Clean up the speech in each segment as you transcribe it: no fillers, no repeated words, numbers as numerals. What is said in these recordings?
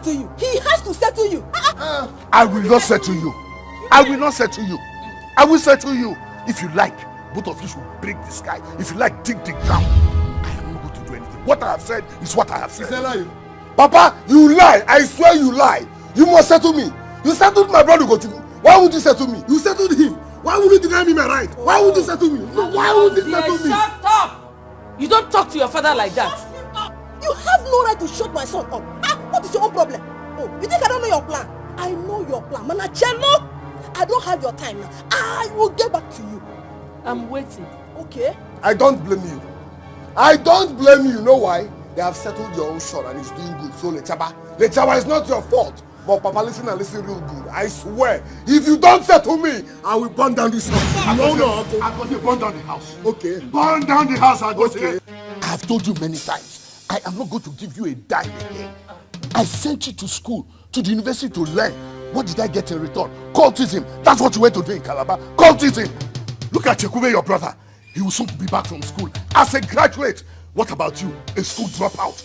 settle you. He has to settle you. I will not settle you. I will not settle you. I will settle you. If you like, both of you should break the sky. If you like, dig down. I am not going to do anything. What I have said is what I have said. Papa, you lie. I swear you lie. You must settle me. You settled my brother Gochuku. Why would you settle me? You settled him. Why would you deny me my right? Why would you settle me? Why would you settle me? Shut up! You don't talk to your father like that. You have no right to shut my son up. What is your own problem? Oh, you think I don't know your plan? I know your plan. Manachelo, I don't have your time now. I will get back to you. I'm waiting. Okay? I don't blame you. I don't blame you. You know why? They have settled your own son and he's doing good. So Lechaba is not your fault. But Papa, listen and listen real good. I swear, if you don't settle me, I will burn down this house. No. I'm going to burn down the house. Okay. Burn down the house, okay. I have told you many times, I am not going to give you a dime again. I sent you to school, to the university to learn. What did I get in return? Cultism. That's what you went to do in Calabar. Cultism. Look at Chekube, your brother. He will soon be back from school as a graduate. What about you? A school dropout.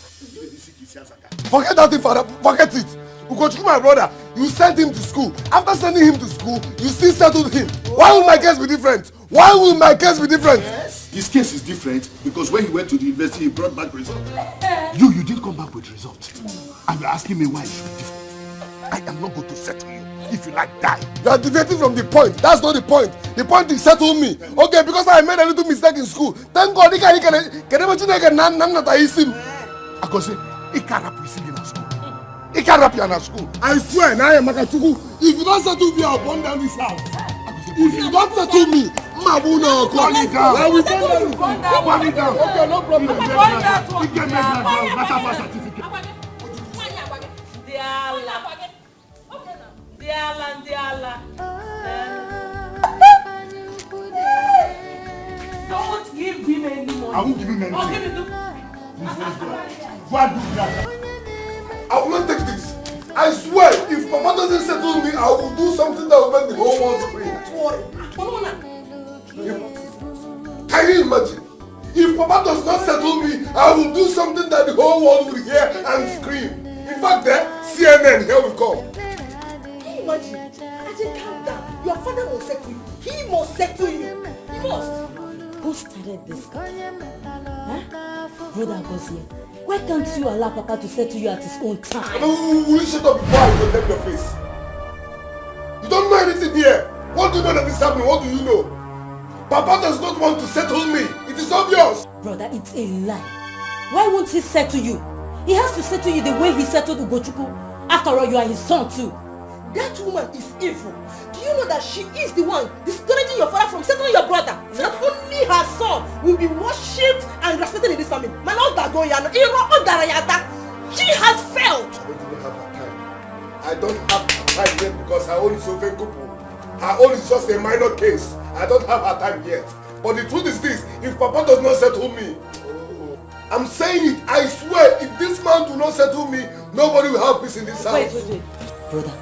Forget that thing, father. Forget it. Ugochukwu, my brother, you sent him to school. After sending him to school, you still settled him. Why will my case be different? Why will my case be different? Yes. His case is different because when he went to the university, he brought back results. You didn't come back with results. And you're asking me why it should be different. I am not going to settle you. If you like, die. You are deviating from the point. That's not the point. The point is settle me. Okay, because I made a little mistake in school. Thank God, I can say, he can't rap with singing at school. He can't rap at school. I swear, now I am Makachuku. If you don't settle me, I'll burn down this house. If you don't settle me, Mabuna, burn it down. I will burn it down. Okay, no problem. He can make that down. That's a certificate. Don't give him any money. I won't give him any money. I will not take this. I swear, if Papa doesn't settle me, I will do something that will make the whole world scream. Can you imagine? If Papa does not settle me, I will do something that the whole world will hear and scream. In fact, CNN, here we come. Can you imagine? I said, calm down. Your father will settle you. He must settle you. He must. Who started this? Huh? Brother Gozie, why can't you allow Papa to settle you at his own time? Will you shut up before I condemn your face? You don't know anything here. What do you know that is happening? What do you know? Papa does not want to settle me. It is obvious. Brother, it's a lie. Why won't he settle you? He has to settle you the way he settled Ugochukwu. After all, you are his son too. That woman is evil. Do you know that she is the one discouraging your father from settling your brother? So that only her son will be worshipped and respected in this family. She has failed. I don't have her time yet because her own is so very couple. Her own is just a minor case. I don't have her time yet. But the truth is this, if Papa does not settle me, I'm saying it, I swear, if this man do not settle me, nobody will have peace in this house. Wait. Brother,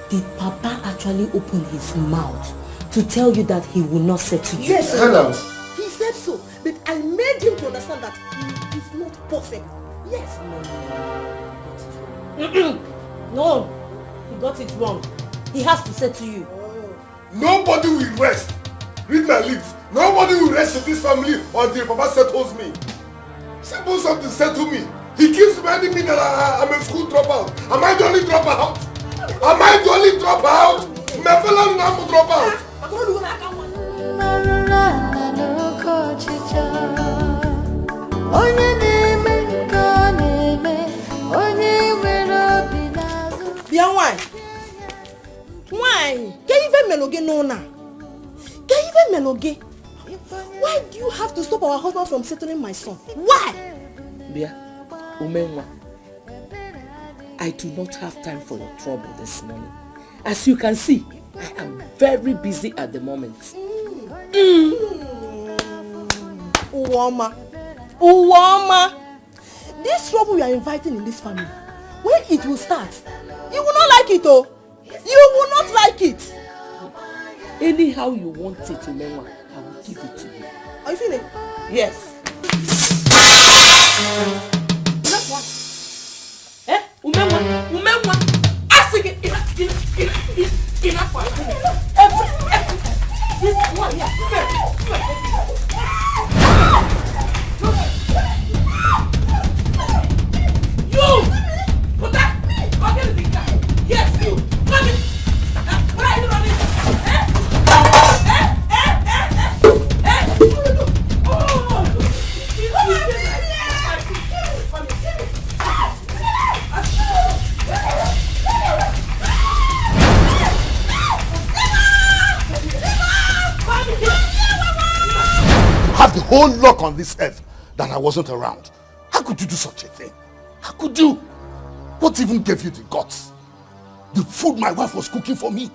did Papa actually open his mouth to tell you that he will not settle you? Yes, hello. He said so, but I made him to understand that it is not possible. Yes. No, he got it wrong. He has to settle you. Nobody will rest. Read my lips. Nobody will rest in this family until Papa settles me. Simple something settle me. He keeps reminding me that I'm a school dropout. Am I the only dropout? Am I the only dropout? My fellow number dropout. Why? Why do you have to stop our husband from settling my son? Why? Bia, Umenwa, I do not have time for your trouble this morning. As you can see, I am very busy at the moment. Uwama, this trouble you are inviting in this family, when it will start, you will not like it, oh. You will not like it. Anyhow you want it, Umenwa, I will give it to you. Are you feeling? Yes. That's what? Umenwa, the whole luck on this earth that I wasn't around. How could you do such a thing? How could you? What even gave you the guts? The food my wife was cooking for me,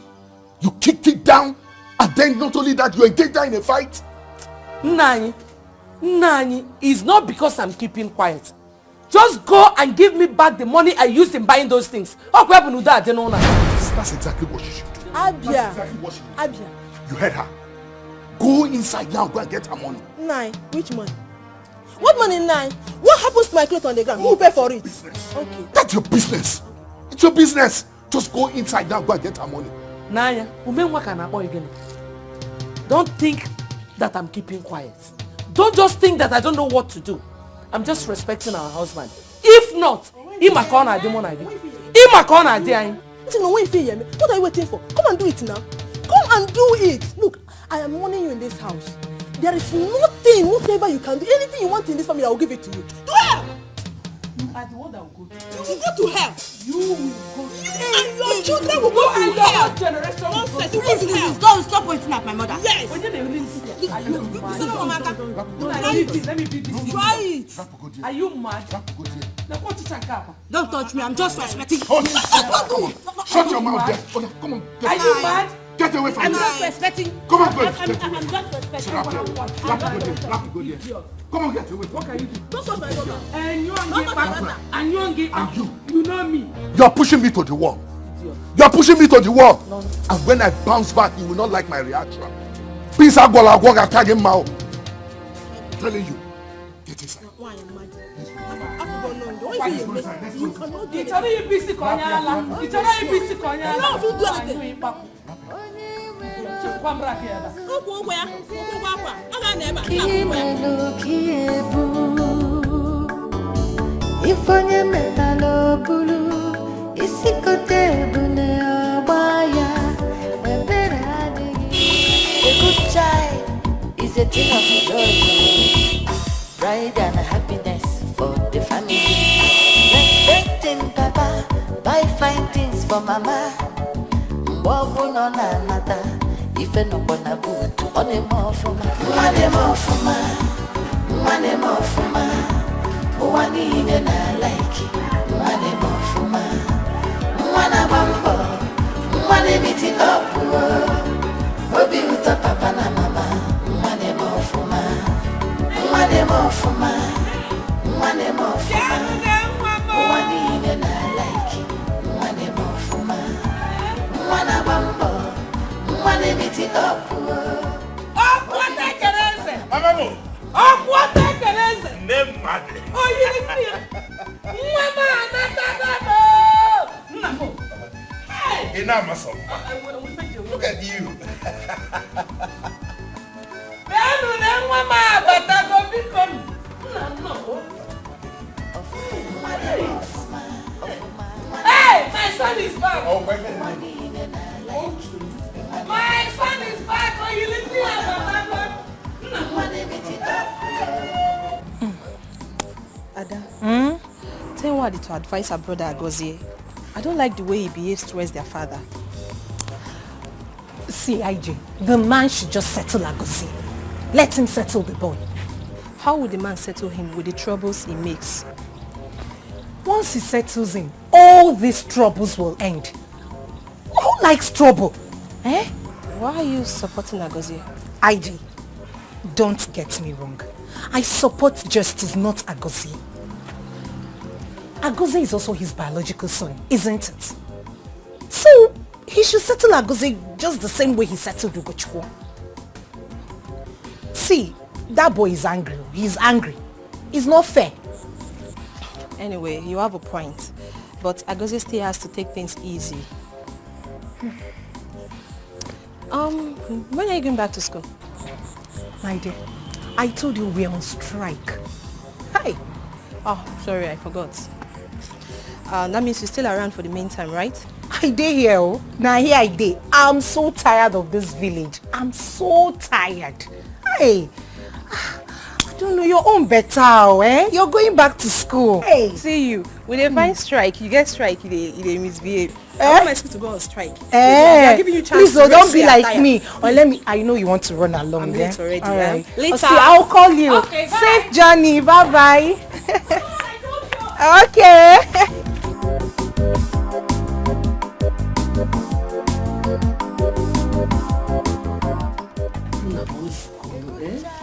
you kicked it down, and then not only that, you engaged her in a fight? Nani, it's not because I'm keeping quiet. Just go and give me back the money I used in buying those things. That's exactly what she should do. Abia. Exactly what she should do. Abia. You heard her. Go inside now, go and get her money. Nine. Which money? What money, Nine? What happens to my clothes on the ground? Who pay for it? Business. Okay. That's your business. It's your business. Just go inside now, go and get her money. Naya, don't think that I'm keeping quiet. Don't just think that I don't know what to do. I'm just respecting our husband. If not, what are you waiting for? Come and do it now. Come and do it. Look, I am warning you in this house. There is nothing, whatever you can do. Anything you want in this family, I will give it to you. To hell! You are the one that will go to hell. You will go to hell. You will go to hell. And your children will go to hell. Generation will go to hell. Don't stop pointing at my mother. Yes. Let me be this. Try it. Are you mad? Don't touch me. I'm just respecting. Shut your mouth there. Come on. Are you mad? Get away from me. I'm just respecting. Come on, go. I'm just respecting. Come on, get away. What can you do? Don't touch my mother. And you won't get back. You know me. You're pushing me to the wall. You're pushing me to the wall. And when I bounce back, you will not like my reaction. Peace, I'm telling you. Get inside. Why am I? You cannot do it. Ifonye metalo bulu isikote bune obaya eberade. A good child is a thing of joy, pride and happiness for the family. Respecting papa, buy fine things for mama. Mbogo no na nata, ife no bona butu one more for ma. One more for ma. One even I like it. One more for ma. One bambo. One meeting up. Obi uta papa na mama. One more for ma. One more for ma. One more for ma. One even I like it. One more for ma. One bambo. One meeting up. Look at you. Hey, my son is back. Oh, wait. My son is back. Oh, you leave me Ada, tell Wadi to advise her brother Agozie. I don't like the way he behaves towards their father. See, IJ, the man should just settle Agozie. Let him settle the boy. How would the man settle him with the troubles he makes? Once he settles him, all these troubles will end. Who likes trouble? Eh? Why are you supporting Agozie? IJ, don't get me wrong. I support justice, not Agozie. Agozie is also his biological son, isn't it? So, he should settle Agozie just the same way he settled Ugochukwu. See, that boy is angry. He's angry. It's not fair. Anyway, you have a point. But Agozie still has to take things easy. When are you going back to school? My dear, I told you we're on strike. Hi. Oh, sorry, I forgot. That means you're still around for the meantime, right? I dey here, oh. Now here I dey. I'm so tired of this village. I'm so tired. Hey, I don't know, your own better, eh? You're going back to school. Hey, see you. When they find strike, you get strike, they misbehave. I want my school to go on strike. They are giving you chance. Please, don't be like me. Or let me. I know you want to run along. I'm late already. All right. Later. See, I'll call you. Okay, bye. Safe journey. Bye bye. Okay.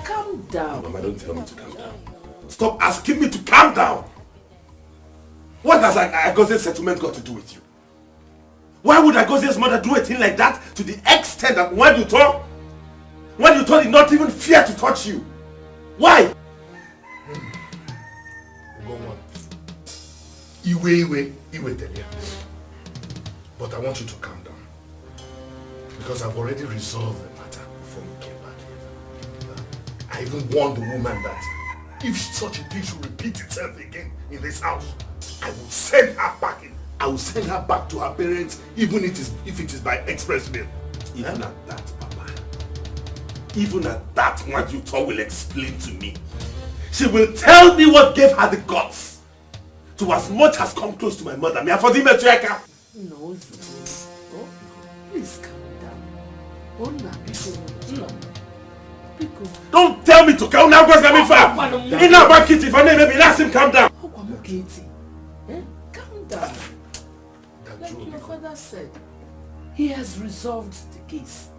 Calm down. Mama, don't tell me to calm down. Stop asking me to calm down. What has Agoze's settlement got to do with you? Why would Agoze's mother do a thing like that to the extent that when you thought did not even fear to touch you? Why? Go on. Iwe, Delia. But I want you to calm down. Because I've already resolved the matter before you came back here. I even warned the woman that if such a thing should repeat itself again in this house, I will send her back in. I will send her back to her parents, even if it is by express mail. Even at that, Papa. Even at that, what you thought will explain to me. She will tell me what gave her the guts to as much as come close to my mother. May I forgive me, Tueka? No, please calm down. Oh, no. Don't tell me to calm down because I'm in fact. In our back, if I maybe ask him calm down. Calm down. Like your father said, he has resolved the case.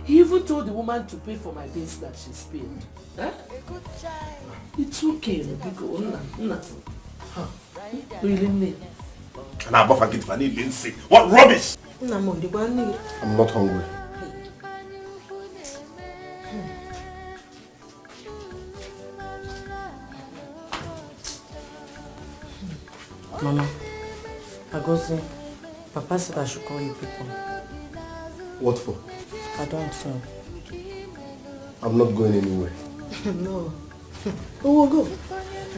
He even told the woman to pay for my bills that she spilled. It's okay, What rubbish! I'm not hungry. Mama, Agozi, Papa said I should call you people. What for? I don't know. I'm not going anywhere. No. We will go.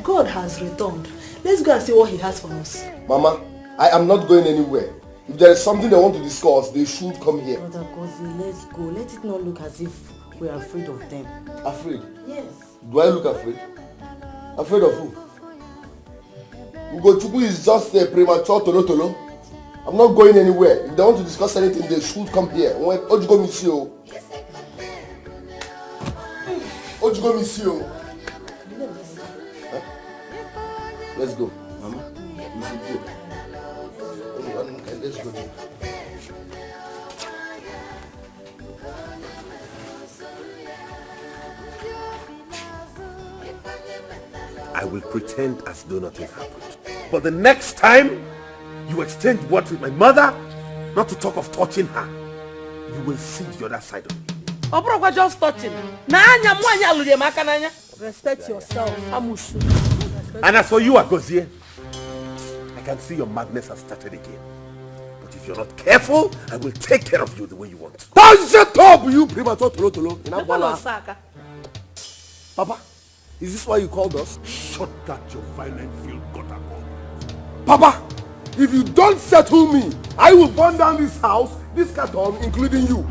God has returned. Let's go and see what he has for us. Mama, I am not going anywhere. If there is something they want to discuss, they should come here. Brother Agozi, let's go. Let it not look as if we are afraid of them. Afraid? Yes. Do I look afraid? Afraid of who? Ugochukwu is just a premature tolo. I'm not going anywhere. If they want to discuss anything, they should come here. Ojugo Misio. Ojugo Misio. Huh? Let's go. Mama, we should go. Let's go. I will pretend as though nothing happened. But the next time you exchange words with my mother, not to talk of touching her, you will see the other side of me. Obrogwa just touching. Respect yourself. Amusu. And as for you, Agozie, I can see your madness has started again. But if you're not careful, I will take care of you the way you want. Don't shut up, you premature tolo. Papa, is this why you called us? Shut that your violent field gutter. Papa, if you don't settle me, I will burn down this house, this carton, including you.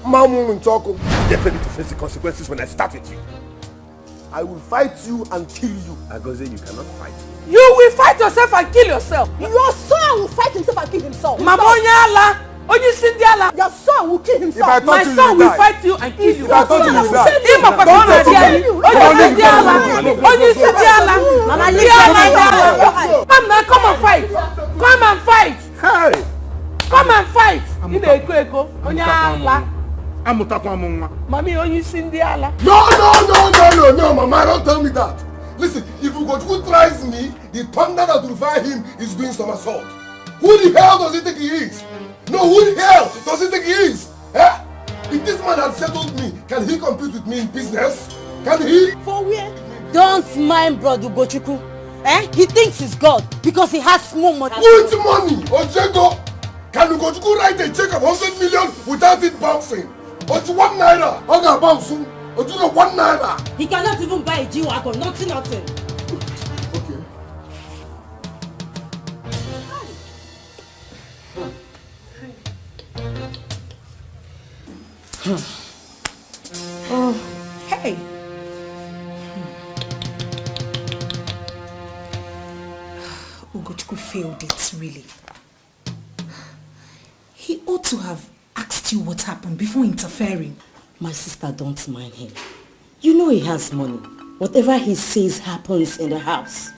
Mamu and Choco. Get ready to face the consequences when I start with you. I will fight you and kill you. Agozie, you cannot fight. You will fight yourself and kill yourself. Your son will fight himself and kill himself. Mamonyala. Onye Cindiala. Your son will kill himself. My son will fight you and kill you. If I thought you will die. Onye Cindiala. Come now, come and fight. Come and fight. Hey! Come and fight. Eko. Onyala. Mami, onye Cindiala. No, Mama, don't tell me that. Listen, if Ugochukwu tries me, the thunder that will fire him is doing somersault. Who the hell does he think he is? No, who the hell does he think he is? Eh? If this man had settled me, can he compete with me in business? Can he? For where? Don't mind brother Ugochukwu. He thinks he's God because he has small money. Which money? Ojego? Can Ugochukwu write a check of 100 million without it bouncing? Oju 1 naira. Oga bounce. Oju 1 naira. He cannot even buy a G-Wagon. Nothing. Okay. Oh, hey. Ugochukwu failed it, really. He ought to have asked you what happened before interfering. My sister, don't mind him. You know he has money. Whatever he says happens in the house.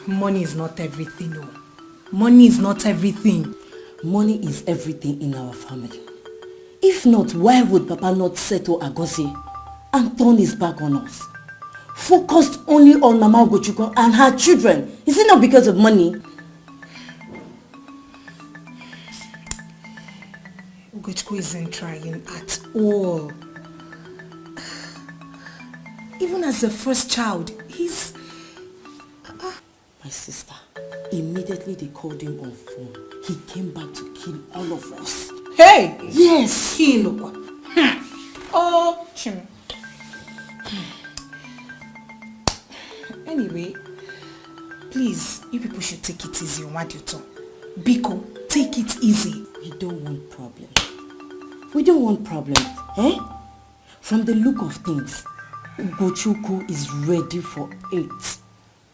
Money is not everything, no. Money is not everything. Money is everything in our family. If not, why would Papa not settle Agozie and turn his back on us? Focused only on Mama Ugochukwu and her children. Is it not because of money? Ugochukwu isn't trying at all. Even as the first child, he's... My sister, immediately they called him on phone. He came back to kill all of us. Hey! Yes! Kill. Oh, Chim. Anyway, please, you people should take it easy on what you talk. Biko, take it easy. We don't want problems. We don't want problems, eh? From the look of things, Ugochukwu is ready for it.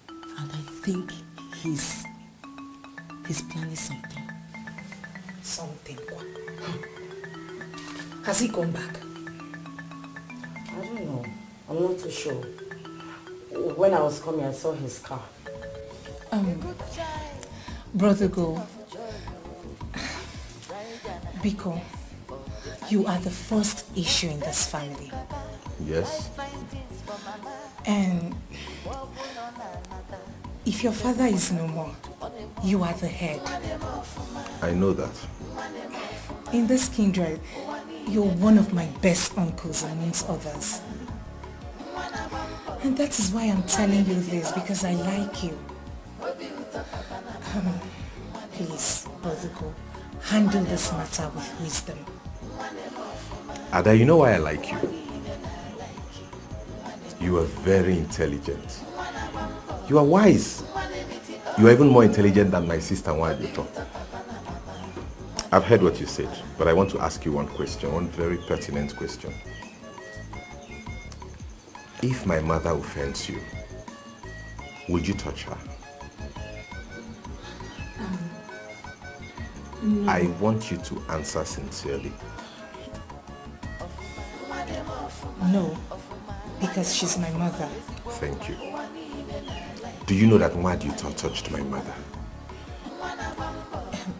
And I think he's planning something. Something. Has he come back? I don't know. I'm not too sure. When I was coming, I saw his car. Brother Go, Biko, you are the first issue in this family. Yes. And if your father is no more, you are the head. I know that. In this kindred, you're one of my best uncles amongst others. And that is why I'm telling you this, because I like you. Please, Brother Go, handle this matter with wisdom. Ada, you know why I like you? You are very intelligent. You are wise. You are even more intelligent than my sister Nwadito. I've heard what you said, but I want to ask you one question, one very pertinent question. If my mother offends you, would you touch her? No. I want you to answer sincerely. No, because she's my mother. Thank you. Do you know that Nwadito touched my mother?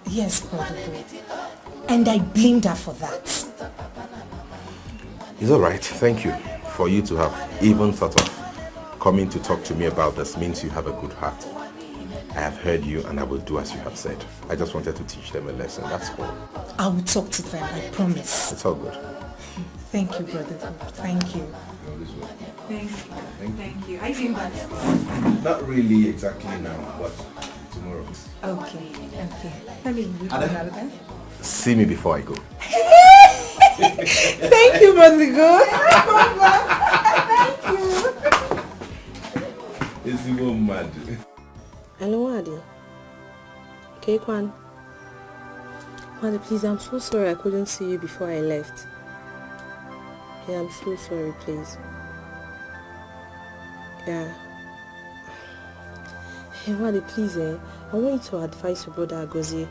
Yes, Brother Go. And I blamed her for that. It's all right. Thank you. For you to have even thought of coming to talk to me about this means you have a good heart. I have heard you and I will do as you have said. I just wanted to teach them a lesson, that's all. I will talk to them, I promise. It's all good. Thank you, Brother Go. Thank you. Thank you. I think that... Not really exactly now, but tomorrow. Okay. Let me read another then. See me before I go. Thank you, Brother Go. Thank you. It's even mad. Hello, Wadi. Okay, Kwan. Wadi, please, I'm so sorry I couldn't see you before I left. Yeah, I'm so sorry, please. Yeah. Hey, Wadi, please, I want you to advise your brother Agozie.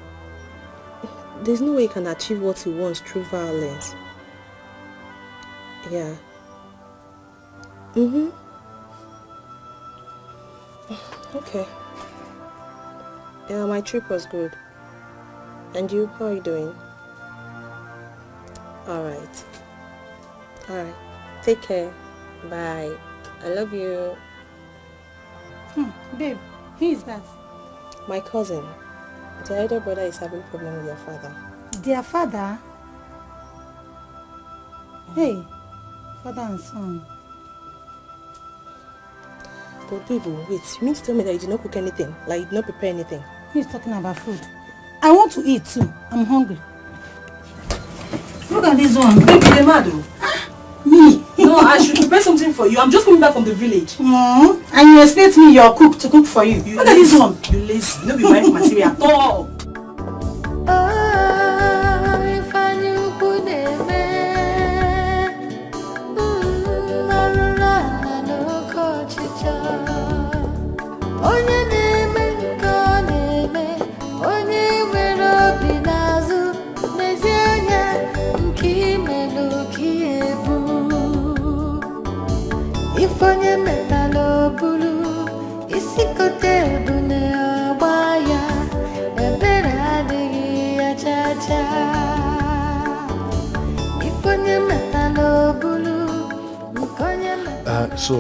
There's no way he can achieve what he wants through violence. Yeah. Okay. Yeah, my trip was good. And you, how are you doing? Alright. Take care. Bye. I love you. Babe, who is that? My cousin. The elder brother is having a problem with their father. Their father? Hey, father and son. But babe, wait, you mean to tell me that you did not cook anything? Like you did not prepare anything? Who is talking about food? I want to eat too. I'm hungry. Look at this one. Baby, the mad. Me? No, I should prepare something for you. I'm just coming back from the village. And you expect me, your cook, to cook for you. Look at this one. You lazy. No be wife material at all. Ifonye metalo bulu, isikote bune obaya, ebera digi achacha. Ifonye metalo bulu, ifonye metalo. So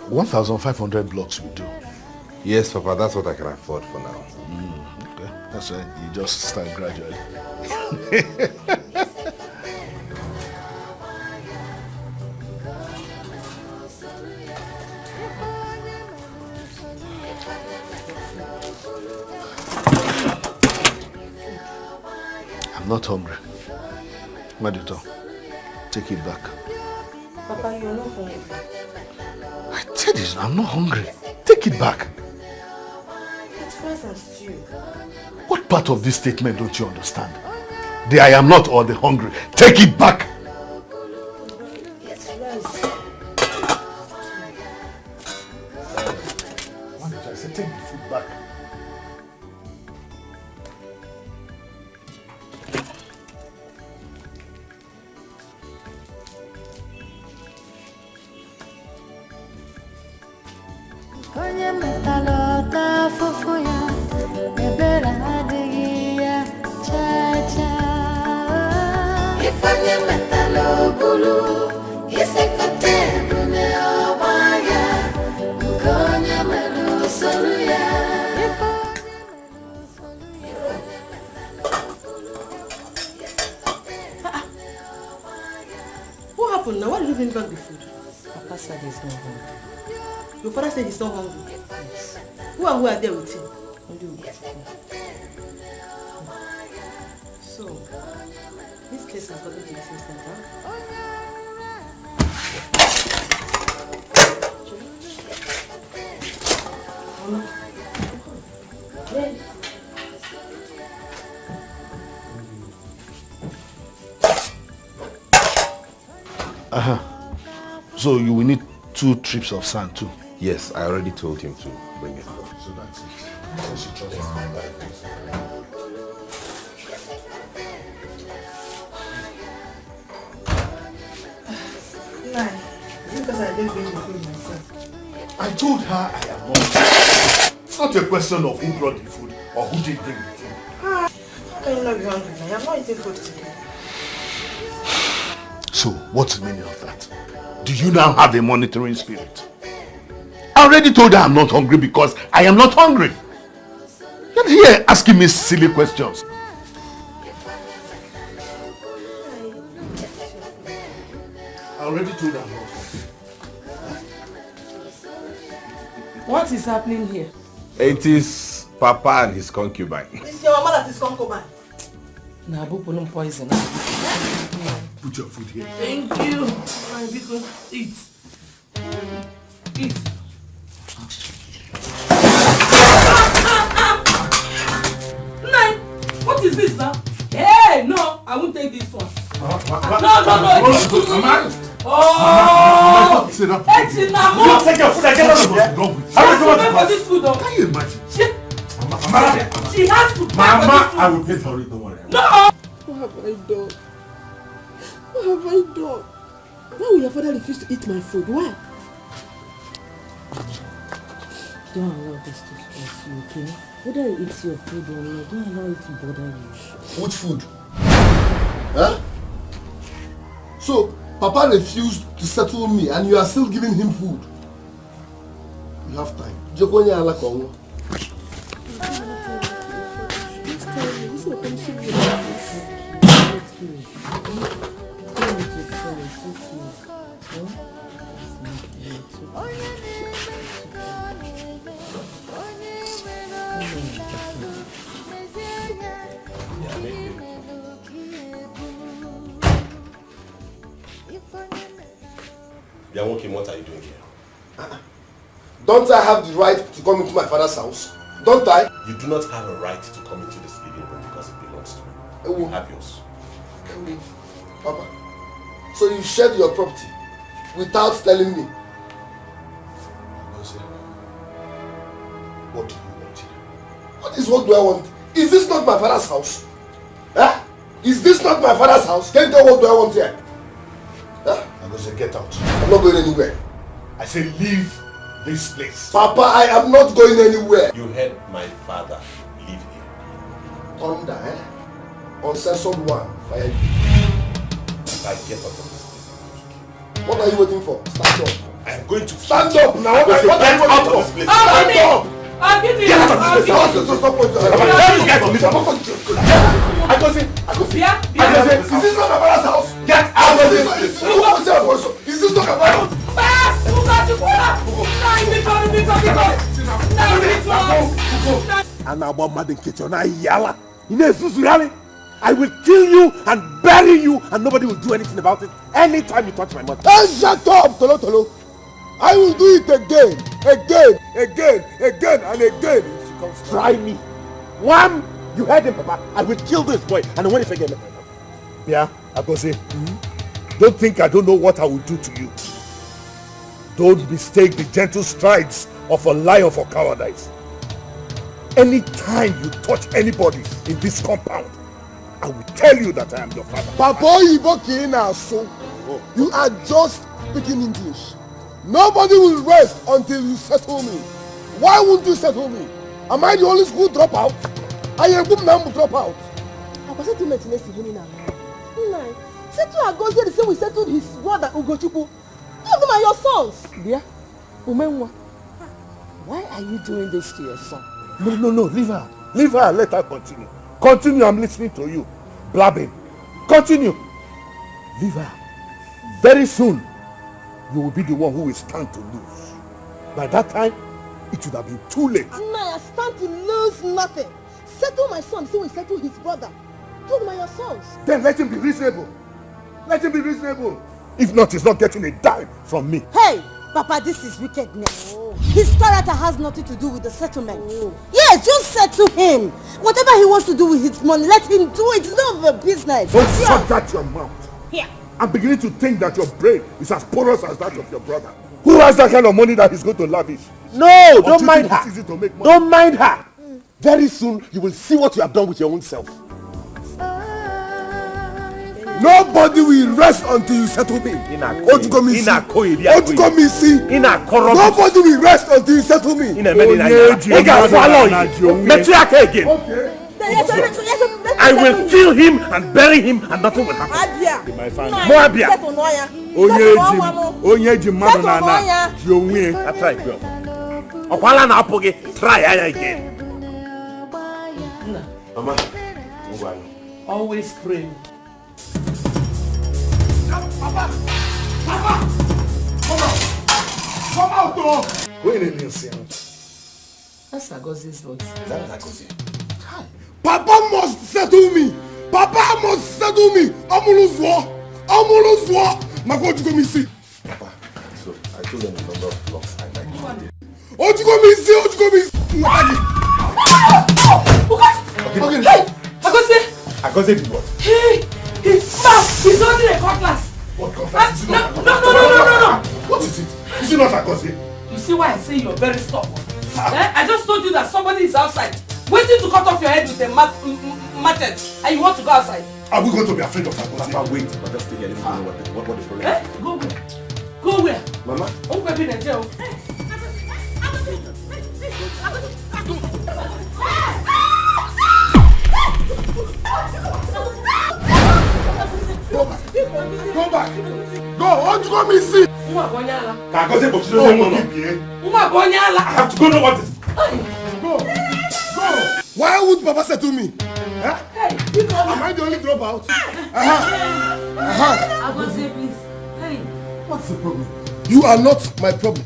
1,500 blocks will do. Yes, Papa, that's what I can afford for now. Okay, that's right. You just start gradually. I'm not hungry. Madito, take it back. Papa, you're not hungry. I said this, I'm not hungry. Take it back. It's rice and stew. What part of this statement don't you understand? The I am not or the hungry. Take it back. It's rice. Why did I say take the food back? Konye metalo ta fufuya, ebera digia cha-cha. Ifonye metalo bulu, isikote bune obaya, konye melu soluya. What happened now? Why did you bring back the food? Papa said he's not hungry. Your father said he's not hungry. Yes. Who are there with him? Only with you. So, this case has gotten to the same stand, huh? So you will need 2 trips of sand too. Yes, I already told him to bring it. So that's it. So she trusts my life. Nine. Is it because I didn't bring the food myself? I told her I am not. It's not a question of who brought the food or who did bring the food. How can you not be hungry now? I'm not eating food today. So what's the meaning of that? Do you now have a monitoring spirit? I already told her I'm not hungry because I am not hungry. You're here asking me silly questions. I already told her I'm not hungry. What is happening here? It is Papa and his concubine. It's your mama that is concubine. Na bupulum poison. Put your food here. Thank you. My people, eat. Eat. Nine. What is this now? Hey, no, I won't take this one. No. Oh! Sit up. Take your food and get out of here. for this food, though. Can you imagine? She has to pay for this food. I will pay for it, don't worry. No! What have I done? What have I done? Why will your father refuse to eat my food? Why? Don't allow this to stress you, okay? Whether you eat your food or not, don't allow it to bother you. Which food? Huh? So, Papa refused to settle me and you are still giving him food. You have time. Jokonya ala kongo. Please tell me, this is a punishing me. Biawokim, what are you doing here? Don't I have the right to come into my father's house? Don't I? You do not have a right to come into this living room because it belongs to you. You have yours. Papa, so you shared your property without telling me? What do you want here? What is what do I want? Is this not my father's house? Huh? Is this not my father's house? Can you tell what do I want here? Huh? I'm going to say get out. I'm not going anywhere. I say leave this place. Papa, I am not going anywhere. You heard my father. Leave him. Thunder, eh? On session 1, fire you. If I get out of this place, What are you waiting for? Stand up. I am going to stand up now. What are you waiting for? Stand up. I'll give you. Get out of this place. Stop. I go see. Is this not my father's house? Get out of this place. Is this not my father's house? I will kill you and bury you and nobody will do anything about it anytime you touch my mother. Hey, shut up, Tolo. I will do it again and again. If she comes, try me. One, you heard him, Papa. I will kill this boy and when if again. Yeah, I go say, don't think I don't know what I will do to you. Don't mistake the gentle strides of a lion for cowardice. Anytime you touch anybody in this compound, I will tell you that I am your father. Papa, you are just speaking English. Nobody will rest until you settle me. Why won't you settle me? Am I the only school dropout? I am good man drop out. I was settled next to him now. Settle Agozie the same we settled his brother Ugochukwu. All of them are your sons. Dear, Umenwa, why are you doing this to your son? No, leave her. Leave her and let her continue. Continue, I'm listening to you. Blabbing. Continue. Leave her. Very soon, you will be the one who will stand to lose. By that time, it would have been too late. I stand to lose nothing. Settle my son, so we settle his brother. Two of them are your sons. Then let him be reasonable. Let him be reasonable. If not, he's not getting a dime from me. Hey, Papa, this is wickedness. His character has nothing to do with the settlement. Yes, just settle him. Whatever he wants to do with his money, let him do it. It's none of your business. Don't shut that your mouth. Here. I'm beginning to think that your brain is as porous as that of your brother. Who has that kind of money that he's going to lavish? No, don't mind her. It's easy to make money. Don't mind her. Very soon, you will see what you have done with your own self. Nobody will rest until you settle me. Nobody will rest until you settle me. I will kill him and bury him and nothing will happen. That's right, girl. Try again. Mama, always pray. Papa! Come out! Who in the sound? That's Agozie's voice. Is that Agozie? Papa must settle me! Papa must settle me! Amuluzwa! Papa, so I told them the number of blocks I like. Hey! Agozie! Agozie did what? Hey! Ma! He's holding a cutlass! What cutlass? No! What is it? Is it not Agozie? You see why I say you're very stubborn? I just told you that somebody is outside waiting to cut off your head with a machete and you want to go outside. Are we going to be afraid of Agozie? Papa, wait. But just take a little know what the problem is. Go where? Go where? Mama? Oh, baby, in jail. Go back! Go! What you got me see? I have to go know what is. Go! Why would Papa settle me? Huh? Am I the only dropout? Agozie, please. Hey. What's the problem? You are not my problem.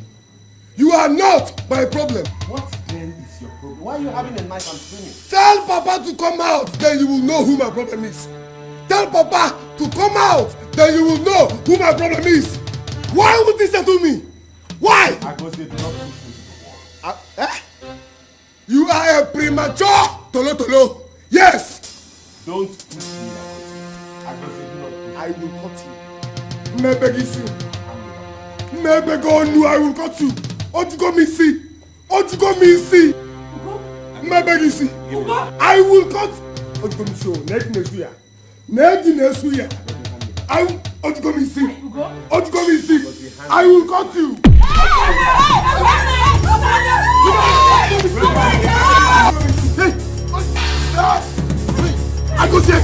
You are not my problem. What then is your problem? Why are you having a knife and screaming? Tell Papa to come out, then you will know who my problem is. Tell Papa to come out, then you will know who my problem is. Why would he settle me? Why? Agozie, do not push me to the wall. You are a premature Tolo. Yes. Don't push me, Agozie. Do not push. I will cut you. I will cut you. I will cut. I will. I will cut you. I go check.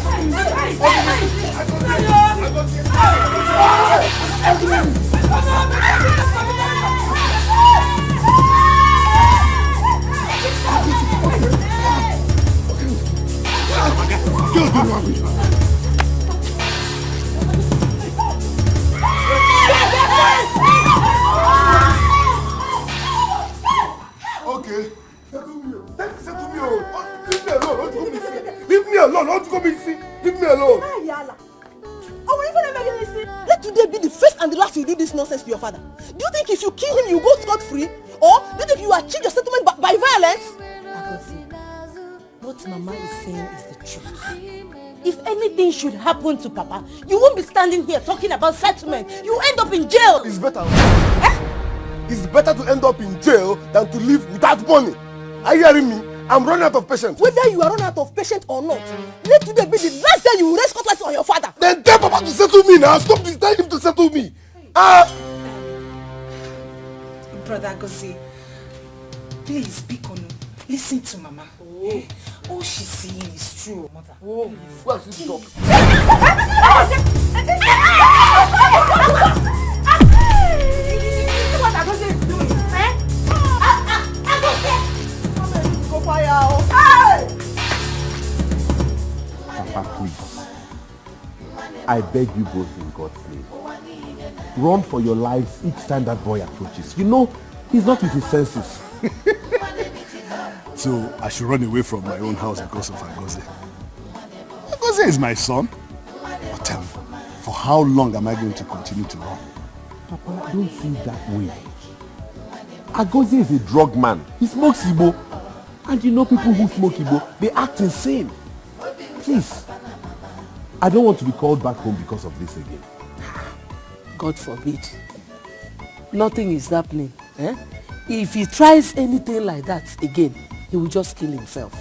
Okay. Settle me. Leave me alone. Don't go me see. Leave me alone. Let today be the first and the last you do this nonsense to your father. Do you think if you kill him, you go scot-free? Or do you think you achieve your settlement by violence? What Mama is saying is the truth. If anything should happen to Papa, you won't be standing here talking about settlement. You end up in jail. It's better. It's better to end up in jail than to live without money. Are you hearing me? I'm running out of patience. Whether you are running out of patience or not, let today be the last day you will raise cutlass on your father. Then tell Papa to settle me now. Stop this. Tell him to settle me. Brother Gozi, please, Bikono, listen to Mama. All she's saying is true, Mother. Where's this dog? What Agozi is doing? Go fire! Papa, please. I beg you both in God's name. Run for your lives each time that boy approaches. You know, he's not with his senses. So I should run away from my own house because of Agozi. Agozi is my son. But for how long am I going to continue to run? Papa, don't see it that way. Agozi is a drug man. He smokes Igbo. And you know people who smoke Igbo, they act insane. Please. I don't want to be called back home because of this again. God forbid. Nothing is happening. If he tries anything like that again, he will just kill himself.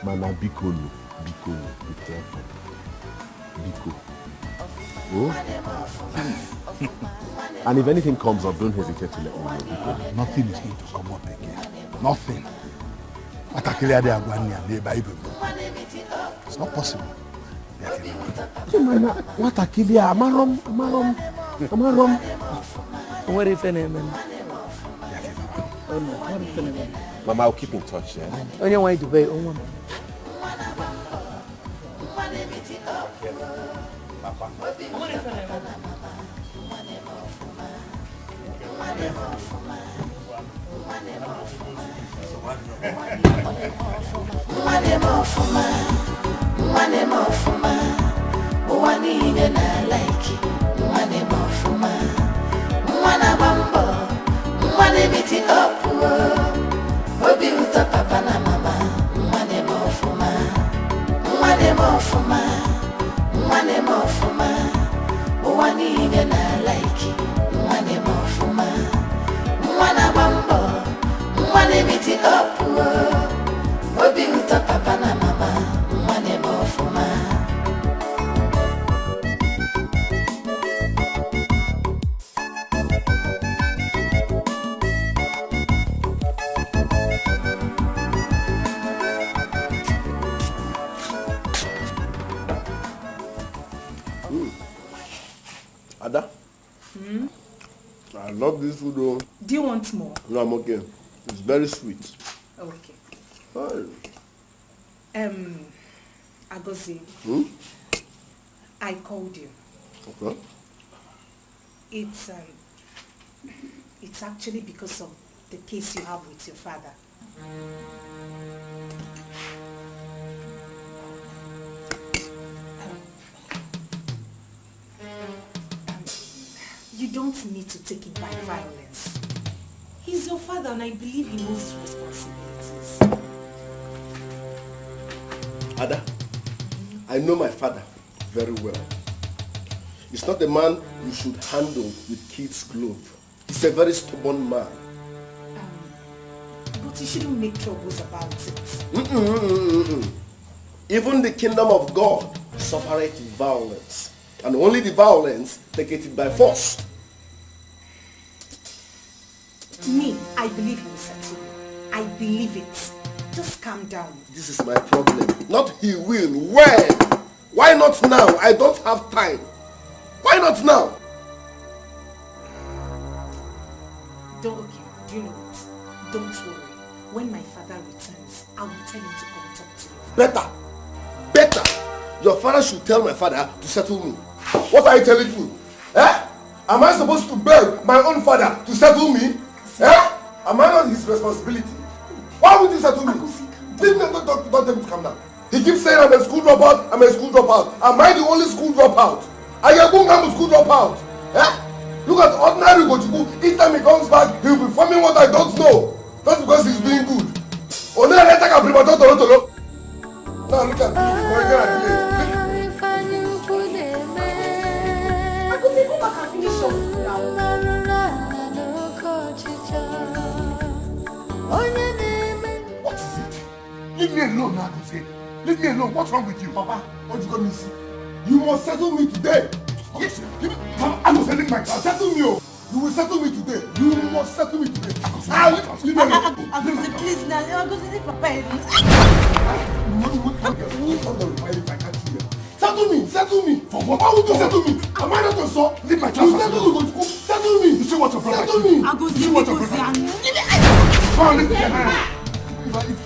Mana Bikono, be careful. Biko. Oh? And if anything comes up, don't hesitate to let me know. Biko. Nothing is going to come up again. Nothing. It's not possible. Mama, I'll keep in touch, yeah? Ada? I love this food though. Do you want more? No, I'm okay. It's very sweet. Okay. Oh. Agozi. I called you. Okay. It's actually because of the case you have with your father. You don't need to take it by violence. He's your father and I believe he knows his responsibilities. Ada, I know my father very well. He's not a man you should handle with kid's glove. He's a very stubborn man. But you shouldn't make troubles about it. Even the kingdom of God suffereth violence, and only the violence taketh it by force. Me, I believe he will settle. I believe it. Just calm down. This is my problem. Not he will. When? Why not now? I don't have time. Why not now? Do you know what? Don't worry. When my father returns, I will tell him to come talk to you. Better. Your father should tell my father to settle me. What are you telling me? Eh? Am I supposed to beg my own father to settle me? Eh? Am I not his responsibility? Why would he settle me? Please don't tell him to come down. He keeps saying I'm a school dropout. Am I the only school dropout? I'm a school dropout. Eh? Look at ordinary Gochuku. Each time he comes back, he'll be forming what I don't know. Just because he's doing good. Now look at me. What is it? Leave me alone now, Jose. Leave me alone. What's wrong with you? Papa, what you got me see? You must settle me today. Yes. I was sending my class. Settle me. You will settle me today. You must settle me today. Leave me alone. Please now. Papa. Settle me. For what? Why would you settle me? Am I not your son? Leave my class. Settle me. You see what your brother Settle is? me. You see what your brother is? Come on, leave me behind.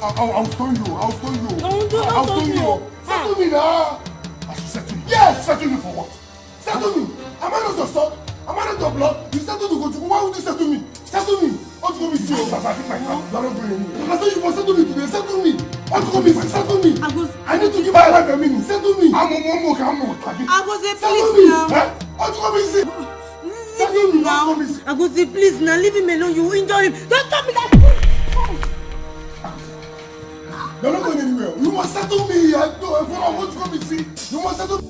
I'll stone you. I'll stone you. I'll stone you. Settle me now. I should settle you. Yes. Settle you for what? Settle me. Am I not your son? Am I not your blood? You settle to go to. Why would you settle me? Settle me. What you going to see? Papa, leave my class. You are not going anywhere. I said you must settle me today. Settle me. What you going to see? Settle me. I need to give my life a meaning. Settle me. Agose, Settle please me. now. What you going to see? Leave him now. Agose, please now. Leave him alone. You will injure him. Don't tell me that. You're not going anywhere. You must settle me. I don't know what you going to see. You must settle me.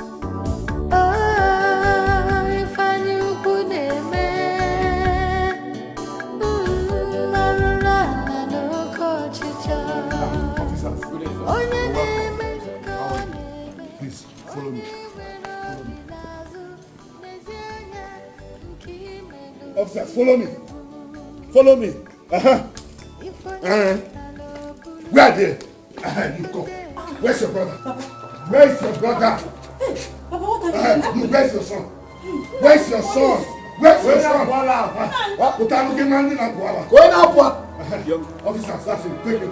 Please, follow me. Officers, follow me. Follow me. Where are they? You go. Where's your brother? Where's your brother? Papa, what are you doing? Where's your son? Where's your son? Where's your son? Officers, that's him. Take him.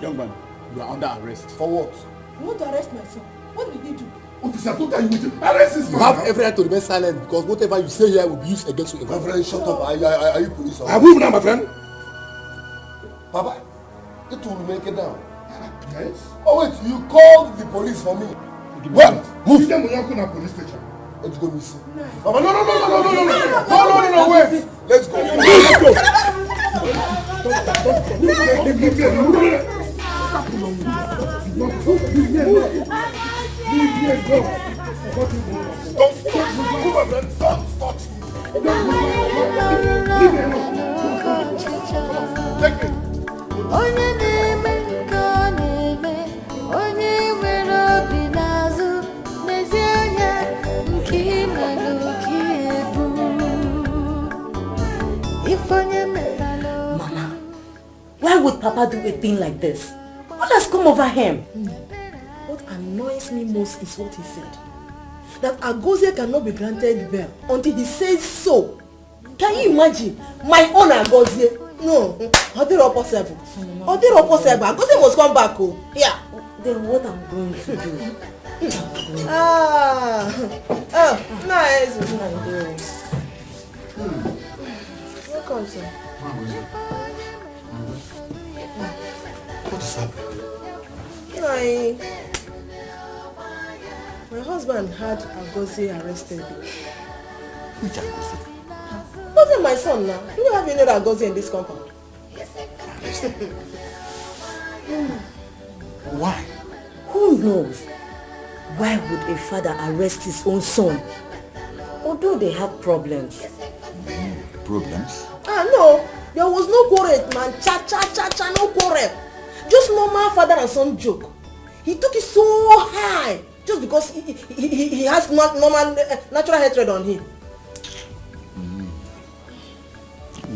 Young man, you are under arrest. For what? You want to arrest my son? What did he do? Officers, what are you waiting? Arrest this man. You have every right to remain silent because whatever you say here will be used against you. My friend, shut up. Are you police? I move now, my friend. Papa, it will make it down. Yes. Oh wait, you called the police for me. What? Move them to Yankuna police station. Let's go, Miss. Papa, no, wait. Let's go. Onye na-eme nke ọ na-eme, onye nwere obi n'azụ, n'ezie anya nke imelụ ka ebu. If onye metala. Mama, why would Papa do a thing like this? What has come over him? What annoys me most is what he said. That Agose cannot be granted bail until he says so. Can you imagine? My own Agose. No, Odiro possible. Agose must come back. Oh, yeah. Then what I'm going to do? Nice. Welcome, sir. What is happening? My husband had Agose arrested. Which Agose? Wasn't my son now. You don't have any other Agose in this compound. Why? Who knows? Why would a father arrest his own son? Although they had problems. Problems? No. There was no quarrel, man. Cha, no quarrel. Just normal father and son joke. He took it so high just because he has normal natural hatred on him.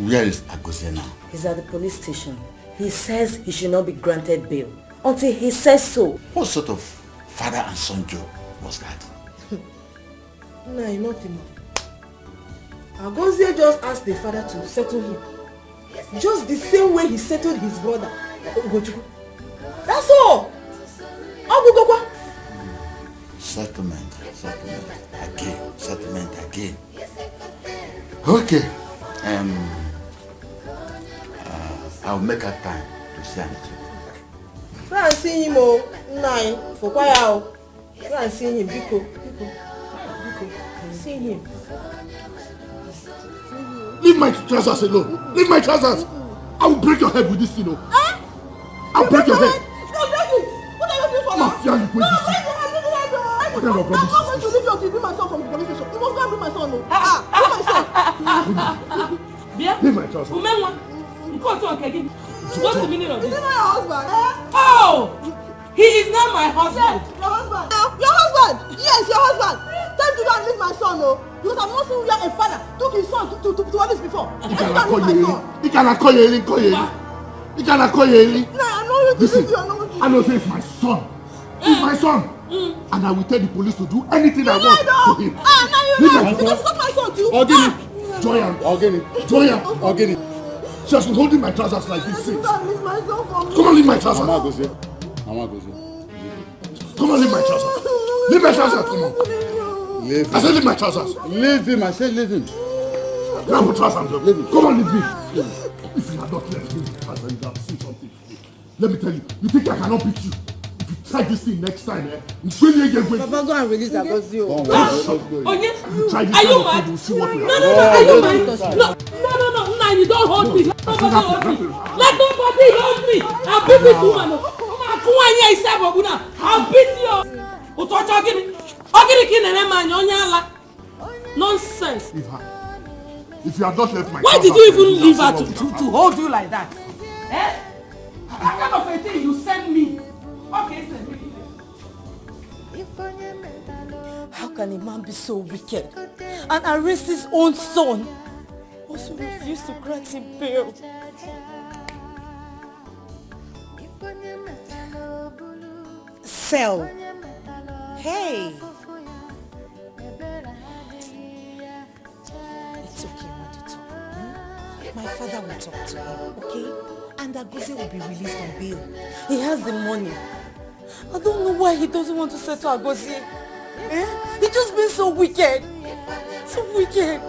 Where is Agozie now? He's at the police station. He says he should not be granted bail until he says so. What sort of father and son job was that? No, nothing. Agozie just asked the father to settle him. Just the same way he settled his brother. That's all. Settlement again. Okay. I'll make a time to see him. Try and see him, oh. Nine for quiet. Try and see him, Biko. See him. Leave my trousers alone. Leave my trousers. I will break your head with this thing. I'll break your head. No, break it. What are you doing for now? Mafia, you break this thing. What kind of rubbish I'm not going to leave you to bring my son from the police station. You must go and bring my son. Bring my son. Leave my trousers. What's the meaning of this? Is he not your husband? Oh! He is not my husband. Yes, your husband. Your husband. Yes, your husband. Tell him to go and leave my son, no. Because I'm not seeing where a father took his son to all this before. He cannot call you. No, I know you to leave you. I know it's my son. He's my son. And I will tell the police to do anything I want to him. Now you know. Because it's not my son too. Joy and she has been holding my trousers like this since. Come on, leave my trousers. Come on, leave my trousers. Leave my trousers, come on. I said leave my trousers. Leave him, I said leave him. Grab my trousers, leave him. Come on, leave me. If you had not left me, you would have seen something. Let me tell you, you think I cannot beat you? If you try this thing next time, Papa, go and release that Agozie. Are you mad? No, you don't hold me. Let nobody hold me. I'll beat this woman. I'll beat you. Nonsense. If you had not left my why did you even leave her to hold you like that? Eh? What kind of a thing you send me? Okay, send me. How can a man be so wicked and arrest his own son? Also refuse to grant him bail. Sell. Hey. It's okay, I want to talk. My father will talk to him, okay? And Agozie will be released on bail. He has the money. I don't know why he doesn't want to settle Agozie. He just been so wicked. So wicked.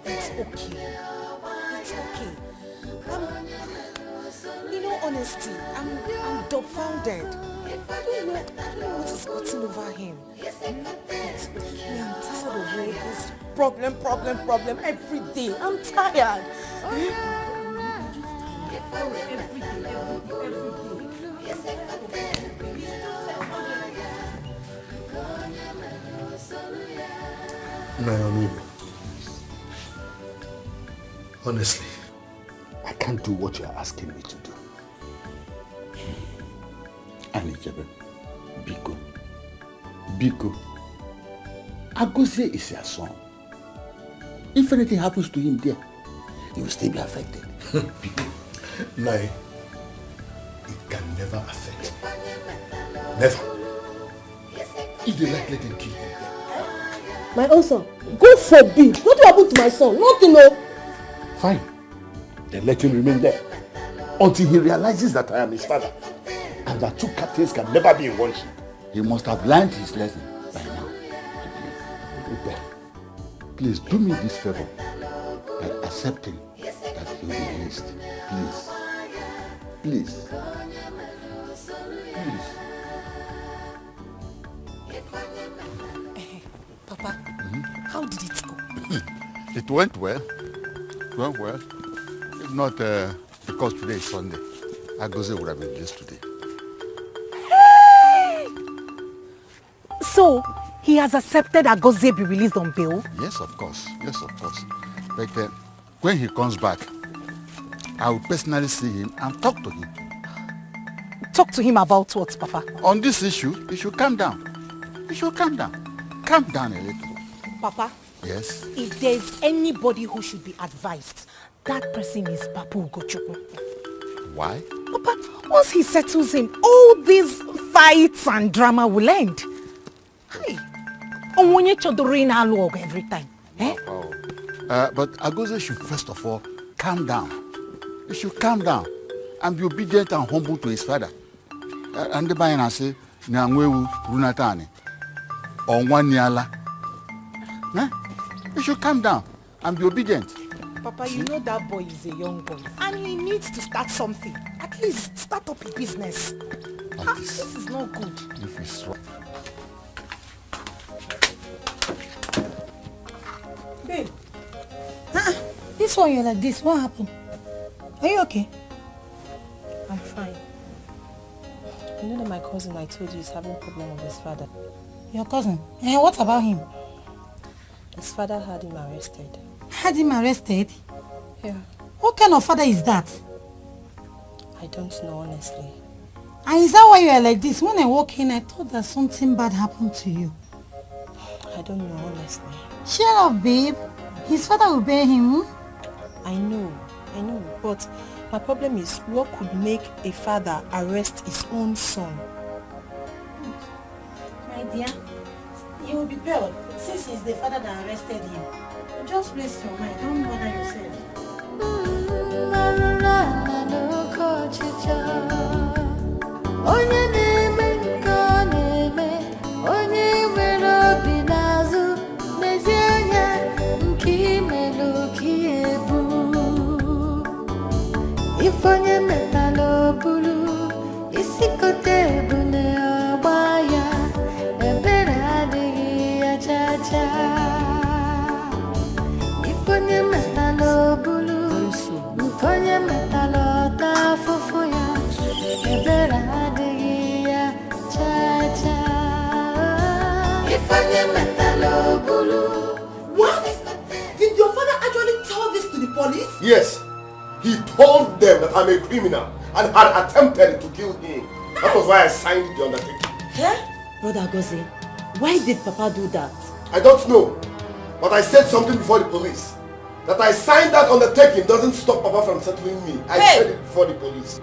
It's okay. In all honesty, I'm dumbfounded. I don't know what has gotten over him. It's okay. I'm tired of all this problem every day. I'm tired. Every day. Naomi, honestly, I can't do what you are asking me to do. Anijebe, Biko, Agozie is your son. If anything happens to him there, he will still be affected. Nai, it can never affect me. Never. If they like, let them kill him. My own son, God forbid. What will happen to my son? Nothing, no. Fine. Then let him remain there until he realizes that I am his father and that two captains can never be in one ship. He must have learned his lesson by now. Please do me this favor by accepting that he will be released. Please. Papa, how did it go? It went well. If not because today is Sunday, Agozie would have been released today. So, he has accepted Agozie be released on bail? Yes, of course. But when he comes back, I will personally see him and talk to him. Talk to him about what, Papa? On this issue, you should calm down. You should calm down. Calm down a little. Papa? Yes? If there's anybody who should be advised, that person is Papa Ugochukwu. Why? Papa, once he settles him, all these fights and drama will end. Hey, Onwonye Chodori in Aluog every time. Eh? But Agoze should first of all calm down. He should calm down and be obedient and humble to his father. And the Bible say, Nyangwewu Runatani, or Wanyala. You should calm down and be obedient. Papa, you know that boy is a young boy and he needs to start something. At least start up a business. This is not good. If it's right. Babe, this one you're like this, what happened? Are you okay? I'm fine. You know that my cousin I told you is having a problem with his father. Your cousin? What about him? His father had him arrested. Had him arrested? Yeah. What kind of father is that? I don't know, honestly. And is that why you are like this? When I walk in, I thought that something bad happened to you. I don't know, honestly. Shut up, babe. His father will bear him. I know. But my problem is, what could make a father arrest his own son? My dear, he will be bailed since he's the father that arrested him. Just rest your mind. Don't bother yourself. Ifonye metalo bulu, isikote bune obaya, ebera digi achacha. Ifonye metalo bulu, ifonye metalo tafufuya, ebera digi achacha. Ifonye metalo bulu. What? Did your father actually tell this to the police? Yes. He told them that I'm a criminal and had attempted to kill him. That was why I signed the undertaking. Huh? Brother Gozi, why did Papa do that? I don't know. But I said something before the police. That I signed that undertaking doesn't stop Papa from settling me. I said it before the police.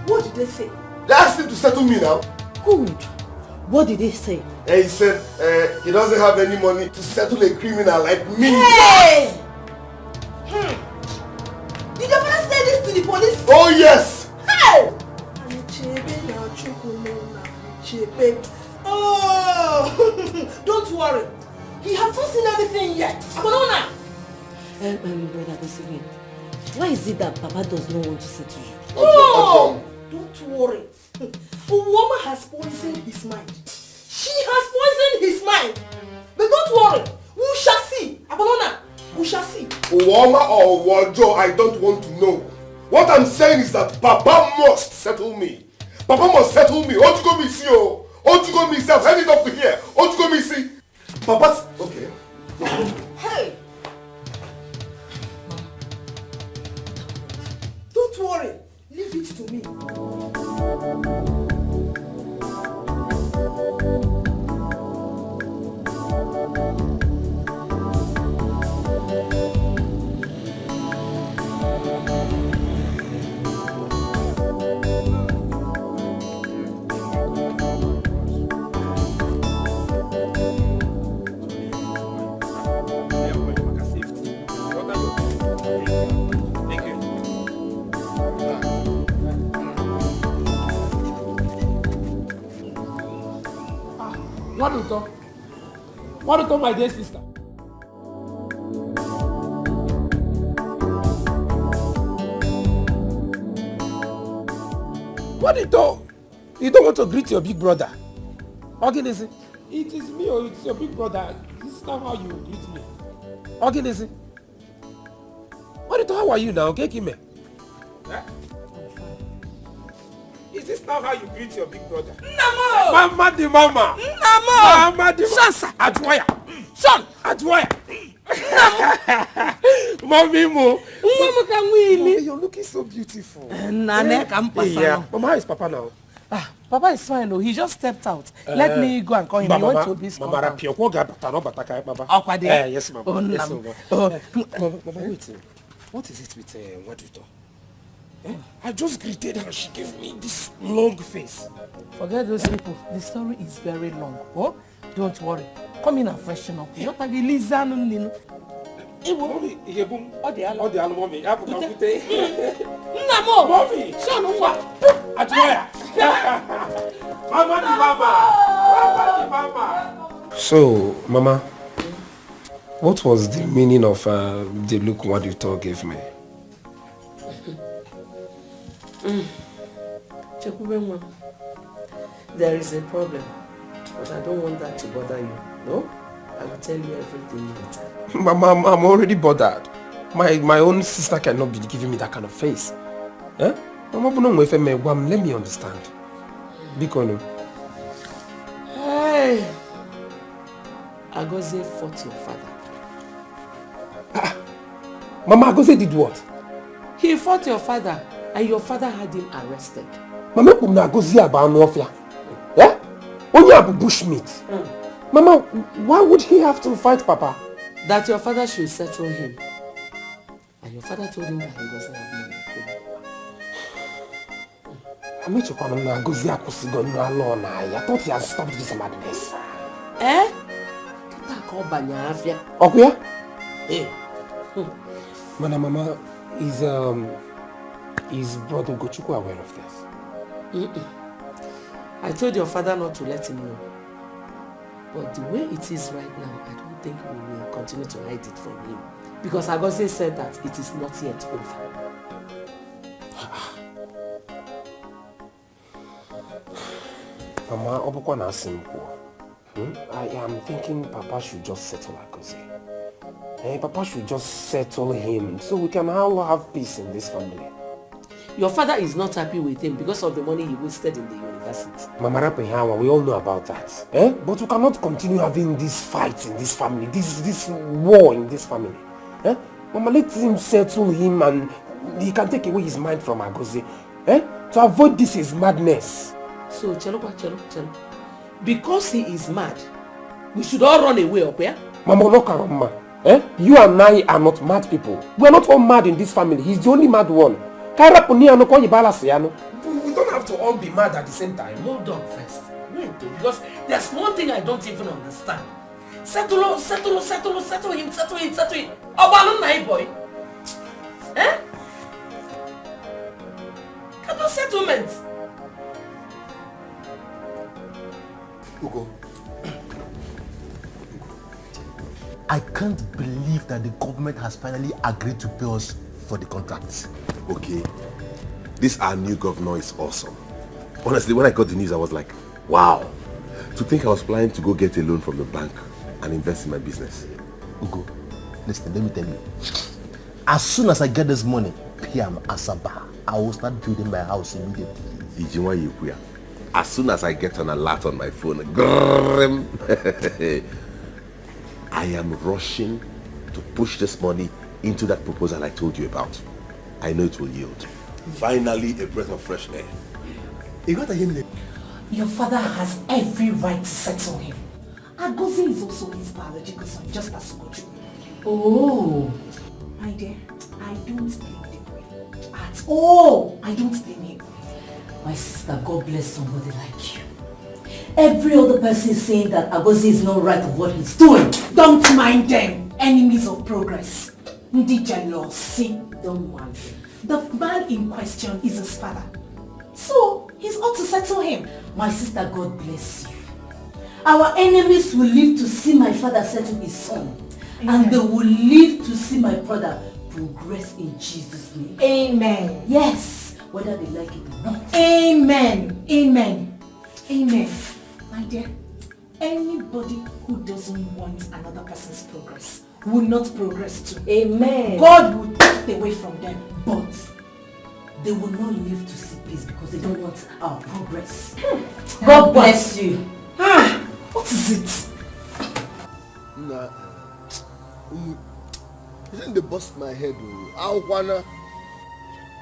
What did they say? They asked him to settle me now. Good. What did they say? He said he doesn't have any money to settle a criminal like me. Hey! Did your father say this to the police? Oh yes! Hey! Oh! Don't worry. He has not seen anything yet. Banana! Brother Gosi, why is it that Papa does not want to settle you? Oh! Don't worry. Uwoma has poisoned his mind. She has poisoned his mind. But don't worry. We shall see. Banana! We shall see. Uwoma or Wajo, I don't want to know. What I'm saying is that Papa must settle me. Papa must settle me. Ojugo me see oh. Ojugo me self. Hand it up to here. Ojugo me see. Papa's okay. Hey! Don't worry. Leave it to me. What do you my dear sister? What do you do? You don't want to greet your big brother? Organism. It is me or it's your big brother. This is not how you greet me. Organism. What do you do? How are you now? Okay, Kime? Eh? Is this not how you greet your big brother? Namo! Mama the mama! Namo! Mama the Son, sir! Adwaya! Son! Adwaya! Mommy mo. Mama can we? You're looking so beautiful. Nane can pass. Yeah. Mama, how is Papa now? Papa is fine. Oh, he just stepped out. Let me go and call him. He went to this Mama, Rapio, what got Baba? Yes, Mama. Oh, yes, Mama. Mama, wait. What is it with what do you talk? I just greeted her. She gave me this long face. Forget those people. The story is very long. Oh, don't worry. Come in and freshen up. Not like Lisa, no. Mommy, mommy. Namo, mommy. Son of what? Admire. Mama. So, Mama, what was the meaning of the look Wadito gave me? There is a problem, but I don't want that to bother you. No? I will tell you everything later. Mama, I'm already bothered. My own sister cannot be giving me that kind of face. Eh? Mama, let me understand. Bikono. Hey! Agoze fought your father. Mama, Agoze did what? He fought your father, and your father had him arrested. Mama, Agoze about Northia. Yeah? Only Abu bushmeat. Mama, why would he have to fight Papa? That your father should settle him. And your father told him that he doesn't have money. I thought he had stopped this madness. Eh? Okay? Hey. Mama, is Brother Ugochukwu aware of this? I told your father not to let him know. But the way it is right now, I don't think we will continue to hide it from him. Because Agoze said that it is not yet over. Mama, I am thinking Papa should just settle Agoze. Papa should just settle him so we can all have peace in this family. Your father is not happy with him because of the money he wasted in the university. Mama Rapihawa, we all know about that. But we cannot continue having this fight in this family, this war in this family. Mama, let him settle him and he can take away his mind from Agoze. To avoid this is madness. So, Chelo. Because he is mad, we should all run away, okay? Mama, no karama. You and I are not mad people. We are not all mad in this family. He's the only mad one. We don't have to all be mad at the same time. Hold on first. Wait, because there's one thing I don't even understand. Settle him. Obalun boy. Kato settlement. Ugo. I can't believe that the government has finally agreed to pay us for the contracts. Okay, this our new governor is awesome. Honestly, when I got the news, I was like, wow. To think I was planning to go get a loan from the bank and invest in my business. Ugo, listen, let me tell you. As soon as I get this money, PM Asaba, I will start building my house immediately. As soon as I get an alert on my phone, I am rushing to push this money into that proposal I told you about. I know it will yield. Finally, a breath of fresh air. You got to hear me? Your father has every right to settle him. Agoze is also his biological son, just as Ugochukwu. Oh. My dear, I don't blame the boy. At all. I don't blame him. My sister, God bless somebody like you. Every other person is saying that Agoze is not right of what he's doing. Don't mind them. Enemies of progress. Ndi jealousy. Don't mind him. The man in question is his father. So, he's ought to settle him. My sister, God bless you. Our enemies will live to see my father settle his son. Amen. And they will live to see my brother progress in Jesus' name. Amen. Yes, whether they like it or not. Amen. Amen. Amen. My dear, anybody who doesn't want another person's progress will not progress too. Amen. God will take it away from them, but they will not live to see peace because they don't want our progress. God bless you. What is it? Isn't they bust my head? I wanna.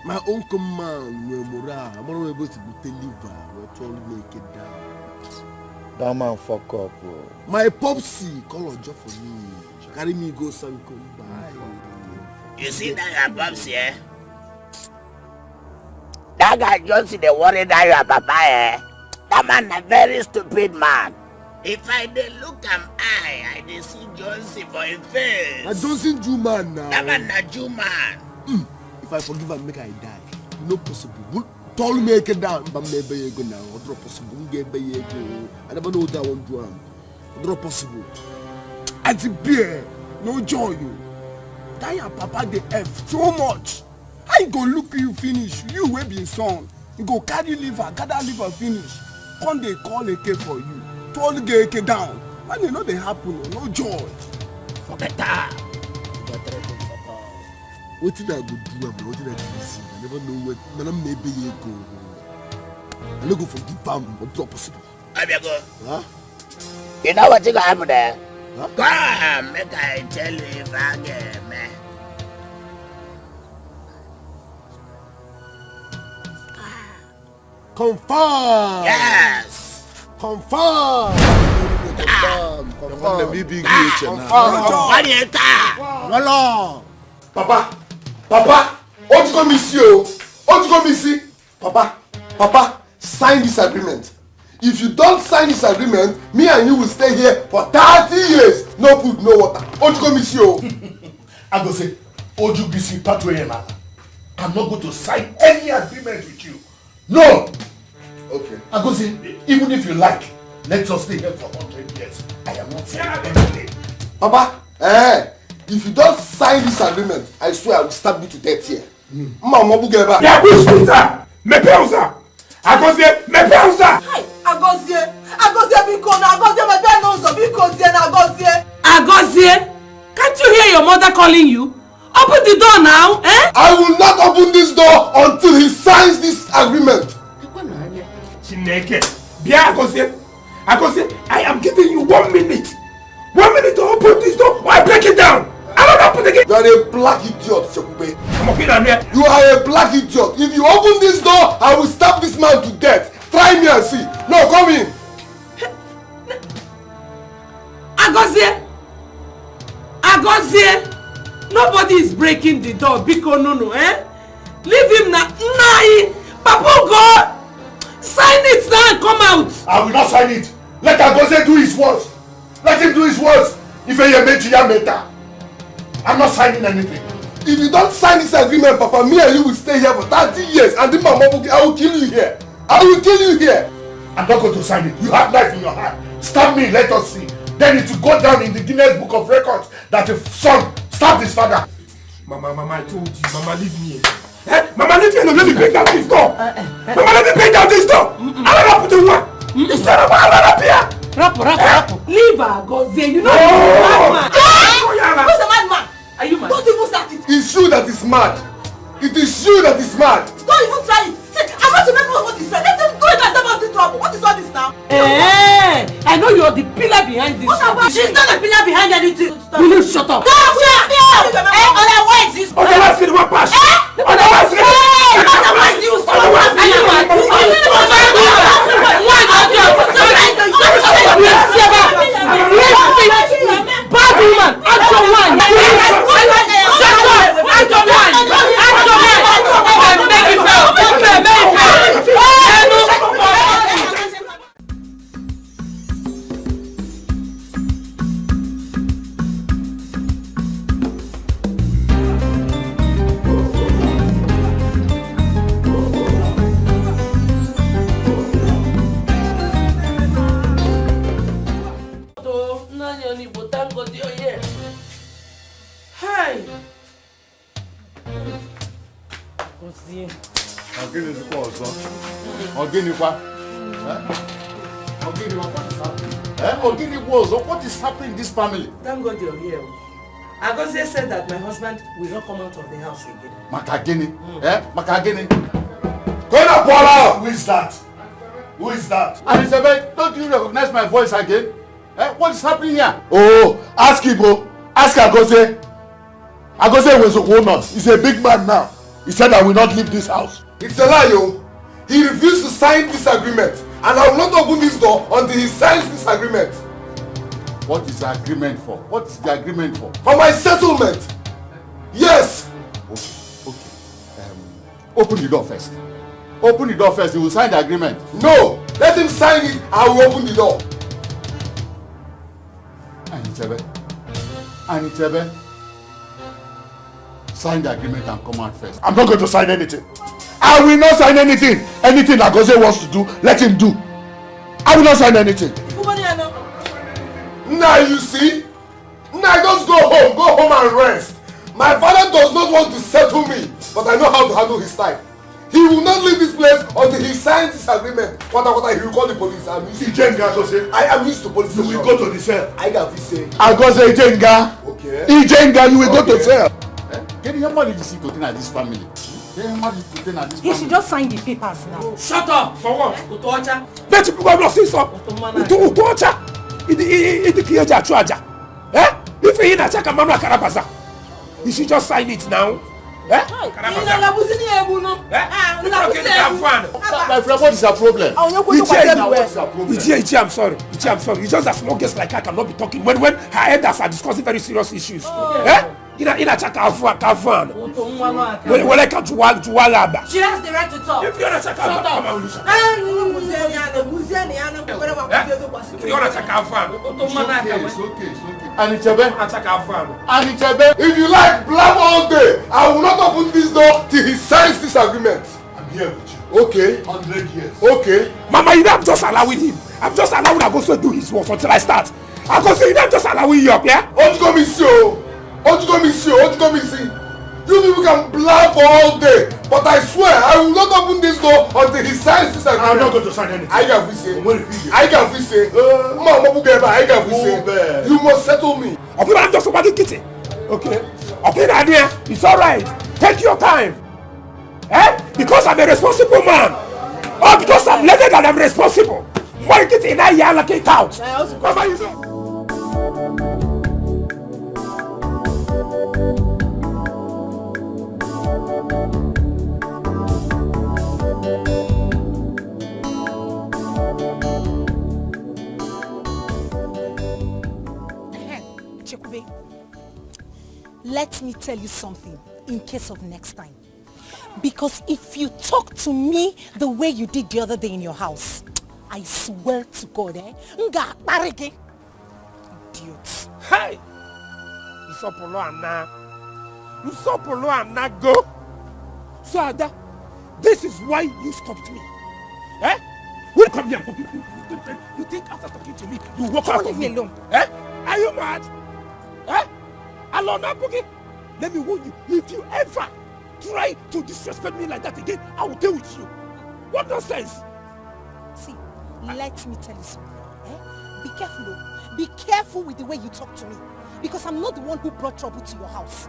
My uncle man, Mura, I'm not able to deliver. We're told to make it down. That man fuck up, bro. My popsy call a job for me. Carry me go some come by. You see that your popsy, eh? That guy just see the worry that your papa, eh? That man a very stupid man. If I dey look am eye, I dey see Johnson for him face. A Johnson Jew man now. That man na Jew man. If I forgive and make I die, no possible. Told me it down, but maybe you go now. What possible? Get by you go. I never know that one do. What possible? At the beer, no joy you. That your papa the F so much. I go look you finish. You will be son. You go carry liver, gather liver finish. Come they call a K for you. Told get AK down. And you know they happen. No joy. For better. What did I go do? What did I do? I never know what. Man, maybe you go. I don't go forgive him. What's not possible? I go. Huh? You know what you got happen there? Huh? Come, make I tell you if I get me. Confirm. Yes. Confirm. Confirm. The big now. Papa, what you gonna miss you? What you gonna miss? Papa, sign this agreement. If you don't sign this agreement, me and you will stay here for 30 years. No food, no water. What you gonna miss you? I go say, Oju BC Patwayema. I'm not going to sign any agreement with you. No. Okay. I go say, even if you like, let us stay here for 100 years. I am not signing anything. Papa, if you don't sign this agreement, I swear I will stab you to death here. Mama Bugeba. Yeah, Bushwita! Mepeusa! Agozie, Mepeusa! Hi, Agozie Biko, Agozie, my dad knows of Biko, Agozie, can't you hear your mother calling you? Open the door now, eh? I will not open this door until he signs this agreement. Chineke, Bia Agozie, I am giving you 1 minute. 1 minute to open this door or I break it down. I don't open the gate. You are a black idiot, Shokube. You are a black idiot. If you open this door, I will stab this man to death. Try me and see. No, come in. Agozie, nobody is breaking the door. Biko no, eh? Leave him now. Nai, Papu go. Sign it now and come out. I will not sign it. Let Agozie do his worst. Let him do his worst. If you make it, I'm not signing anything. If you don't sign this agreement, Papa, me and you will stay here for 30 years. And then Mama, I will kill you here. I will kill you here. I'm not going to sign it. You have knife in your hand. Stab me, let us see. Then it will go down in the Guinness Book of Records that a son stabbed his father. Mama, I told you. Mama, leave me. Eh? Mama, leave me alone. Let me break down this door. Mama, let me break down this door. I don't put the one. Instead of I Rap. Leave Agozie. You know he's a madman. Who's a madman? Are you mad? Don't even start it. It's you that is mad. It is you that is mad. Don't even try it. See, I'm not to make what he said. Let him do it and step out the trouble. What is all this now? I know you're the pillar behind this. What about she's not the pillar behind anything. Will you shut up? Otherwise you stop. Otherwise you won't pass. Otherwise you stop. Bad woman, act your one. What is happening in this family? Thank God you're here. Agozie said that my husband will not come out of the house again. Makagini? Makagini? Who is that? Who is that? Elizabeth, don't you recognize my voice again? What is happening here? Oh, ask Ibo. Ask Agozie. Agoze was a walnut. He's a big man now. He said I will not leave this house. It's a lie, yo. He refused to sign this agreement, and I will not open this door until he signs this agreement. What is the agreement for? What is the agreement for? For my settlement. Yes. Okay. Open the door first. Open the door first. He will sign the agreement. No. Let him sign it. I will open the door. Anichebe. Sign the agreement and come out first. I'm not going to sign anything. I will not sign anything. Anything Agoze wants to do, let him do. I will not sign anything. Now you see? Now just go home and rest. My father does not want to settle me, but I know how to handle his time. He will not leave this place until he signs this agreement. He will call the police. I am used to police. You will go to the cell. I can say. Agoze Ijenga. Okay. Ijenga, you will go to cell. Get your money to see to this family. He should just sign the papers now. Shut up! For what? Utoacha? Let you go and see some. Utoacha. Idi kiyeja chuaja. If he na chaka mama karabaza. You should just sign it now. My friend, what is your problem? Ichi, I'm sorry. I'm sorry. It's just that small guests like I cannot be talking when her elders are discussing very serious issues. Ina chaka afan. Wele ka juwalaba. She has the right to talk. If you're not chaka afan, come on, Lucia. If you're not chaka afan, it's okay. Anichebe. If you like blab all day, I will not open this door till he signs this agreement. I'm here with you. Okay. 100 years. Okay. Mama, you know I'm just allowing him. I'm just allowing Agosto to do his work until I start. Agosto, you know I'm just allowing you up, yeah? What you gonna see? You people can blab for all day, but I swear I will not open this door until he signs this agreement. I'm not going to sign anything. I can say. You must settle me. Okay, I'm just about to get it. Okay, Nadia, it's alright. Take your time. Because I'm a responsible man. Or because I'm learned and I'm responsible. Why get in I allocate out? Mama, you know. Let me tell you something in case of next time. Because if you talk to me the way you did the other day in your house, I swear to God, Nga parege. Idiots. Hey! Usopolo Anna go. So Ada, this is why you stopped me. Will come here. You think after talking to me, you walk out of me alone? Are you mad? Alone, Boogie. Let me warn you, if you ever try to disrespect me like that again, I will deal with you. What nonsense? See, let me tell you something. Be careful, Be careful with the way you talk to me. Because I'm not the one who brought trouble to your house.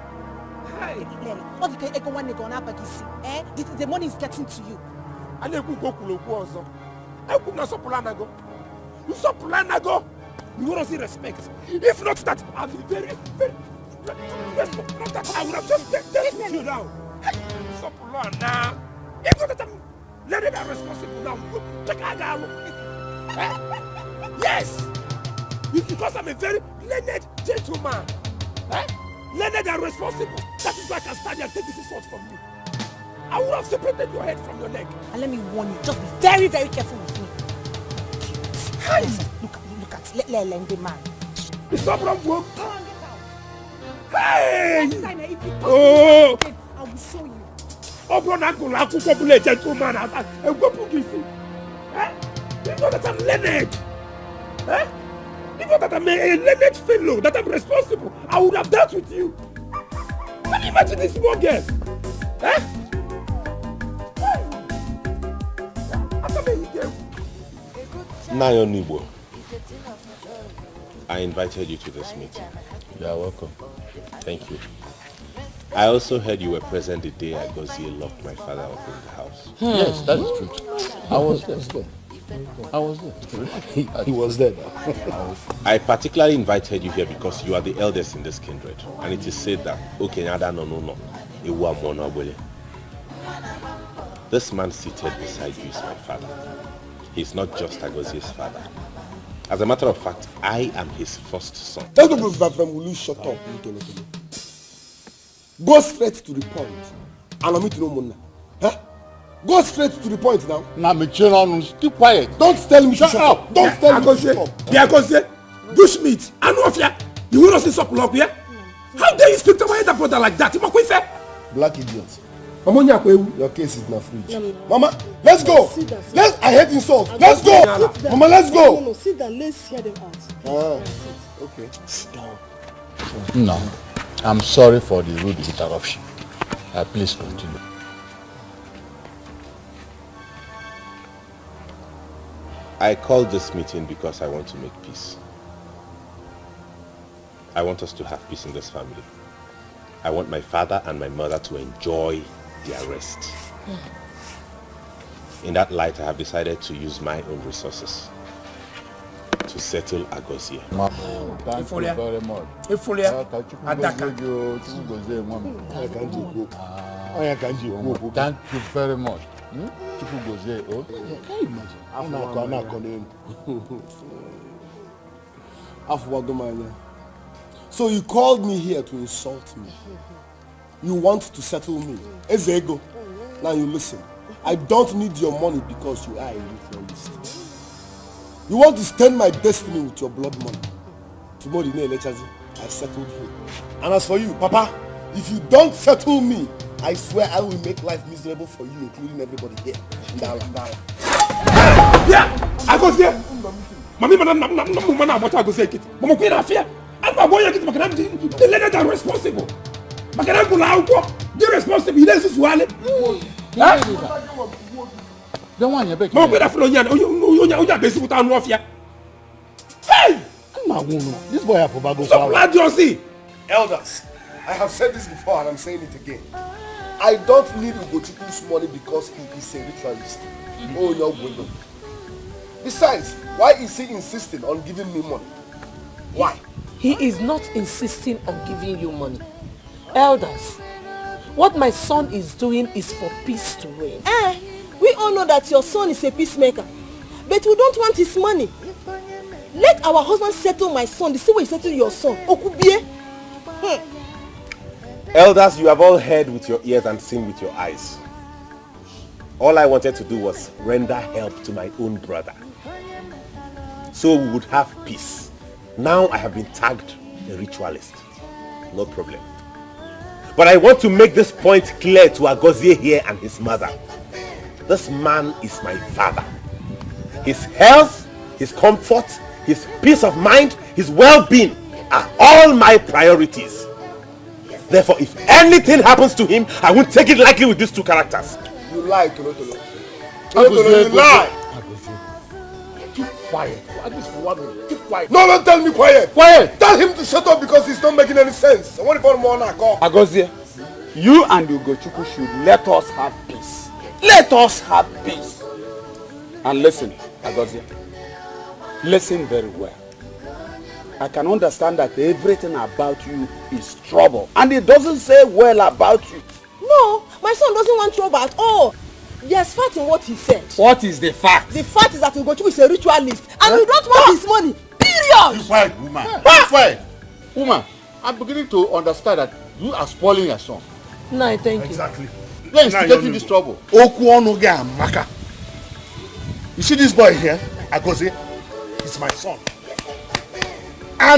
The money is getting to you. You want to see respect. If not that, I'll be very, very respectful. Not that I would have just dealt with you now. Stop now. If not that I'm learning and responsible now. Yes. It's because I'm a very learned gentleman. Learned and responsible. That is why I can stand here and take this insult from you. I would have separated your head from your leg. And let me warn you, just be very, very careful with me. Listen, look at the man. It's not wrong, bro. Hey! Oh! I will show you. Oh, bro, I'm going to go gentleman. I'm going to give you. You know that I'm learned. You know that I'm a learned fellow, that I'm responsible. I would have dealt with you. Can you imagine this small girl? Chinenye Ubah, I invited you to this meeting. You are welcome. Thank you. I also heard you were present the day Agozie locked my father up in the house. Yes, that is true. I was just there. I was there. He was there. I particularly invited you here because you are the eldest in this kindred, and it is said that this man seated beside you is my father. He's not just Agozie's father. As a matter of fact, I am his first son. Let's go back from Ulu, shut up. Go straight to the point. And I'm to know Mona. Huh? Go straight to the point now. Now, keep quiet. Don't tell me to shut up. Don't tell me to shut up. Agozie, bushmeat, Anofia, you will not see supply up here? How dare you speak to my elder brother like that? Black idiot. Your case is not fridge. Mama, let's go. I hate insults. Let's go. Mama, let's go. No, sit down. Let's hear them out. Okay. Sit down. No, I'm sorry for the rude interruption. Please continue. I called this meeting because I want to make peace. I want us to have peace in this family. I want my father and my mother to enjoy their rest. In that light, I have decided to use my own resources to settle Agozie. Thank you very much. Thank you very much. So you called me here to insult me. You want to settle me. Ezego. Now you listen. I don't need your money because you are a ritualist. You want to stain my destiny with your blood money. Tomorrow, I settled you. And as for you, Papa, if you don't settle me, I swear I will make life miserable for you, including everybody here. Ndala. Yeah, I go there. Mami, what I go say it. Mama, queen affair. I'm a boy. The ladies are responsible. They're responsible. This is one. The one you beg. Mama, you basic without mafia. Hey, this boy have to stop glad you see. Elders, I have said this before and I'm saying it again. I don't need Ugochukwu's money because he is a ritualist. Oh, no, window. Besides, why is he insisting on giving me money? Why? He is not insisting on giving you money. Elders, what my son is doing is for peace to reign. We all know that your son is a peacemaker, but we don't want his money. Let our husband settle my son the same way he settled your son. Okubie. Elders, you have all heard with your ears and seen with your eyes. All I wanted to do was render help to my own brother, so we would have peace. Now I have been tagged a ritualist. No problem. But I want to make this point clear to Agozie here and his mother. This man is my father. His health, his comfort, his peace of mind, his well-being are all my priorities. Therefore, if anything happens to him, I won't take it lightly with these two characters. You lie, Tolotolo. Tolotolo, you lie. Keep quiet. At least for 1 minute. Keep quiet. No, don't tell me quiet. Quiet. Tell him to shut up because it's not making any sense. I want to call more now. Agozie, you and Ugochukwu should let us have peace. Let us have peace. And listen, Agozie, listen very well. I can understand that everything about you is trouble. And it doesn't say well about you. No, my son doesn't want trouble at all. There's fact in what he said. What is the fact? The fact is that Ugochukwu is a ritualist and we don't want his money. Period. Keep quiet, woman. Keep quiet. Woman, I'm beginning to understand that you are spoiling your son. No, thank you. Exactly. You're instigating this trouble. You see this boy here, Agozie? He's my son. I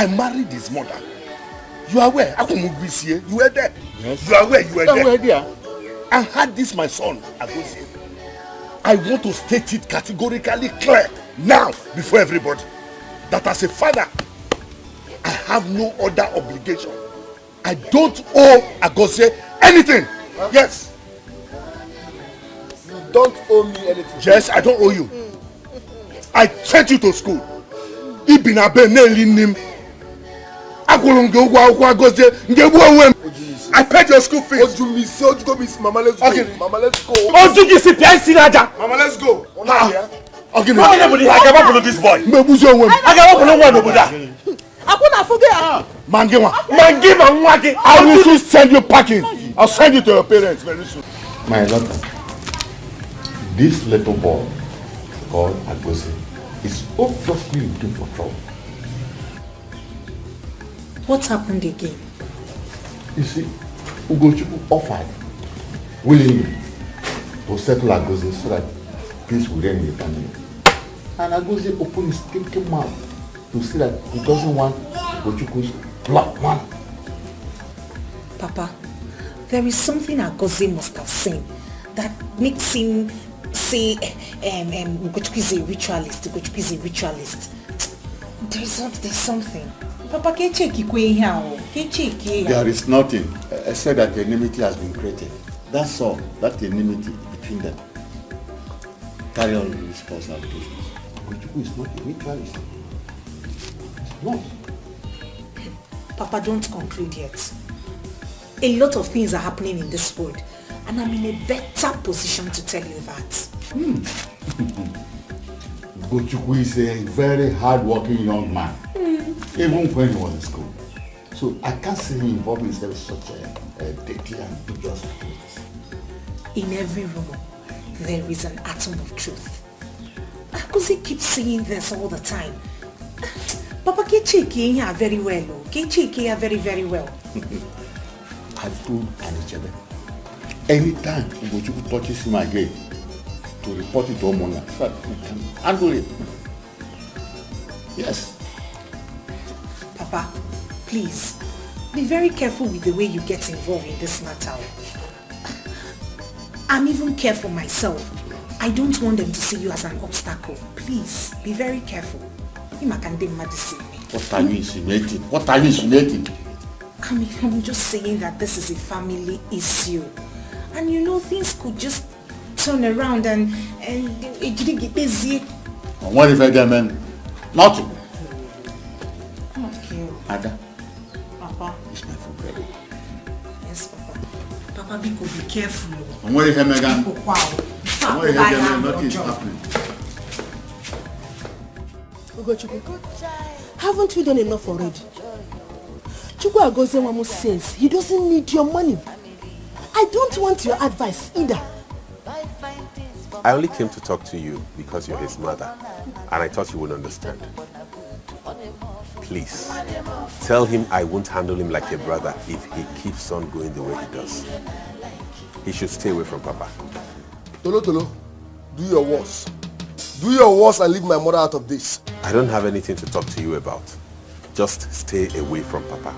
married his mother. You are aware? You were there. Yes. You are aware? You were there. I had this my son, Agozie. I want to state it categorically clear now before everybody that as a father, I have no other obligation. I don't owe Agozie anything. Yes. You don't owe me anything. Yes, I don't owe you. I sent you to school. I I paid your school fees. Oh, you miss, Mama, let's go. Okay. Mama, let's go. Oh, you miss Raja. Mama, let's go. Okay, no, anybody, I can follow this boy. I can follow one over there. I forget. Mangiwa. I will soon send you packing. I'll send you to your parents very soon. My daughter, this little boy called Agosi is obviously looking for trouble. What happened again? You see, Ugochukwu offered willingly to settle Agosi so that peace will reign in the family. And Agosi opened his stinking mouth to say that he doesn't want Ugochukwu's black man. Papa, there is something Agosi must have seen that makes him say Ugochukwu is a ritualist. Ugochukwu is a ritualist. There's something. Papa, can check there is nothing except that the enmity has been created. That's all. That enmity between them. Carry on with his false allegations. Ugochukwu is not a ritualist. It's not. Papa, don't conclude yet. A lot of things are happening in this world, and I'm in a better position to tell you that. Ugochukwu is a very hard-working young man, even when he was in school. So I can't see him involving himself in such a dirty and dubious activities. In every rumor, there is an atom of truth. Agosi keeps saying this all the time. Papa, Kechi here very well. Kechi here very, very well. I told Anichebe, anytime Ugochukwu touches him again, to report it to Omonga, so that we can handle it. Yes. Papa, please, be very careful with the way you get involved in this matter. I'm even careful myself. I don't want them to see you as an obstacle. Please, be very careful. What are you insinuating? What are you insinuating? I'm just saying that this is a family issue. And you know, things could just turn around and it didn't get busy. And what if I get men? Nothing. Okay. Ada. Papa. It's my food ready. Yes, Papa. Papa, be careful. And what if I get Wow. And what if I get men? Nothing is happening. Ugochukwu, haven't you done enough already? Chukwu Agozienwamu says he doesn't need your money. I don't want your advice either. I only came to talk to you because you're his mother, and I thought you would understand. Please, tell him I won't handle him like a brother if he keeps on going the way he does. He should stay away from Papa. Tolo, do your worst. Do your worst and leave my mother out of this. I don't have anything to talk to you about. Just stay away from Papa,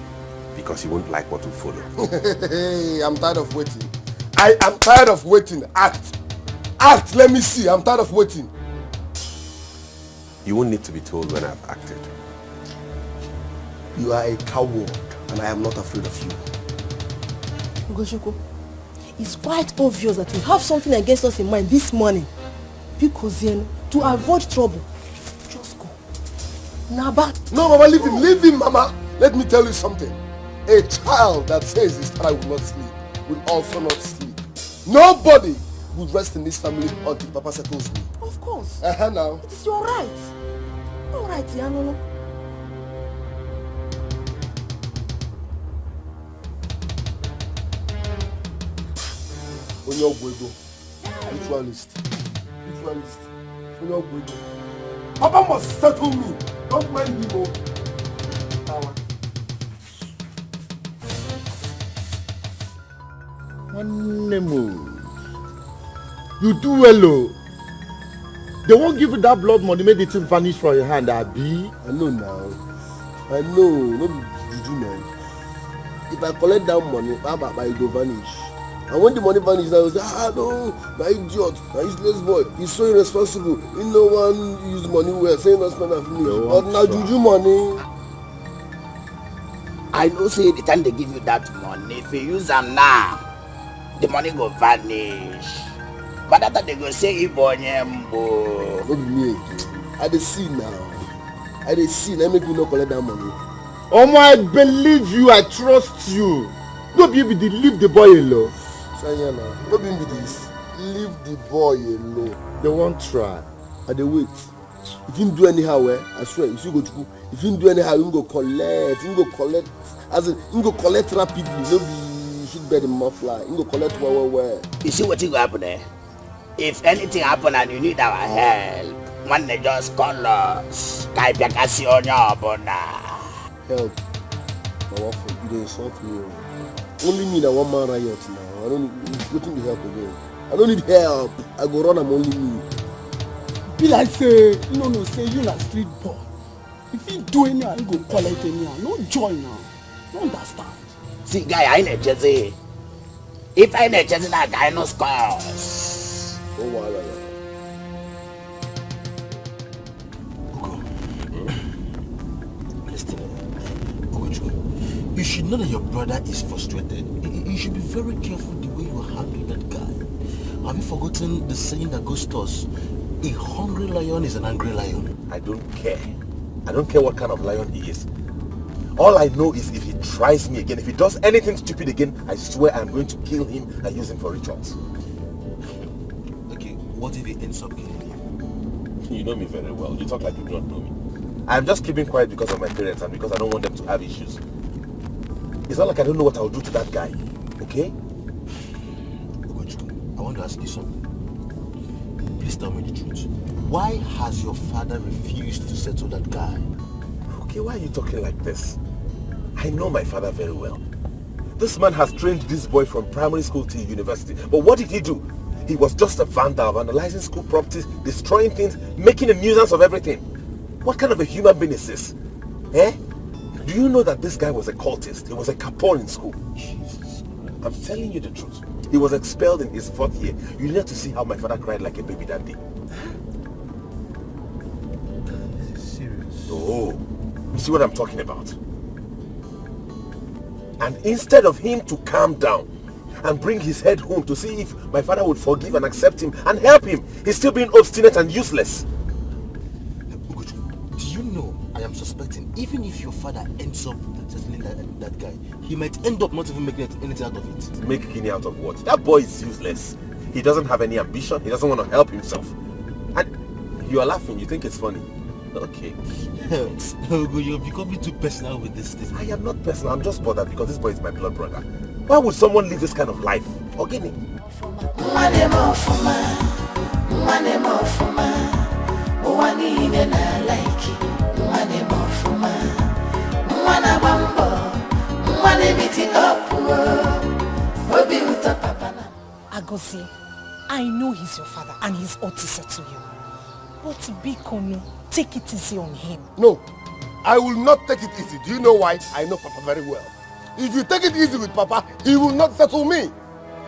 because he won't like what will follow. I'm tired of waiting. I am tired of waiting. Act. Act, let me see. I'm tired of waiting. You won't need to be told when I've acted. You are a coward, and I am not afraid of you. Ugochukwu, it's quite obvious that you have something against us in mind this morning. Because then, to avoid trouble, just go. Naba. No, Mama, leave him. Leave him, Mama. Let me tell you something. A child that says his father will not sleep will also not sleep. Nobody would rest in this family until Papa settles me. Of course. Now. It is your right. All right, Yanolo. Ritualist. Papa must settle me. Don't mind him. You do well, oh. They won't give you that blood money, make the thing vanish from your hand, Abi. I know now. I know. No be juju, man. If I collect that money, it will vanish. And when the money vanishes, I will say, no, my idiot, my useless boy, he's so irresponsible. He no one use money well, saying not spend of me. But now juju money. I know say the time they give you that money, if you use them now, the money go vanish. But after they go say Ibonyembo. Not me. I dey see now. I make me not collect that money. I believe you, I trust you. No be the leave the boy alone. Chinenye, no be this. Leave the boy alone. They won't try. And they wait. If you do anyhow, I swear, if you go to, if you do anyhow, you go collect, as in, you go collect rapidly. No be shoot bed in muffler. You go collect where. You see what will happen there? If anything happen and you need our help, one they just call us. Help. My wife, you dey insult me. Only me that one man riot now. I don't need help again. I don't need help. I go run, I'm only me. Be like say, no, say you na street boy. If you do anyhow, you go collect anyhow. No join now. No understand. See, guy, I ain't Jesse. If I ain't Jesse, that guy no scores. Oh, wow. You should know that your brother is frustrated. You should be very careful the way you handle that guy. Have you forgotten the saying that goes to us? A hungry lion is an angry lion. I don't care. I don't care what kind of lion he is. All I know is if he tries me again, if he does anything stupid again, I swear I'm going to kill him and use him for rituals. Okay, what if he ends up killing you? You know me very well. You talk like you don't know me. I'm just keeping quiet because of my parents and because I don't want them to have issues. It's not like I don't know what I'll do to that guy, okay? I want to ask you something. Please tell me the truth. Why has your father refused to settle that guy? Okay, why are you talking like this? I know my father very well. This man has trained this boy from primary school to university. But what did he do? He was just a vandal, vandalizing school properties, destroying things, making a nuisance of everything. What kind of a human being is this? Eh? Do you know that this guy was a cultist? He was a capone in school. Jesus. I'm telling you the truth. He was expelled in his 4th year. You need to see how my father cried like a baby that day. This is serious. Oh, you see what I'm talking about? And instead of him to calm down and bring his head home to see if my father would forgive and accept him and help him, he's still being obstinate and useless. Do you know, I am suspecting, even if your father ends up settling that guy, he might end up not even making anything out of it. Making out of what? That boy is useless. He doesn't have any ambition. He doesn't want to help himself. And you are laughing. You think it's funny. Okay. You're becoming too personal with this thing. I am not personal. I'm just bothered because this boy is my blood brother. Why would someone live this kind of life? Ogini. Agozie, I know he's your father and he's ought to settle you. But Bikono, take it easy on him. No, I will not take it easy. Do you know why? I know Papa very well. If you take it easy with Papa, he will not settle me.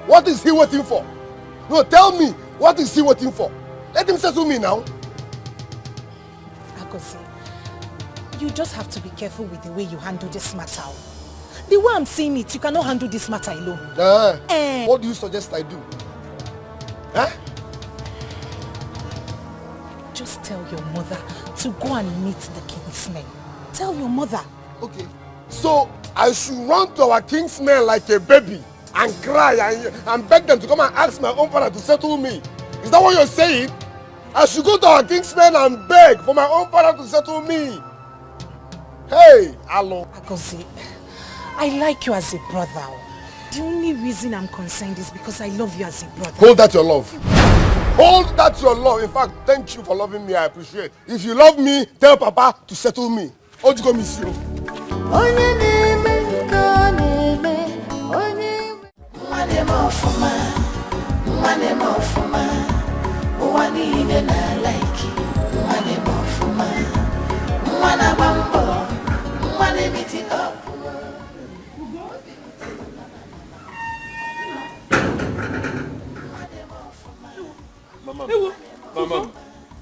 What is he waiting for? No, tell me, what is he waiting for? Let him settle me now. Agozie, you just have to be careful with the way you handle this matter. The way I'm seeing it, you cannot handle this matter alone. What do you suggest I do? Huh? Just tell your mother to go and meet the kingsmen. Tell your mother. Okay. So I should run to our kingsmen like a baby and cry and beg them to come and ask my own father to settle me. Is that what you're saying? I should go to our kingsmen and beg for my own father to settle me. Hey, hello. Agozie, I like you as a brother. The only reason I'm concerned is because I love you as a brother. Hold that your love. Hold that your love. In fact, thank you for loving me. I appreciate. If you love me, tell Papa to settle me. Ojugo miss you.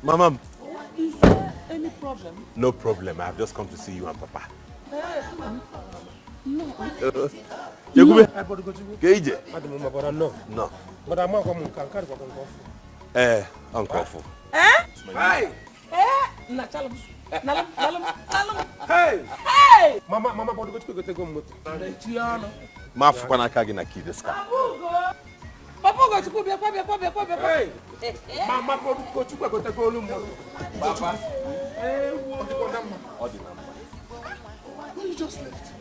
Mama. Is there any problem? No problem. I have just come to see you and Papa. No. Yegube. Keije. No. But I'm not going to Uncle. Hey! Hey! Hey! Mama, but go to go. Mafukwana kagi na kideska. Papa go chukwu bia kwa. Mama go chukwu go take olu mo. Papa. When you just left.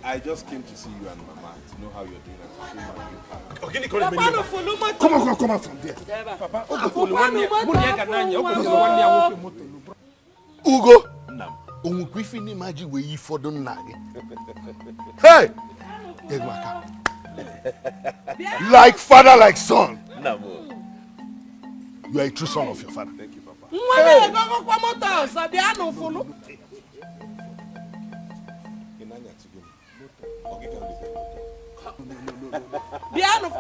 I just came to see you and Mama to know how you're doing and to show you my new car. Okay, Papa no follow moto. Come out from there. Papa, Ugo. Onwukwu ife ni maji we yi fodo nna gị. Hey! Like father, like son. You are a true son of your father. Thank you, Papa. Mwana go kwa moto so bia no follow. Biano.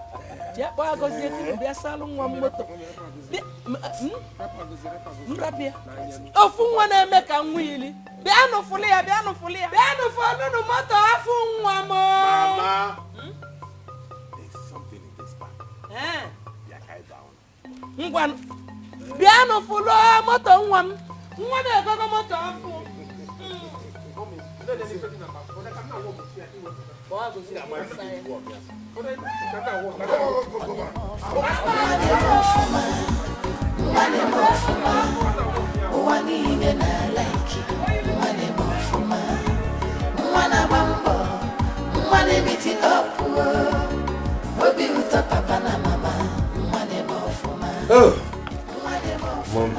Ya ba go zie ti bia salu nwa moto. Mrapia. Ofu nwa na eme ka nwili. Biano fuli ya. Biano fulu no moto afu nwa mo. Mama. There's something in this bag. Ya kai down. Ngwan. Biano fulu moto nwa m. Nwa na ego moto afu. Oh, Mom.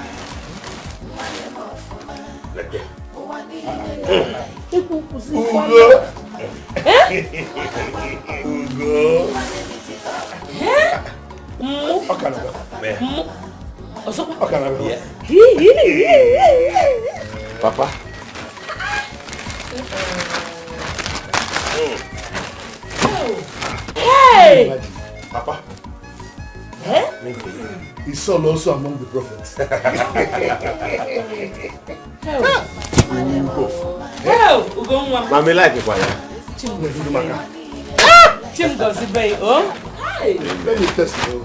Like that. Ugo. Papa. Hey! Papa. His son also among the prophets. Mami like it, why? Chim goes bay, oh? Let me test you.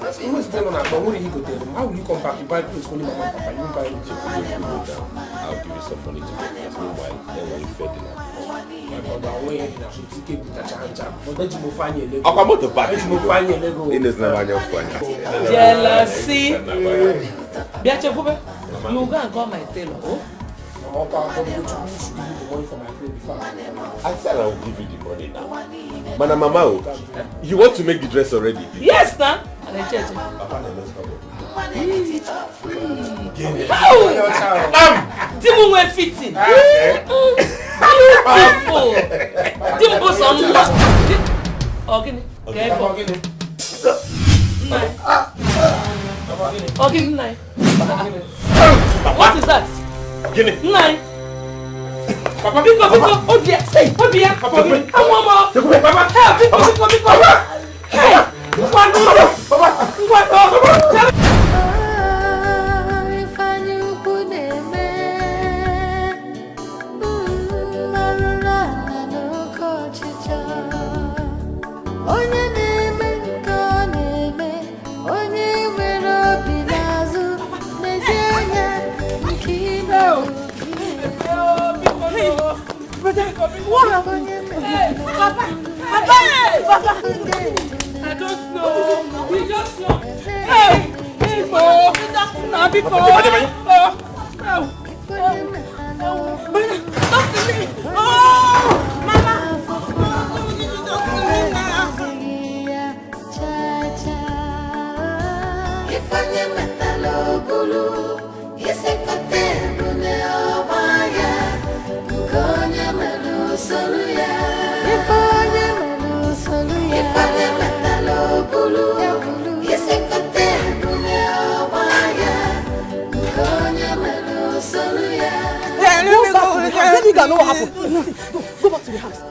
Who is telling us? But what did he go tell him? How will you come back? You buy clothes for him, Mama, Papa. You won't buy anything. I'll give you some money to get this. Meanwhile, then when you fed dinner. My brother, when you're in a shoot, you can't touch a hand job. But then you will find your leg. I'll come out the back. You will find your leg. In this never your fun. Jealousy. Biache Bube, you go and call my tailor, oh? I said I'll give you the money now. Mana Mama, you want to make the dress already? Yes, sir. And I check. How? Timu we fitting. Beautiful. Timu go some. Okay. Careful. Okay, nine. What is that? Nine. Papa, pick up. Oh dear. Hey, oh dear. Papa, come on, Papa. Help, pick up. Hey, one more. Papa. What happened? Hey, Papa! I don't know. We just know. Hey! Before. Talk to me! Oh! Mama! You know what happened. Go back to the house.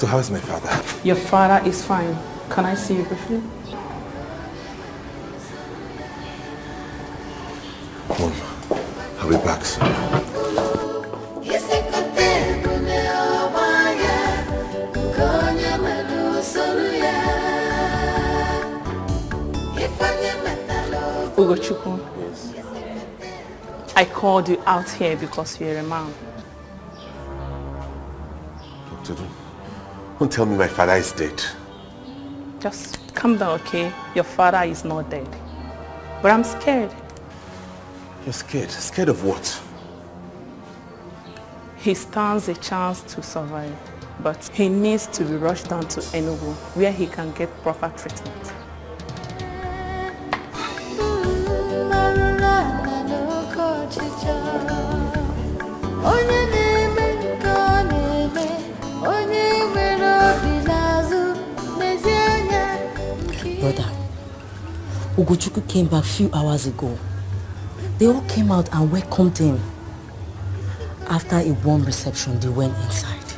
Doctor, how is my father? Your father is fine. Can I see you briefly? Mom, I'll be back soon. Ugochukwu. Yes. I called you out here because you're a man. Doctor, don't tell me my father is dead. Just calm down, okay? Your father is not dead. But I'm scared. You're scared? Scared of what? He stands a chance to survive, but he needs to be rushed down to Enugu, where he can get proper treatment. Brother, Ugochukwu came back a few hours ago. They all came out and welcomed him. After a warm reception, they went inside.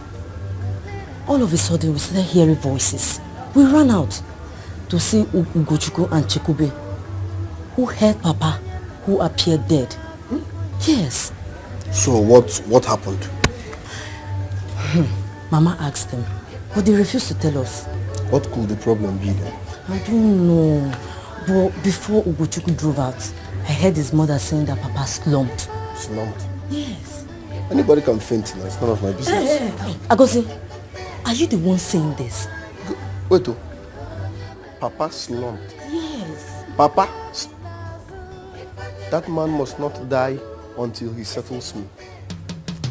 All of a sudden, we started hearing voices. We ran out to see Ugochukwu and Chikube, who heard Papa, who appeared dead. Yes. So what happened? Mama asked them, but they refused to tell us. What could the problem be then? I don't know. But before Ugochukwu drove out, I heard his mother saying that Papa slumped. Slumped? Yes. Anybody can faint now. It's none of my business. Hey. Agosi, are you the one saying this? Wait, Papa slumped. Yes. Papa? That man must not die until he settles me.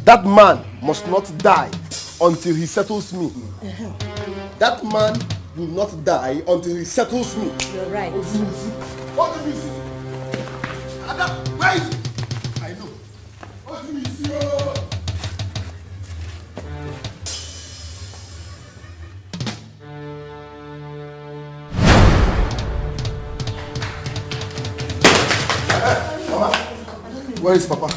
That man must not die until he settles me. That man will not die until he settles me. You're right. What do you see? Adam, where is it? I know. What do you see? Mama, where is Papa?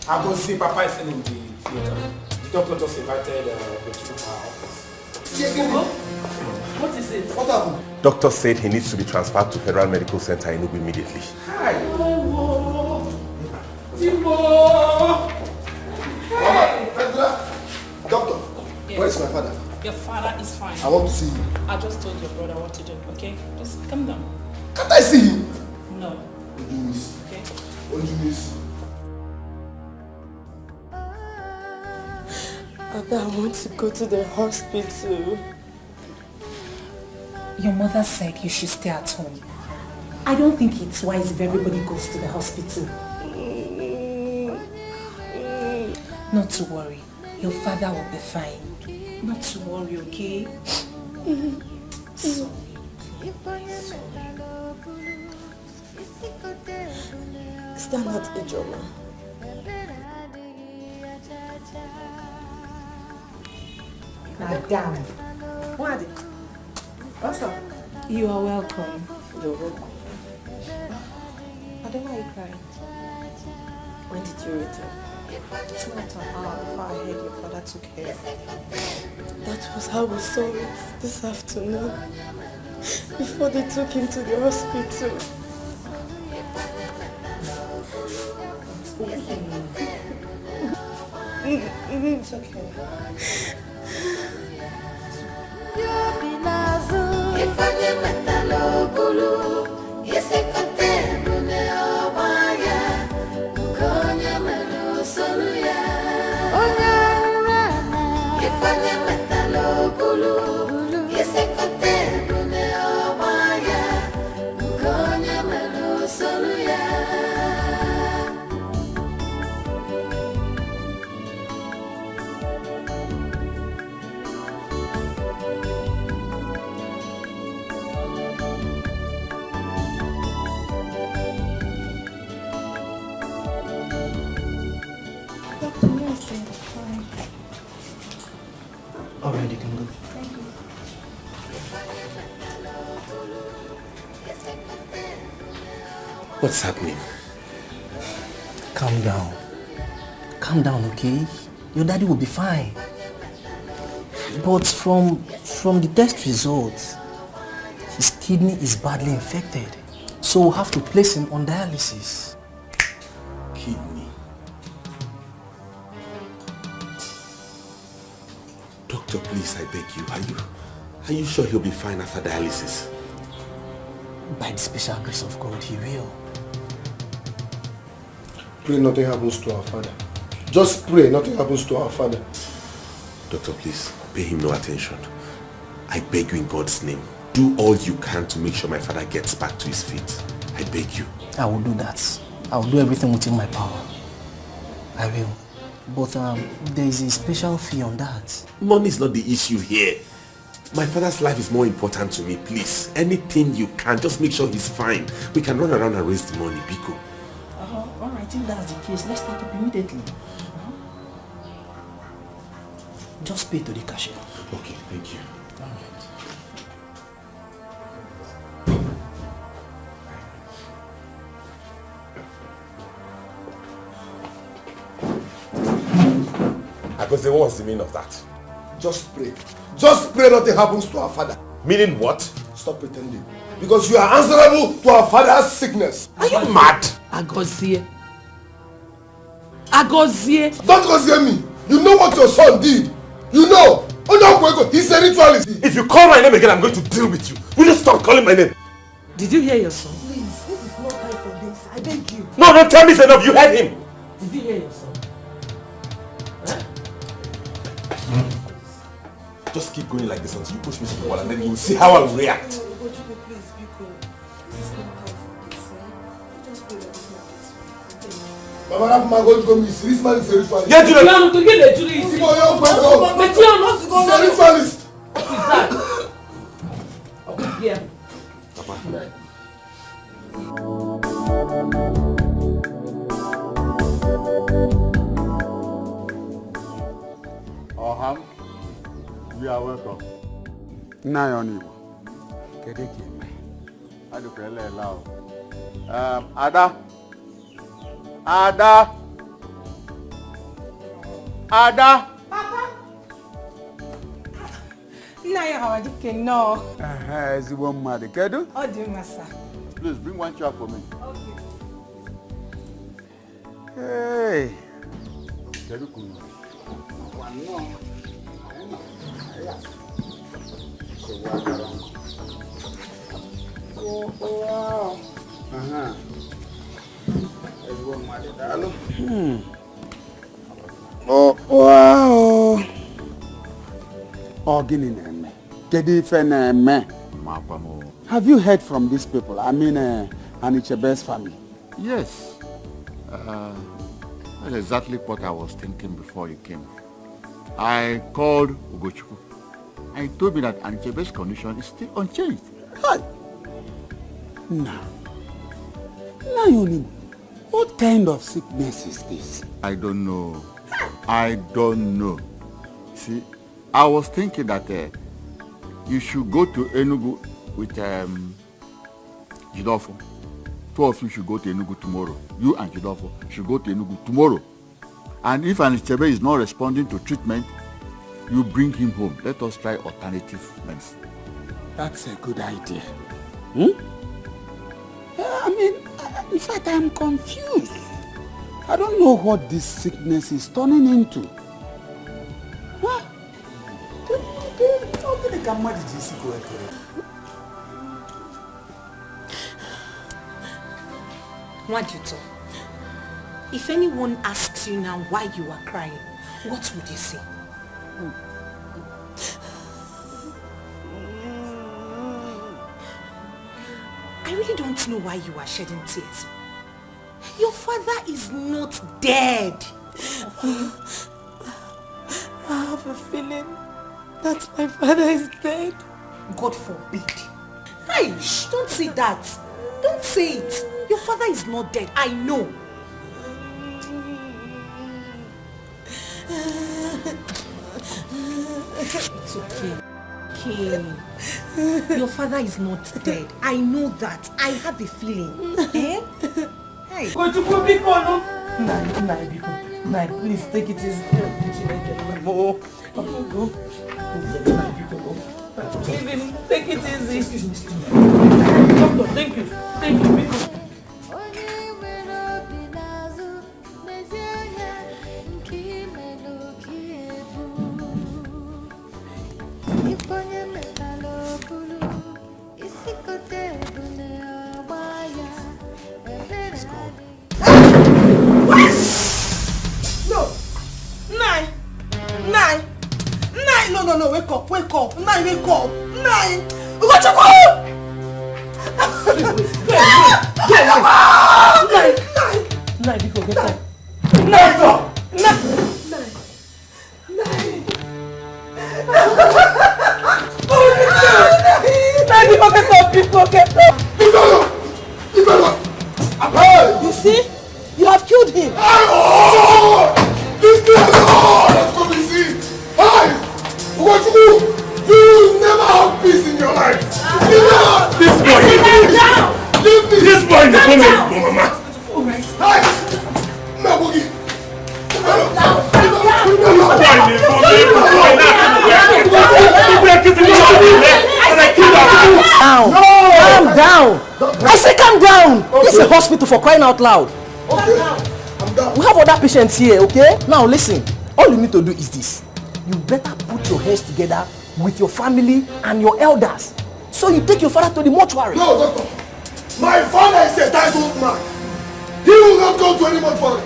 I'll go see Papa is in the theater. The doctor just invited the two to our office. What is it? What happened? Doctor said he needs to be transferred to Federal Medical Center in Enugu immediately. Hi. Timo! Mama, Fedra, doctor, Yes. where is my father? Your father is fine. I want to see you. I just told your brother what to do, okay? Just calm down. Can't I see him? No. What do you miss? Okay. What do you miss? Ada, I want to go to the hospital. Your mother said you should stay at home. I don't think it's wise if everybody goes to the hospital. Not to worry. Your father will be fine. Not to worry, okay? Sorry. Is that not Ijoma? Madam. What? What's up? You are welcome. You're welcome. I don't know why you're crying. When did you return? It's not an hour before I heard your father took care. That was how we saw it this afternoon. Before they took him to the hospital. It's okay. Alright, you can go. What's happening? Calm down. Calm down, okay? Your daddy will be fine. But from the test results, his kidney is badly infected. So we'll have to place him on dialysis. Kidney. Doctor, please, I beg you. Are you sure he'll be fine after dialysis? By the special grace of God, he will. Pray nothing happens to our father. Just pray nothing happens to our father. Doctor, please, pay him no attention. I beg you in God's name. Do all you can to make sure my father gets back to his feet. I beg you. I will do that. I will do everything within my power. I will. But there is a special fee on that. Money is not the issue here. My father's life is more important to me, please. Anything you can, just make sure he's fine. We can run around and raise the money, Biko. Alright, if that's the case, let's start up immediately. Just pay to the cashier. Okay, thank you. Because what's the meaning of that? Just pray. Just pray nothing happens to our father. Meaning what? Stop pretending. Because you are answerable to our father's sickness. Are you mad? Agozie. Don't Gozie me. You know what your son did. You know. He's a ritualist. If you call my name again, I'm going to deal with you. Will you stop calling my name? Did you hear your son? Please, this is not time for this. I beg you. No, don't tell me it's enough. You heard him. Did you hear your son? Just keep going like this until you push me to the wall and then you'll see how I'll react. Mama, I'm going to go miss. This man is a ritualist. Get to the man to get the jury. He's a ritualist. What is that? Okay, yeah. Papa. Oham, you are welcome. Nayoni. Kedeki. I do pray loud. Ada. Papa. Naya, how are you? No. Is one mad? Kedu? Oh, dear master. Please bring one chair for me. Okay. Hey. Kedu kunu. One more. Oh, wow. Oh, wow. Oh, Guinea. Have you heard from these people? I mean, Anichebe's family. Yes. That's exactly what I was thinking before you came. I called Ugochukwu and he told me that Anichebe's condition is still unchanged. Hi. Now, what kind of sickness is this? I don't know. I don't know. See, I was thinking that you should go to Enugu with Jidofo. Two of you should go to Enugu tomorrow. You and Jidofo should go to Enugu tomorrow. And if Anichebe is not responding to treatment, you bring him home. Let us try alternative medicine. That's a good idea. I mean, in fact, I'm confused. I don't know what this sickness is turning into. What? Nwajuto, if anyone asks you now why you are crying, what would you say? I really don't know why you are shedding tears. Your father is not dead. I have a feeling that my father is dead. God forbid. Hey, don't say that. Don't say it. Your father is not dead. I know. It's okay. King. Your father is not dead. I know that. I have a feeling. Eh? Hey. Nah, please take it easy. Leave him. Take it easy. Excuse me. Doctor, thank you. Thank you. No, wake up. Nine, wake up. Nine. What you Nine, because get up. You see? You have killed him. This guy, let's go see. What you do? You will never have peace in your life. This boy, leave me. This boy, you come here, mama. Hi, Mabugi. Calm down. I say calm down. This is a hospital for crying out loud. Okay, I'm down. We have other patients here, okay? Now listen. All you need to do is this. You better put your heads together with your family and your elders. So you take your father to the mortuary. No, doctor. My father is a titled man. He will not go to any mortuary.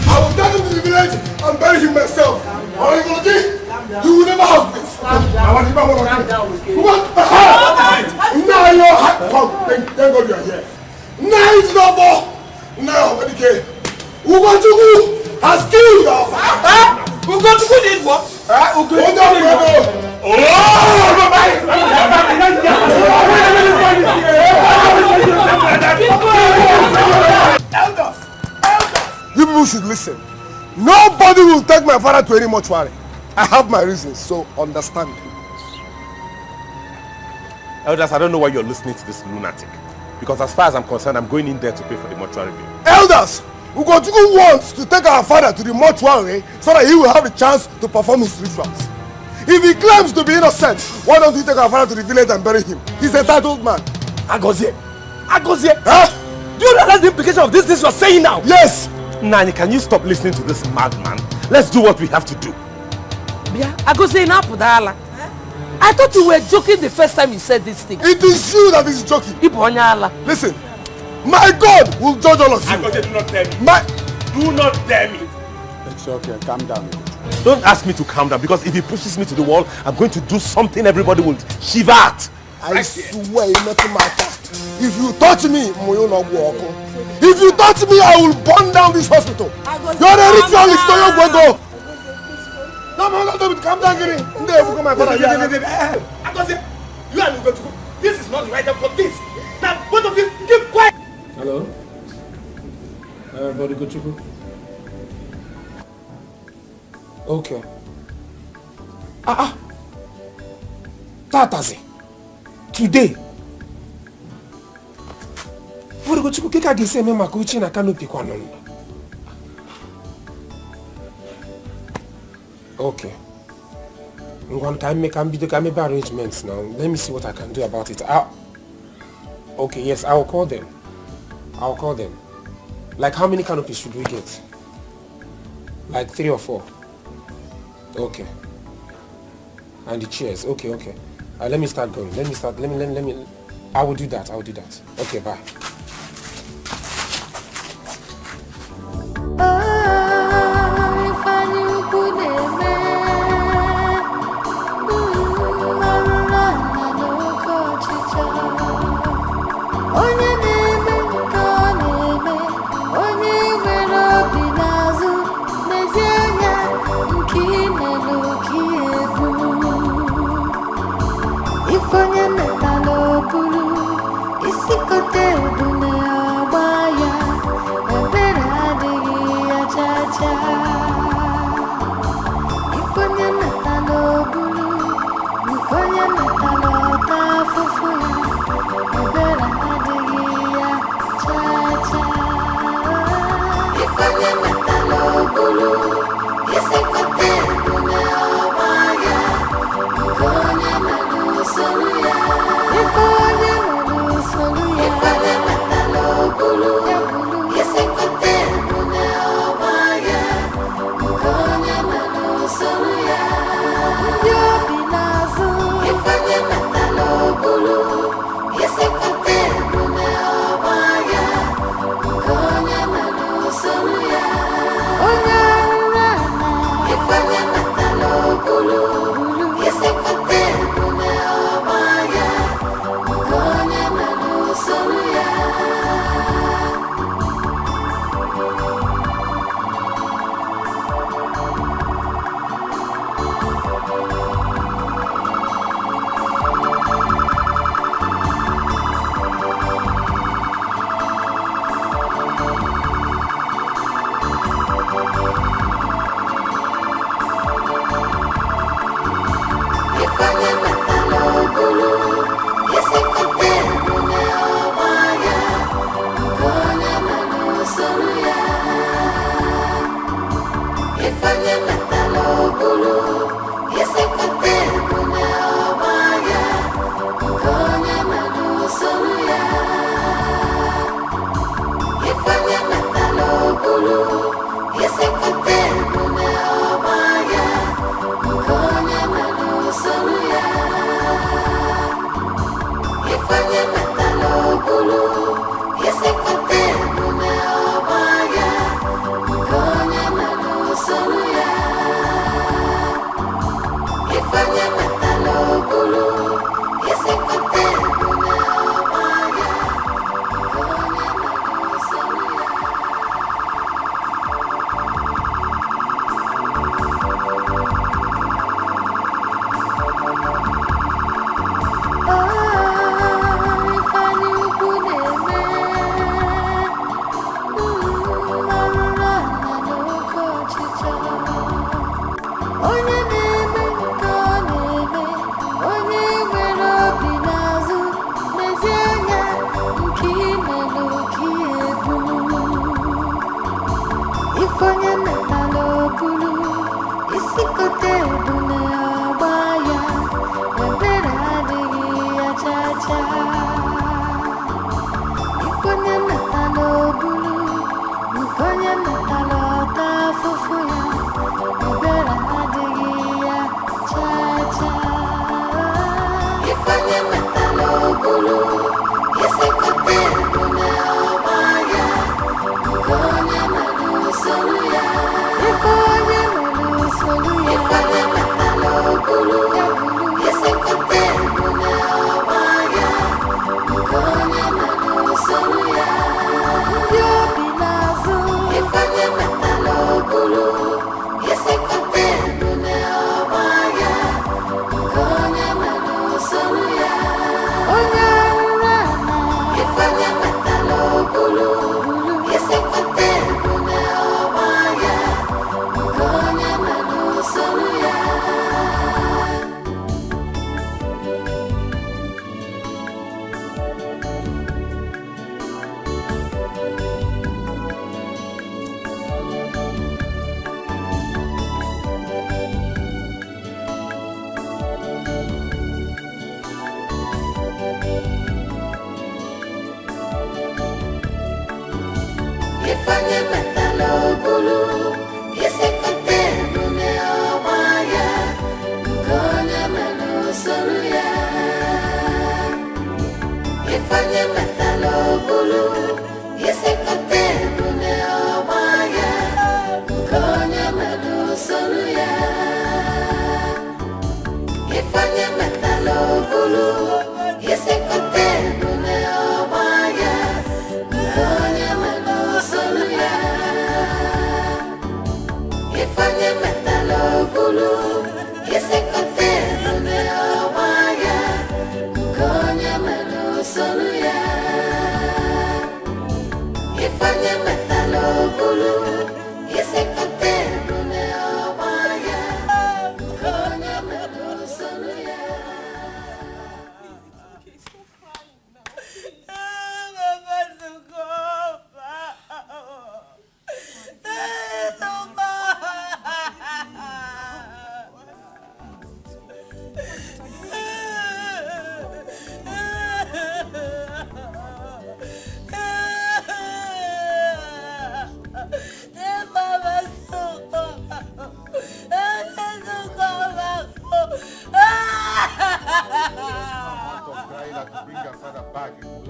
I will take him to the village and bury him myself. Or you will never have this. Calm down, okay? What? Now you're hot. Thank God you are here. Now it's not more. Now, when you get Ugochukwu has killed your father. Ugochukwu did what? Elders! You people should listen. Nobody will take my father to any mortuary. I have my reasons, so understand. Elders, I don't know why you're listening to this lunatic. Because as far as I'm concerned, I'm going in there to pay for the mortuary bill. Elders! Ugochukwu wants to take our father to the mortuary so that he will have a chance to perform his rituals. If he claims to be innocent, why don't we take our father to the village and bury him? He's a titled man. Agozie! Huh? Do you realize the implication of this you're saying now? Yes! Nani, can you stop listening to this madman? Let's do what we have to do. Yeah, Agozie Napudala. I thought you were joking the first time you said this thing. It is you that is joking. Listen, my God will judge all of you. Agozie, do not dare me. Do not dare me. It's okay, calm down. Don't ask me to calm down, because if he pushes me to the wall, I'm going to do something everybody will shiver at. I swear nothing matter. If you touch me, if you touch me, I will burn down this hospital. You're a ritualist, so you're going to go. No, calm down, get in. My father. Agozie, you and Ugochukwu, this is not the right time for this. Now, both of you, keep quiet. Hello? Body Ugochukwu? Okay. Tatazi. Today. Body Ugochukwu, kika gise me makuchi na canopy kwa nono. Okay. Can make arrangements now. Let me see what I can do about it. Okay, yes, I will call them. Like, how many canopies should we get? Like 3 or 4. Okay. And the chairs. Okay. Let me start going. Let me. I will do that. Okay, bye. Yes,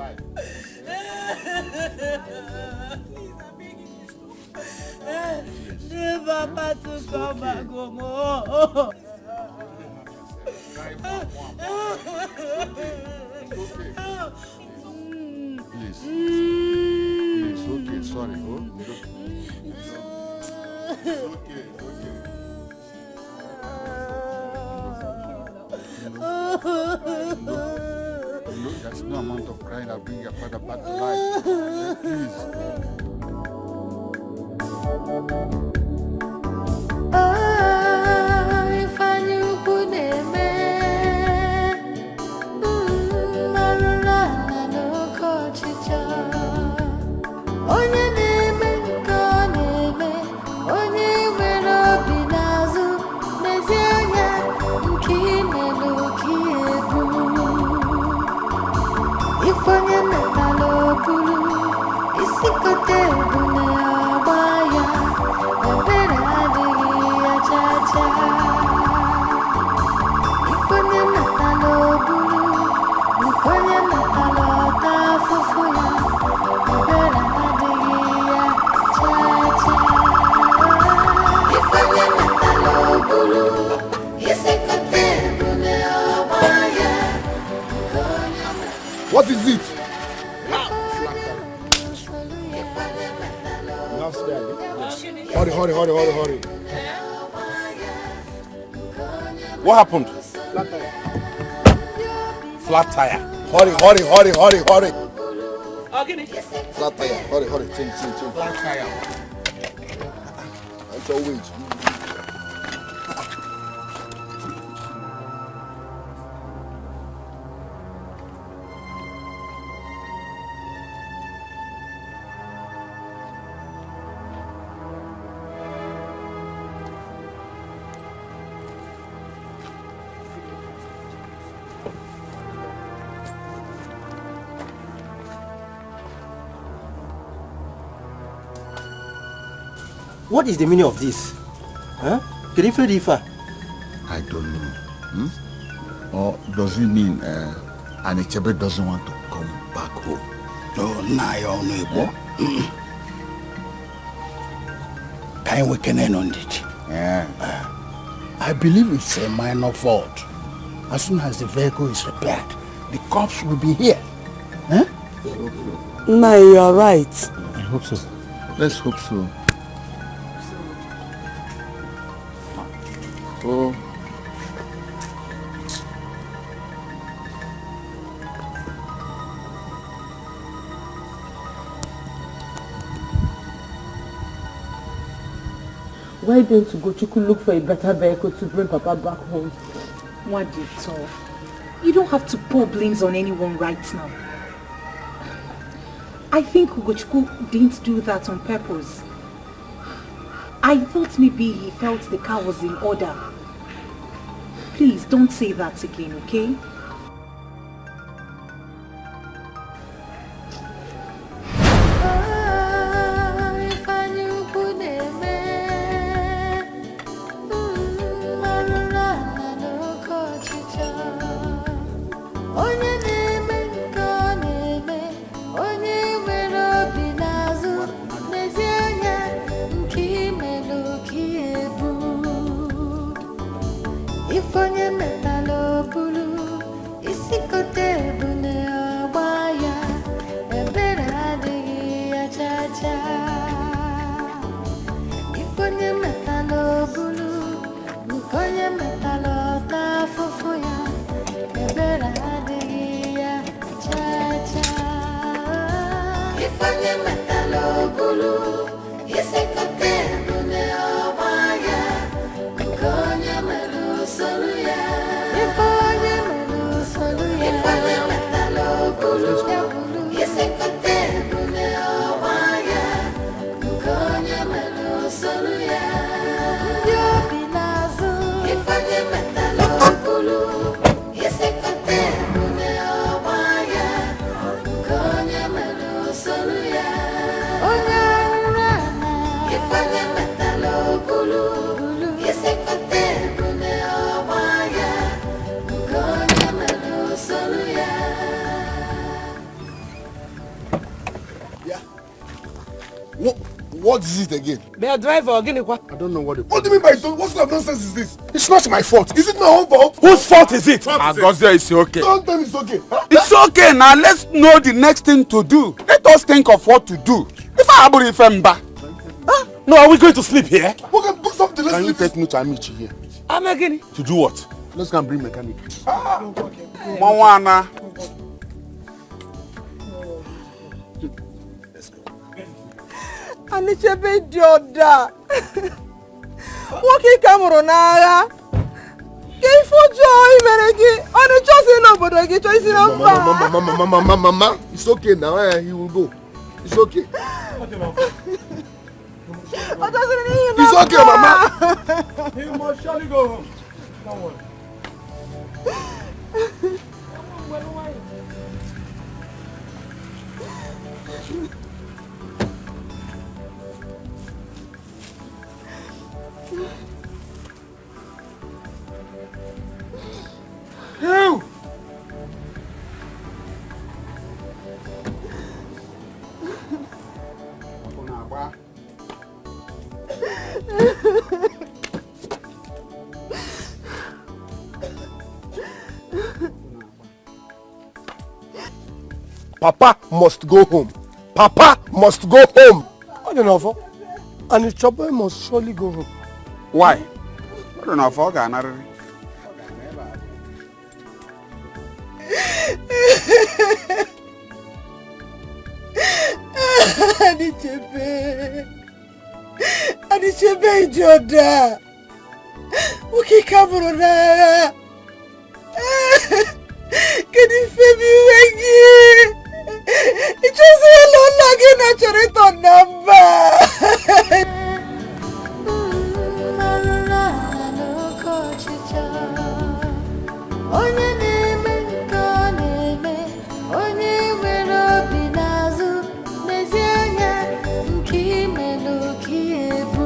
life. Papa to come back home. Please. Please, okay, sorry. Oh, okay. Look, there's no amount of crying that'll bring your father back to life. Please. What is it? Hurry. What happened? Flat tire. Hurry. Okay. Flat tire. Hurry. Change. Flat tire. Until wait. What is the meaning of this? Huh? Rifa? I don't know. Or does it mean Anichebe doesn't want to come back home? No, your neighbor. Can we can end on it? Yeah. I believe it's a minor fault. As soon as the vehicle is repaired, the cops will be here. Huh? No, you are right. I hope so. Let's hope so. Oh. Why don't Ugochukwu look for a better vehicle to bring Papa back home? What did you You don't have to pour blames on anyone right now. I think Ugochukwu didn't do that on purpose. I thought maybe he felt the car was in order. Please don't say that again, okay? What is it again? Be a driver or guinea what? I don't know what it is. What do you mean by don't? What sort of nonsense is this? It's not my fault. Is it my own fault? Whose fault is it? Agozia, it's okay. Don't tell me it's okay. Huh? It's okay. Now let's know the next thing to do. Let us think of what to do. If I have a femba. No, are we going to sleep here? We can do something. Let's Can you sleep. take me to Amici here? I'm a guinea. To do what? Let's go and bring mechanic. Mawana. Anichebe dioda. Woki kamuro n'agha. Ke ifojo imere gị. Ọ na-echosi n'obodo gị choisi na mba. Mama, it's okay now. He will go. It's okay. It's okay, Mama. He must surely go home. Don't worry. You! Papa must go home. Papa must go home. I don't know. And the chopper must surely go home. Why? I don't know. For Anichebe ijoda. Woki kamuro n'agha. Kedu ife mi wegi? Ichosi lọlọ gị na chọrọ ịtọ na mba. Onye na-eme nke ọ na-eme, onye nwere obi n'azụ, n'ezie anya nke imelu ka ebu.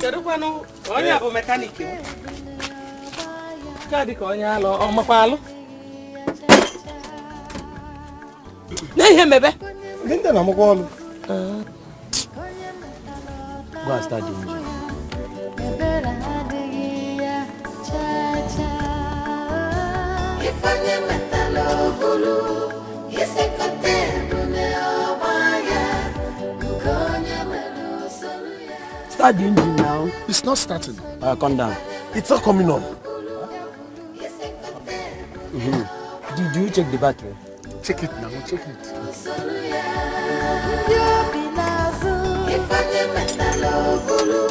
Kedu kwanu onye a bụ mekaniki m? Ka dị ka onye alụ ọ makwa alụ? Na ihe mebe? Ndị na amakwa ọlụ. Go and start the engine. Ebere adịghị ya cha cha. Ifeonye metala obulu, isekọta ebule ọgba ya, nke onye mere usoro ya. Start the engine now. It's not starting. Come down. It's not coming on. Do you check the battery? Check it now. Check it. Ndị obi n'azụ, ifeonye metala obulu,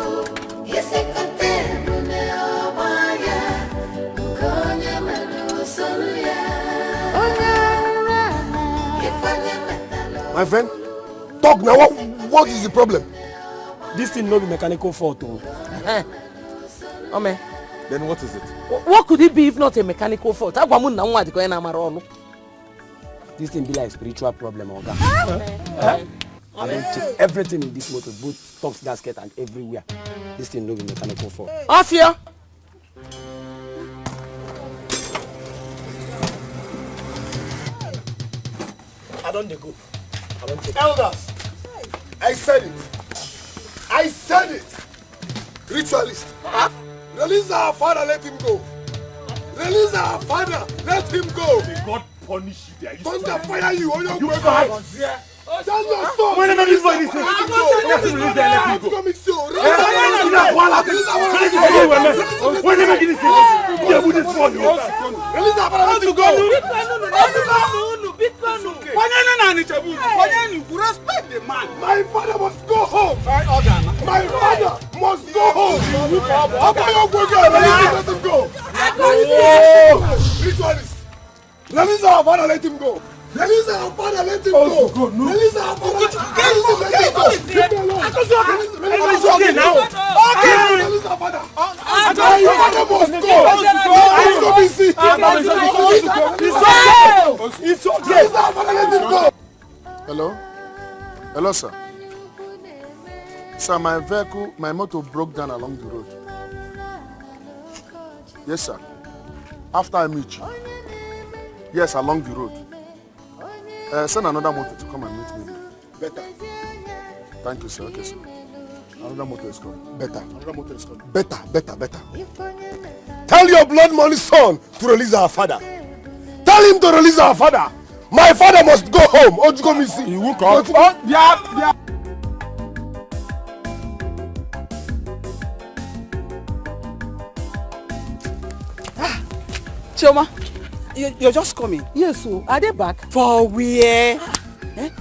isekọta ebule ọgba ya, nke onye mere usoro ya. Onye arụrụ ana, ifeonye metala. My friend, talk now. What is the problem? This thing no be mechanical fault. Ome. Then what is it? What could it be if not a mechanical fault? Agwa mu na nwa dị ka onye na-amara ọlụ. This thing be like spiritual problem, Oga. I don't check everything in this motor, both tops, gasket, and everywhere. This thing no be mechanical fault. Off here. I don't go. I don't check. Elders, I said it. I said it. Ritualist. Release our father, let him go. Release our father, let him go. May God punish you there. Thunder fire you on your way. Tell your son. Whenever this boy is let him go. Respect the man. My father must go home. My father must go home. Let him go. Ritualist. Release our father, let him go. Release our father, let him go. Release our father, let him go. Release okay now. Okay. Release our father. My father must go. Let's go be sick. It's okay. Release our father, let him go. Hello? Hello, sir. Sir, my vehicle, my motor broke down along the road. Yes, sir. After I meet you. Yes, along the road. Send another motor to come and meet me. Better. Thank you, sir. Okay, sir. Another motor is coming. Better. Another motor is coming. Better. Tell your blood money son to release our father. Tell him to release our father. My father must go home. Ojugo Misi. He will come. Yeah. Chioma, you're just coming? Yes, so are they back? For where?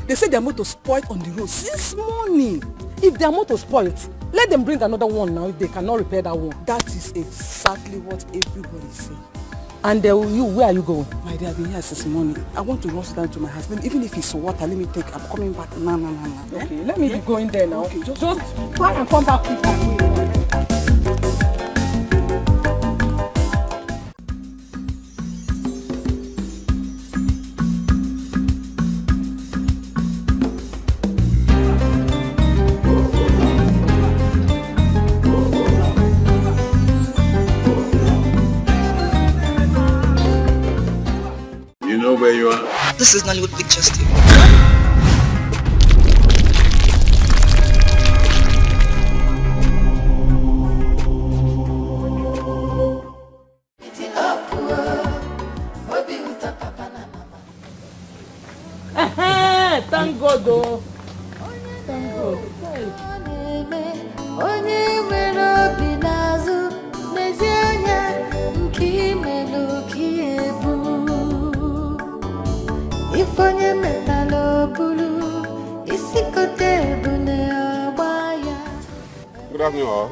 They say their motor spoiled on the road since morning. If their motor spoiled, let them bring another one now if they cannot repair that one. That is exactly what everybody is saying. And where are you going? My dear, I've been here since morning. I want to rush down to my husband. Even if it's water, let me take. I'm coming back. No. Okay, let me be going there now. Okay, just try and come back quick and wait. Where you are? This is Nollywood Pictures TV. Thank God, though. Thank God. Good afternoon, all.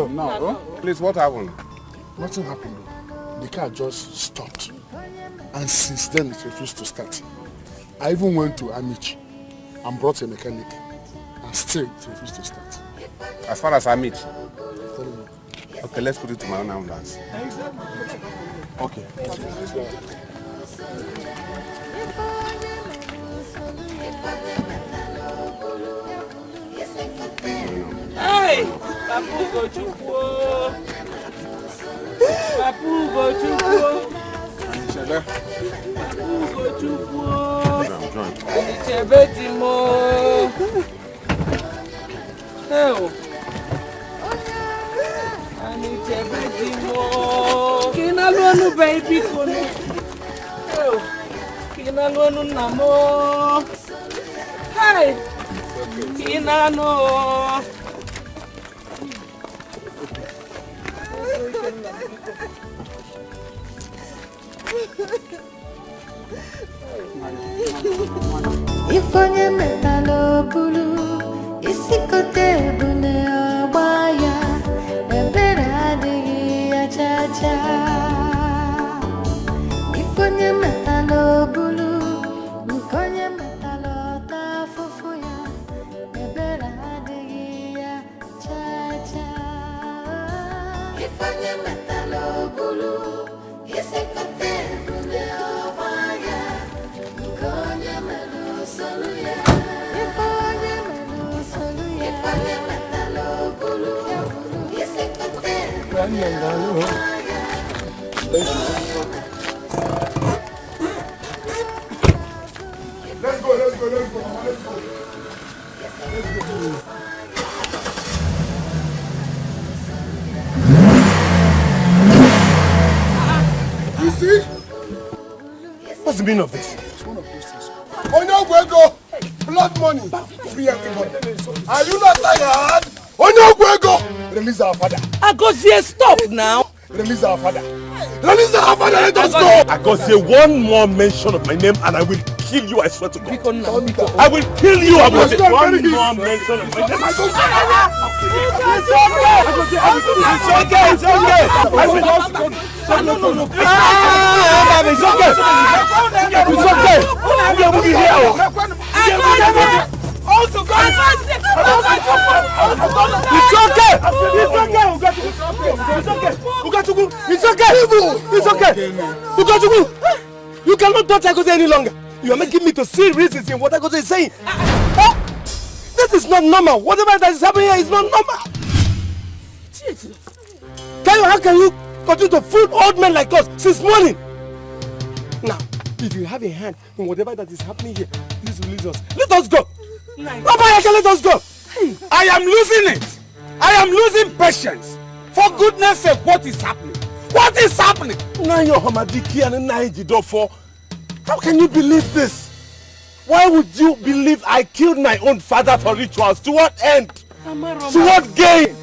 No. Please, what happened? Nothing happened. The car just stopped. And since then, it refused to start. I even went to Amici and brought a mechanic. And still, it refused to start. As far as Amici? Okay, let's put it to my own ambulance. Okay. Hey! Papu go chukwu. Papu go chukwu. Alichebe timo. Hey! Alichebe timo. Kinalonu baby kono. Hey! Kinalonu namo. Hey! Kinano. Ifonye metalo bulu, isikote bune obaya, ebere adigi ya chacha. Ifonye metalo bulu, ifonye metalo tafufuya, ebere adigi ya chacha. Ifonye metalo bulu, isikote bune obaya. Let's go. You see? What's the meaning of this? It's one of those things. Onyoguego, blood money, free everybody. Are you not tired? Onyoguego, release our father. Agozie, stop now. Release our father. Release our father, let us go. I got say one more mention of my name and I will kill you, I swear to God. I will kill you. I will say one more mention of my name. It's okay. I will just go. No. It's okay. We are moving here. Also, God. It's okay. You cannot touch Agose any longer. You are making me to see reasons in what Agose is saying. This is not normal. Whatever that is happening here is not normal. How can you continue to fool old men like us since morning? Now, If you have a hand in whatever that is happening here, please release us. Let us go! Papa Yaka, let us go! Hey. I am losing it! I am losing patience! For goodness sake, what is happening? What is happening? How can you believe this? Why would you believe I killed my own father for rituals? To what end? To what gain?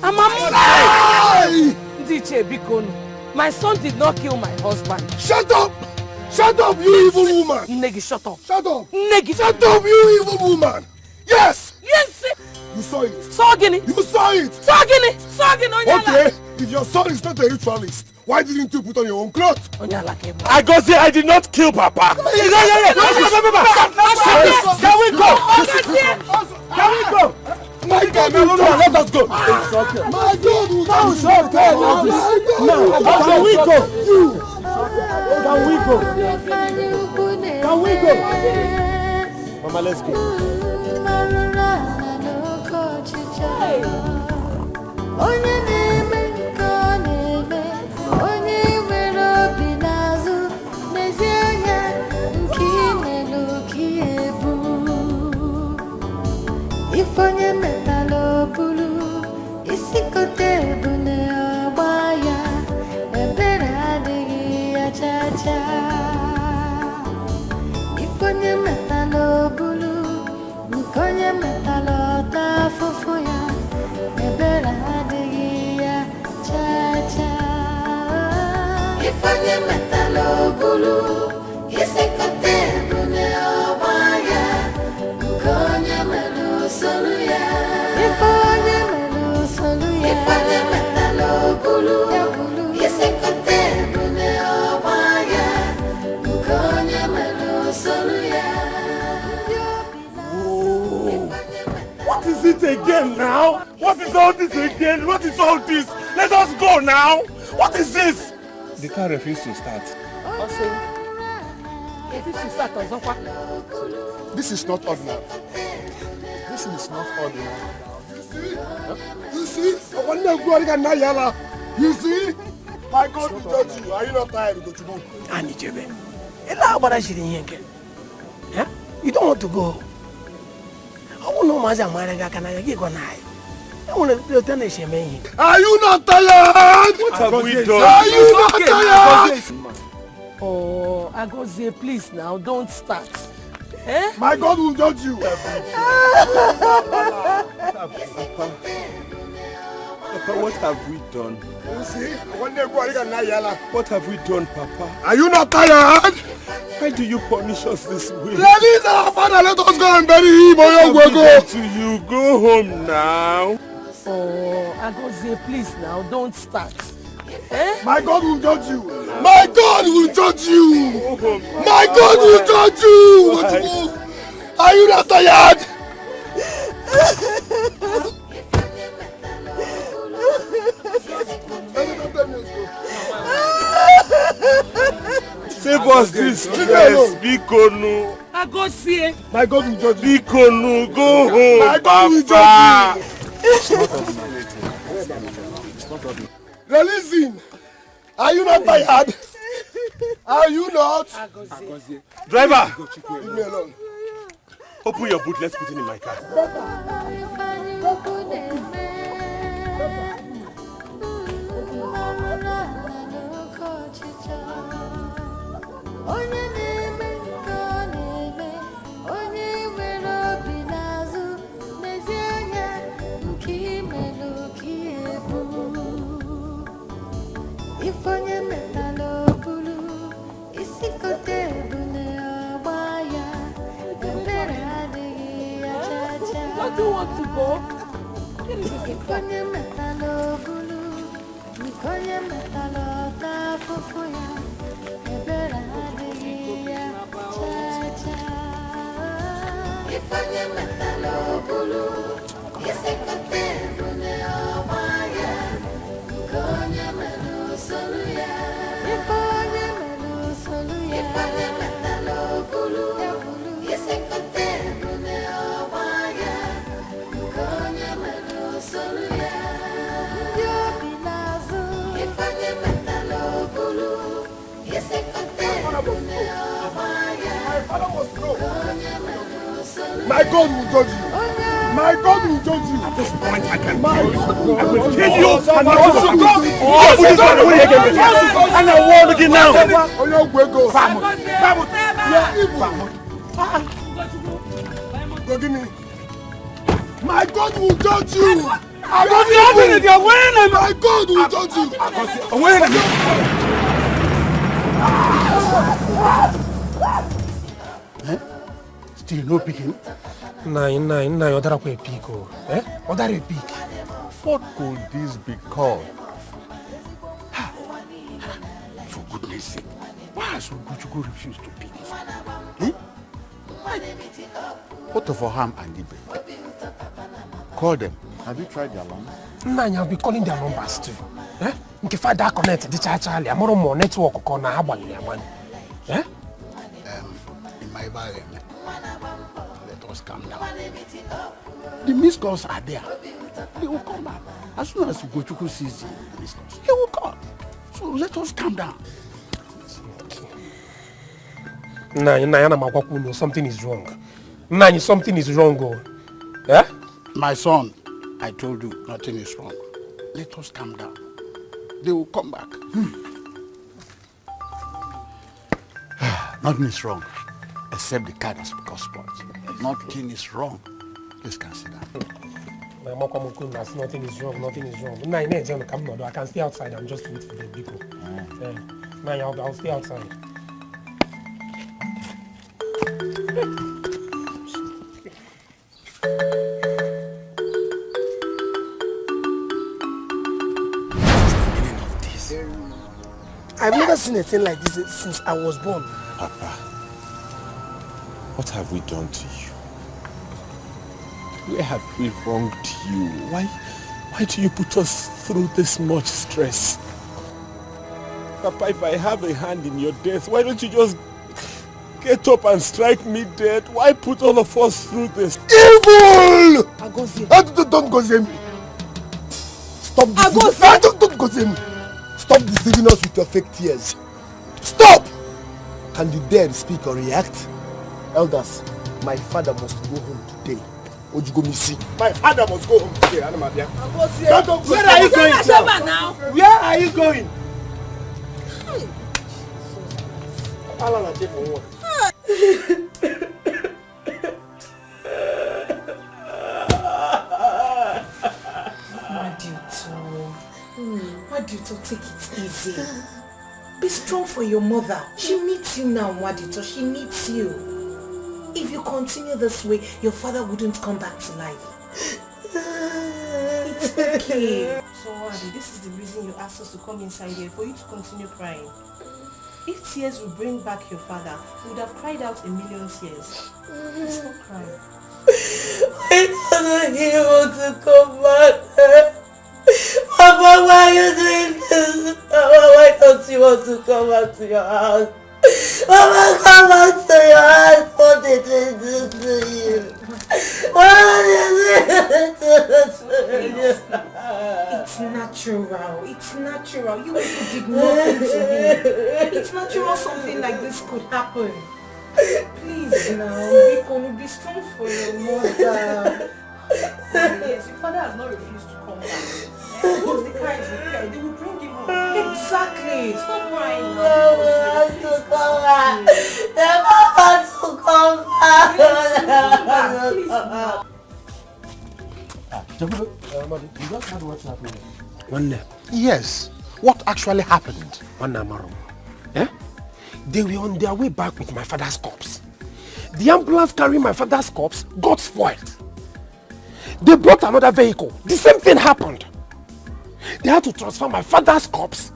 My son did not kill my husband. Shut up! Shut up, you evil woman! Negi, shut up. Shut up! Negi, shut up, you evil woman! Yes! Yes! You saw it. Sogini! You saw it! Sogini! Sogini! Okay, if your son is not a ritualist, why didn't you put on your own clothes? I did not kill Papa! Can we go? Can we go? My God, no, let us go. My God, Can we go? Can we go? Can we go? Mama, let's go. Ifonye metalo bulu, isikote bune obaya, ebera digi ya chacha. Ifonye metalo bulu, nikonye metalo tafufuya, ebera digi ya chacha. Ifonye metalo bulu, isikote bune obaya, nikonye metalo soluya, ifonye melu soluya, ifonye metalo bulu, yesekote bune obaya, ifonye melu soluya. What is it again now? What is all this again? What is all this? Let us go now! What is this? The car refused to start. This is not ordinary. This is not ordinary. You see? You see? My God will judge you. Are you not tired to go to book? You don't want to go. I want no man. Are you not tired? What have we done? Are you not tired? Oh, Agozie, please now, don't start. Eh? My God will judge you. Papa, what have we done? You see? What have we done, Papa? Are you not tired? Why do you punish us this way? Release our father, let us go and bury him. Go to you. Go home now. Oh, Agozie, please now, don't start. Eh? My God will judge you. My God will judge you. My God will judge you. Why? Are you not tired? Save us this stress. Bikonu. Agozie. My God will judge you. Bikonu, go home. My God will judge you. It's not ordinary. Release him. Are you not tired? Are you not? Driver. Leave me alone. Open your boot. Let's put it in my car. Ifonye metalo bulu, isikote bune obaya, ebera digi ya chacha. Don't you want to go? Ifonye metalo bulu, nikonye metalo tafufuya, ebera digi ya chacha. Ifonye metalo bulu, isikote bune obaya, nikonye metalo soluya, ifonye melu soluya, ifonye metalo bulu, yesekote bune obaya, ifonye melu soluya, yobilazo, ifonye metalo bulu, yesekote bune obaya. father must know. My God will judge you. My God will judge you. At this point, I can kill you. I will kill you. And I will go. Oh, put this one away again. And I warn again now. Oh, no, we go. Vamos. Vamos. Yeah, vamos. My God will judge you. My God will judge you. Still no picking? Nine, other a pig. Eh? Other a pig. What could this be called? For goodness sake, why has Ugochukwu refused to pick it? Eh? Why? What of Oham and Ibe? Call them. Have you tried their lines? I'll be calling their numbers too. Eh? If I da connect the Charlie, I'm more network or na habang yaman. Eh? In my barrier, let us calm down. The missed calls are there. They will come back. As soon as Ugochukwu sees the missed calls, he will call. So let us calm down. Something is wrong. Something is wrong. Eh? My son, I told you nothing is wrong. Let us calm down. They will come back. Nothing is wrong, except the cat has become spoiled. Nothing is wrong. Please consider. Nothing is wrong. Nothing is wrong. I can stay outside and just wait for the people. I'll stay outside. I've never seen a thing like this since I was born. Papa, what have we done to you? Where have we wronged you? Why do you put us through this much stress? Papa, if I have a hand in your death, why don't you just get up and strike me dead? Why put all of us through this? Evil! Agozie. Don't go see me. Stop deceiving. Don't go see me. Stop deceiving us with your fake tears. Stop! Can the dead speak or react? Elders, my father must go home today. Ojugomisi. My father must go home today. Where are you going now? Where are you going? Wadito, take it easy. Be strong for your mother. She needs you now, Wadito. She needs you. If you continue this way, your father wouldn't come back to life. It's okay. So, Wadi, this is the reason you asked us to come inside here, for you to continue crying. If tears will bring back your father, we would have cried out a million tears. Stop crying. Why doesn't he want to come back? Papa, why are you doing this? Papa, why don't you want to come back to your house? Papa, come back to your house. What did they do to you? What did they do to you? It's natural. It's natural. You people did nothing to me. It's natural something like this could happen. Please now, be strong for your mother. Yes, your father has not refused to come back. Once the car is repaired, they will bring him home. Exactly. Stop crying now. Yes. What actually happened? They were on their way back with my father's corpse. The ambulance carrying my father's corpse got spoiled. They brought another vehicle. The same thing happened. They had to transfer my father's corpse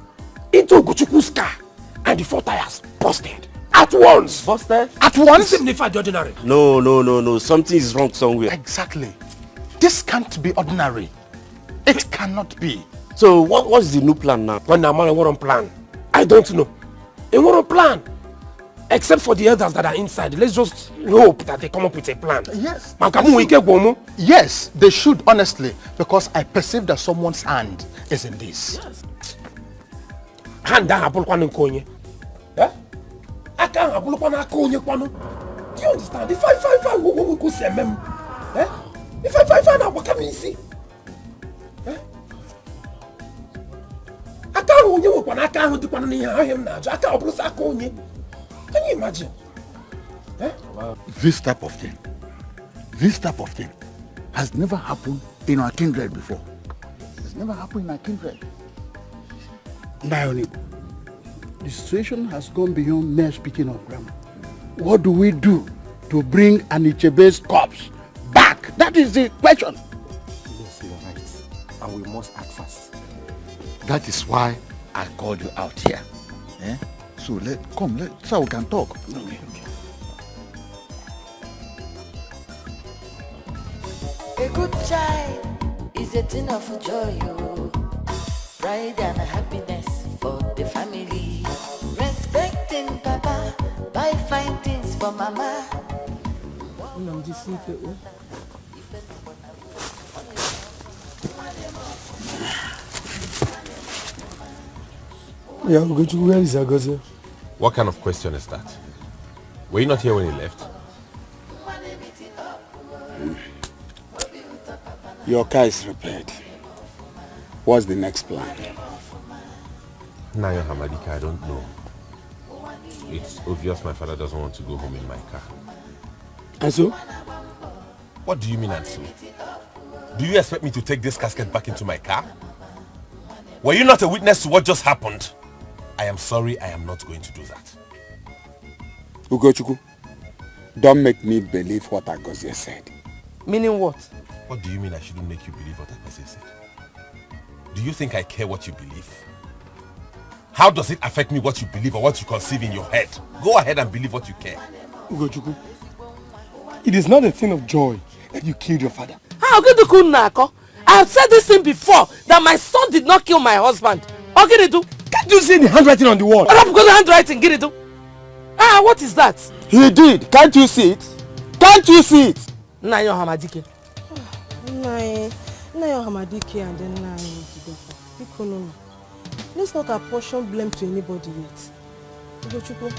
into Ugochukwu's car, and the 4 tires busted. At once. Busted? At once? Ordinary. No. Something is wrong somewhere. Exactly. This can't be ordinary. It cannot be. So what's the new plan now? When I'm on plan, I don't know. And what a plan? Except for the elders that are inside. Let's just hope that they come up with a plan. Yes. Yes, they should, honestly, because I perceive that someone's hand is in this. Yes. Hand down, I can't you understand? If I will go see them. Eh? If I now, what can we see? Eh? I can't hold you up and I can't do one in him now. I can't bruise. Can you imagine? Eh? This type of thing has never happened in our kindred before. It's never happened in our kindred. Naomi, the situation has gone beyond mere speaking of grammar. What do we do to bring Anichebe's corpse back? That is the question. Yes, you're right. And we must act fast. That is why I called you out here. Eh? So so we can talk. Okay. A good child is a thing of joy, pride and happiness for the family. Respecting Papa, buy fine things for Mama. Yeah, where is Agozie? What kind of question is that? Were you not here when he left? Your car is repaired. What's the next plan? Nayo Hamadika, I don't know. It's obvious my father doesn't want to go home in my car. And so? What do you mean, and so? Do you expect me to take this casket back into my car? Were you not a witness to what just happened? I am sorry, I am not going to do that. Ugochukwu, don't make me believe what Agozie said. Meaning what? What do you mean I shouldn't make you believe what Agozie said? Do you think I care what you believe? How does it affect me what you believe or what you conceive in your head? Go ahead and believe what you care. Ugochukwu, it is not a thing of joy that you killed your father. I have said this thing before, that my son did not kill my husband. Can't you see the handwriting on the wall? Because the handwriting, what is that? He did. Can't you see it? Can't you see it? Nayo Hamadike. Nayo Hamadike and then Nayo. Let's not apportion blame to anybody yet. Ugochukwu,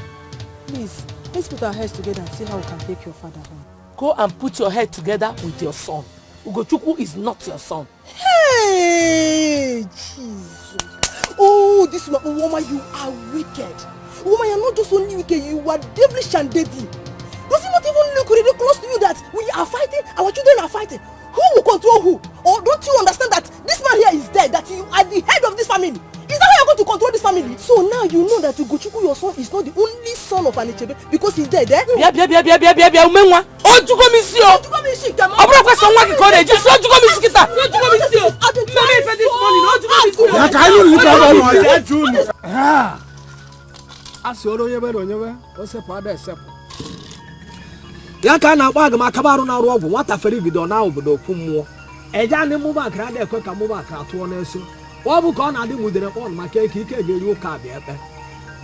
please, let's put our heads together and see how we can take your father home. Go and put your head together with your son. Ugochukwu is not your son. Hey, Jesus. Oh, this woman, you are wicked. Woman, you're not just only wicked, you are devilish and deadly. Does it not even look really close to you that we are fighting, our children are fighting? Who will control who? Or don't you understand that this man here is dead, that you are the head of this family? Is that how you're going to control this family? So now you know that Ugochukwu, your son, is not the only son of Anichebe because he's dead, eh? Ya ka na agba agama akabaru na ruo nwata fere gido na obodo okwu mmụọ eja ni mu ba kra de ekwe ka mu ba kra to na eso wo bu ka na adi mudere pon maka ike ga eri ụka bịa ebe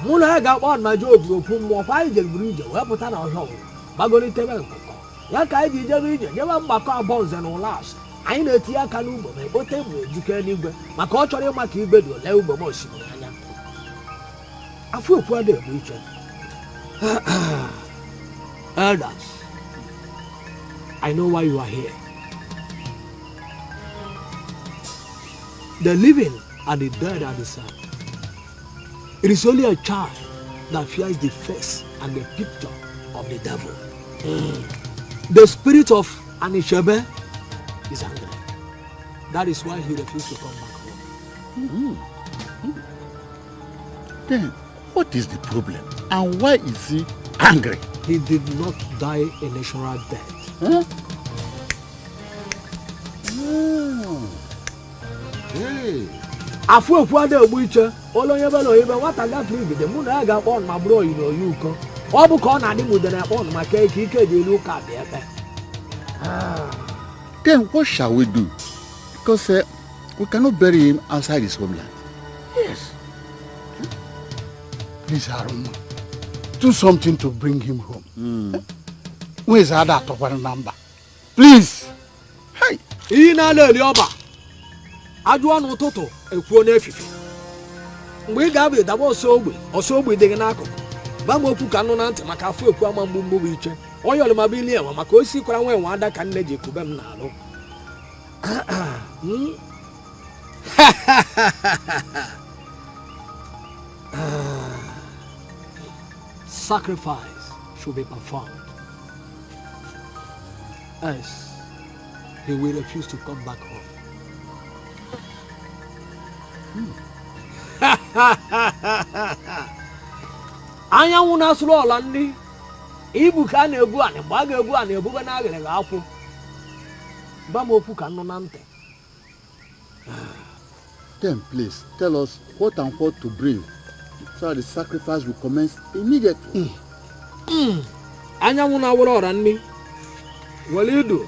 mu na ga pon ma jo obodo okwu mmụọ kwa ije buru ije wee pụta na ọhịa gbagoro tebe nkụkọ ya ka iji jebe ije jebe mgbakọ abọ nze na ụlas anyị na-eti aka n'ugbo ma ekpote mu ejike n'igwe maka ọ chọrọ ịma ka igbe dị ole ugbo ma osimiri anya afọ okwu ada egbu iche elders, I know why you are here. The living and the dead are the same. It is only a child that fears the face and the picture of the devil. The spirit of Anichebe is angry. That is why he refused to come back home. Then, what is the problem? And why is he angry? He did not die a natural death. Huh? Hey. Afu okwu ada egbu iche olonye belo ibe nwata gafe igide mụ na ya ga-akpọ ma bụrụ oyi na oyi ụkọ ọ bụ ka ọ na-adị mudere akpọ maka ike dị elu ụka bịa ebe. Then what shall we do? Because we cannot bury him outside his homeland. Yes. Please, Haruna, do something to bring him home. Where is that one number? Please. Hey, he na leli oba. Ajụọ n'ụtụtụ ekwuo n'efife. Mgbe ị ga-abụ ịdaba ọsọ ogbe dị gị n'akụkụ. Gba m okwu ka nụ na ntị maka afọ ekwu ama mgbu iche. Onye ọlụ mabili enwe maka osi kwara nwe nwa ada ka nne ji ekube m n'alụ. Sacrifice should be performed. Else, he will refuse to come back home. Anyanwụ na-asụrụ ọla ndị ibu ka a na-ebu anị mgbe a ga-ebu anị ebube na agịrị ga-akwụ. Gba m okwu ka nnụ na ntị. Then please tell us what and what to bring so that the sacrifice will commence immediately. Anyanwụ na-awụrụ ọra nni were ido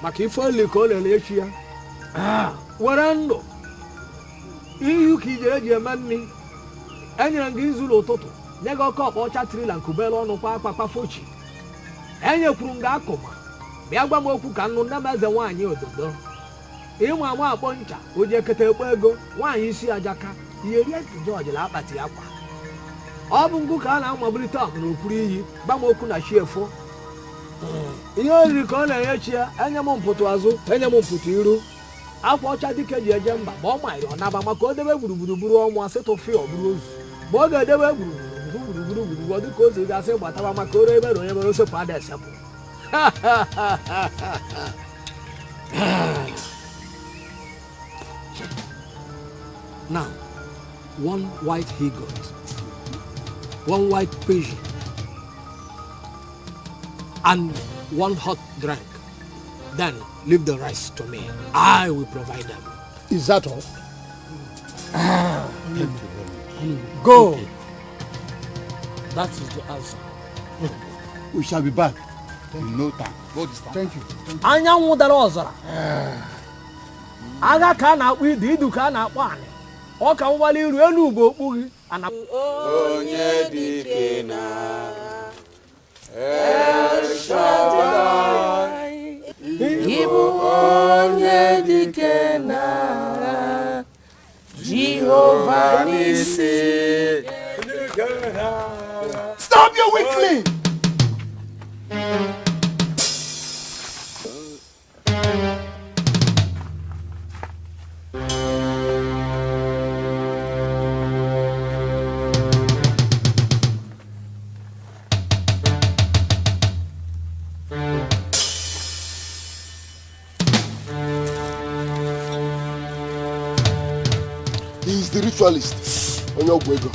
maka ife oli ka ọ lere echi ya. Were ndụ iyu ka ije eji eme nni. Enyere gị izu n'ụtụtụ nye gị ọkọ ọkpa ọcha tirila nkubelu ọnụ kwa akpakpa fochi. Enyekwuru m gị akụma bịa gwa m okwu ka nnụ nne m eze nwaanyị ododo. Ịmụ ama akpọ ncha o ji ekete ekpo ego nwaanyị isi ajaka ihe rie George la akpati ya kwa. Ọ bụ ngụ ka a na-amabilite ọmụ n'okpuru iyi gba m okwu na chi efo. Ihe oriri ka ọ na-enye chi ya enye m mpụtụ azụ enye m mpụtụ iru. Akwa ọcha dike ji eje mba ma ọ manyere ọ naba maka o debe gburugburu buru ọmụ asịtụ fi ọ bụrụ ozu. Ma ọ ga-edebe gburugburu ọ dịka ozu gasị gbataba maka ore ebe na onye mere osepụ ada esepụ. Now, one white he-goat, one white pigeon, and one hot drink. Then leave the rest to me. I will provide them. Is that all? Go. That is the answer. We shall be back in no time. Go this time. Thank you. Anyanwụ dara ọzara. Agha ka a na-akpọ idu ka a na-akpọ anị. Ọ ka mgbali iru elu ugbo okpughi. Onye dike na El Shaddai. Ibu onye dike na Jehovah Nisi. Stop your weakling! He is the ritualist. Onyokwego.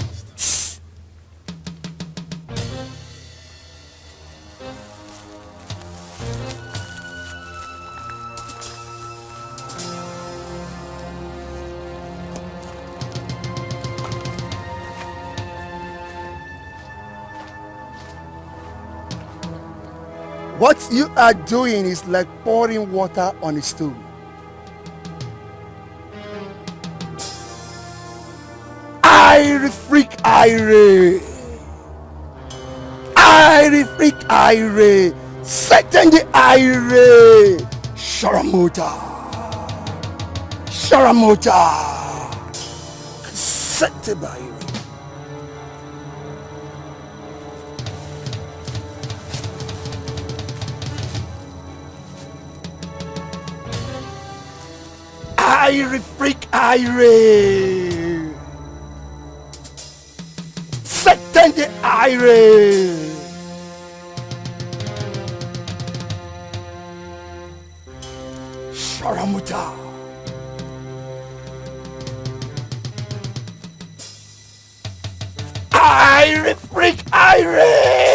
What you are doing is like pouring water on a stone. Irie freak Irie. Irie freak Irie. Satan the Irie. Sharamota. Sharamota. Satan the Irie. Irie freak Irie. Satan the Irie. Sharamuta. Irie freak Irie.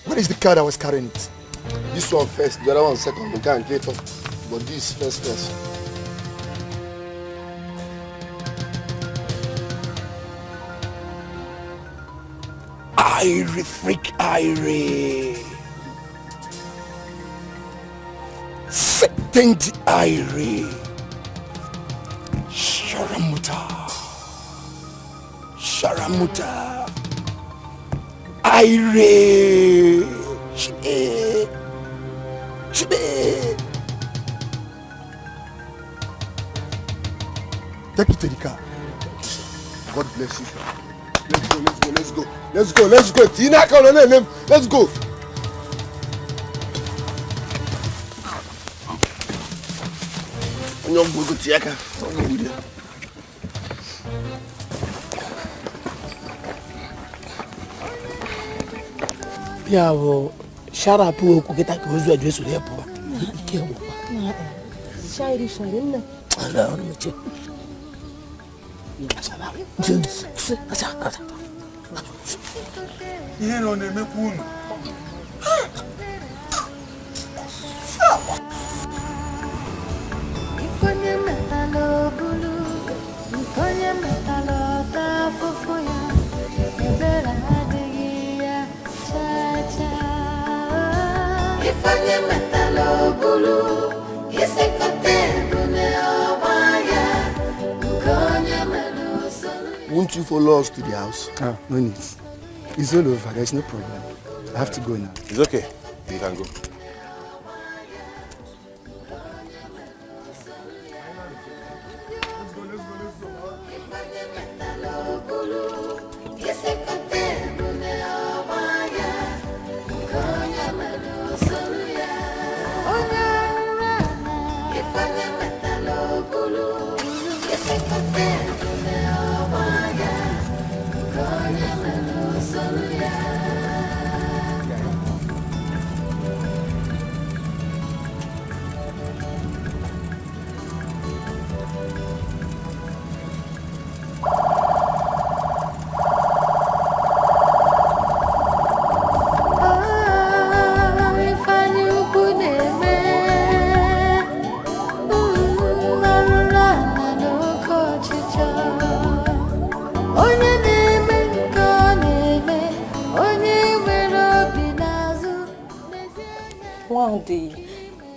What is the card I was carrying it? This one first, the other one second, we can't get off. But this first. Irie freak Irie. Satan the Irie. Sharamuta. Irie. Shibe. Take it to the car. God bless you. Let's go. Tina, come on, let's go. Pia wo shara pu ku kita ko zu ajo su le po. Ke wo. Shairi nna. Ala onu meche. James. Ihe no na-emekwa unu. Ikonye metalo bulu, ikonye metalo ta fofoya, ebera adigi ya cha cha. Ikonye metalo bulu, isekote bune obaya, ikonye melu sonu. Won't you follow us to the house? No need. It's all over. There's no problem. I have to go now. It's okay. You can go.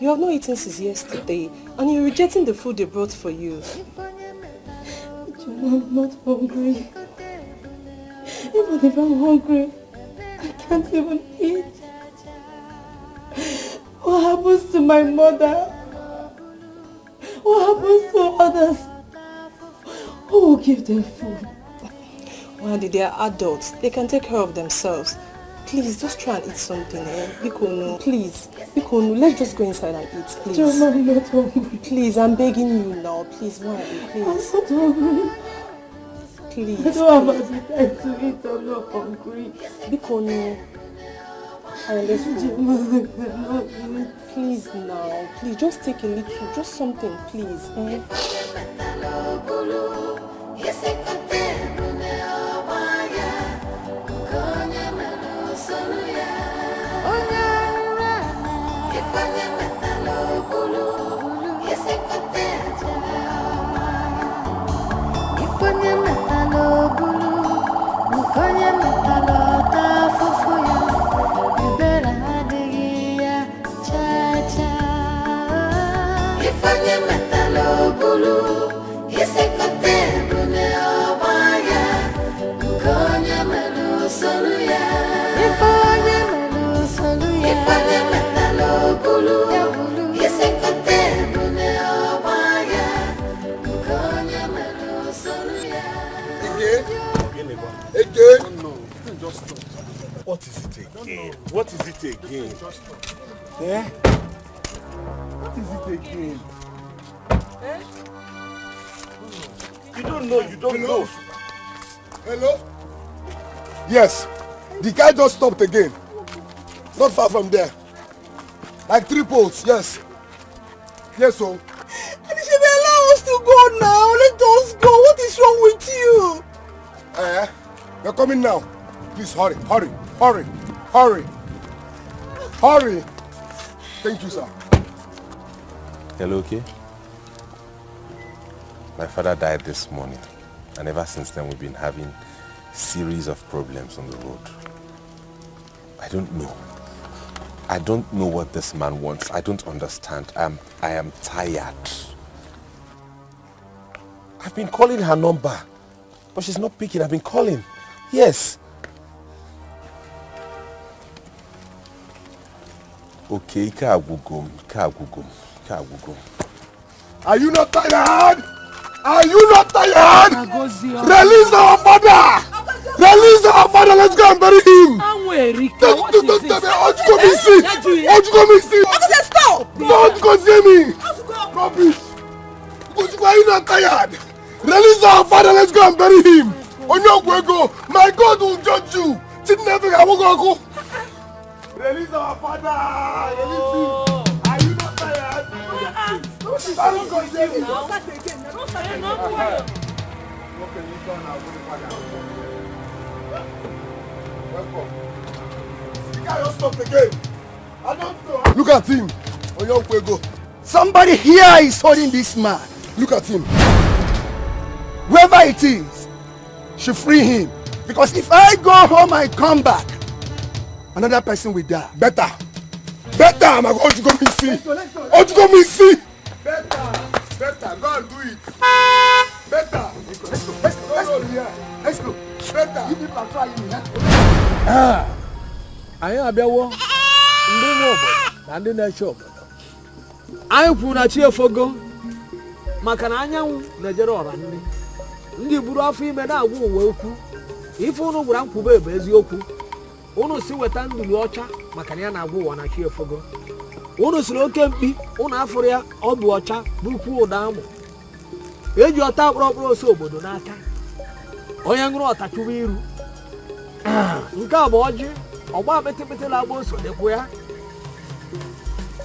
You have not eaten since yesterday, and you're rejecting the food they brought for you. I'm not hungry. Even if I'm hungry, I can't even eat. What happens to my mother? What happens to others? Who will give them food? Well, they are adults. They can take care of themselves. Please, just try and eat something, eh? Bikono, please. Bikono, let's just go inside and eat, please. John, I'm not hungry. Please, I'm begging you now. Please, why? Please. I'm not hungry. Please. I don't have appetite to eat. I'm not hungry. Bikono. Let's go. Please now. Please, just take a little. Just something, please. Eh? Again? No, just stop. What is it again? What is it again? Eh? What is it again? Eh? You don't know, you don't know. Hello? Yes. The guy just stopped again. Not far from there. Like 3 poles, yes. Yes, so. And you should allow us to go now. Let us go. What is wrong with you? You're coming now. Please hurry. Thank you, sir. Hello, okay? My father died this morning, and ever since then we've been having a series of problems on the road. I don't know what this man wants. I don't understand. I am tired. I've been calling her number, but she's not picking. I've been calling. Yes. Okay, Are you not tired? Are you not tired? Release our father! Release our father! Let's go and bury him! Don't go me see! Don't go me see! Stop! Don't go see me! Rubbish! Are you not tired? Release our father! Let's go and bury him! Onyokwego, my God will judge you! Chinenye Ubah! Release our father! Release him! Are you not tired? Don't go see me! Don't start again! Don't start again! Okay, you turn now. Go to father. Welcome. I don't stop again. I don't know. Look at him. Onyokwego. Somebody here is holding this man. Look at him. Whoever it is, should free him. Because if I go home and come back, another person will die. Better. Better. I'm going to go me see. Let's go me see. Better. Better. Go and do it. Better. Let's go. Better. You people are trying. Anyị abịawo ndị nwe obodo na ndị na-eche obodo. Anyị kwuru na chi efogo maka na anyanwụ na-ejere ọra nri. Ndị buru afọ ime na-agwa uwe okwu. Ife unu gwara nkwube bụ eziokwu. Unu si weta ndulu ọcha maka na ya na-agwa ụwa na chi efogo. Unu siri oke mkpi, unu afụrụ ya ọ bụ ọcha bụkwa ụda amụ. Eji ọta kpọrọkpọrọ ose obodo n'aka. Onye ṅụrụ ọta chụwa iru. Nke a bụ ọjị. Ọgba metepete na-agba oso dịkwa ya.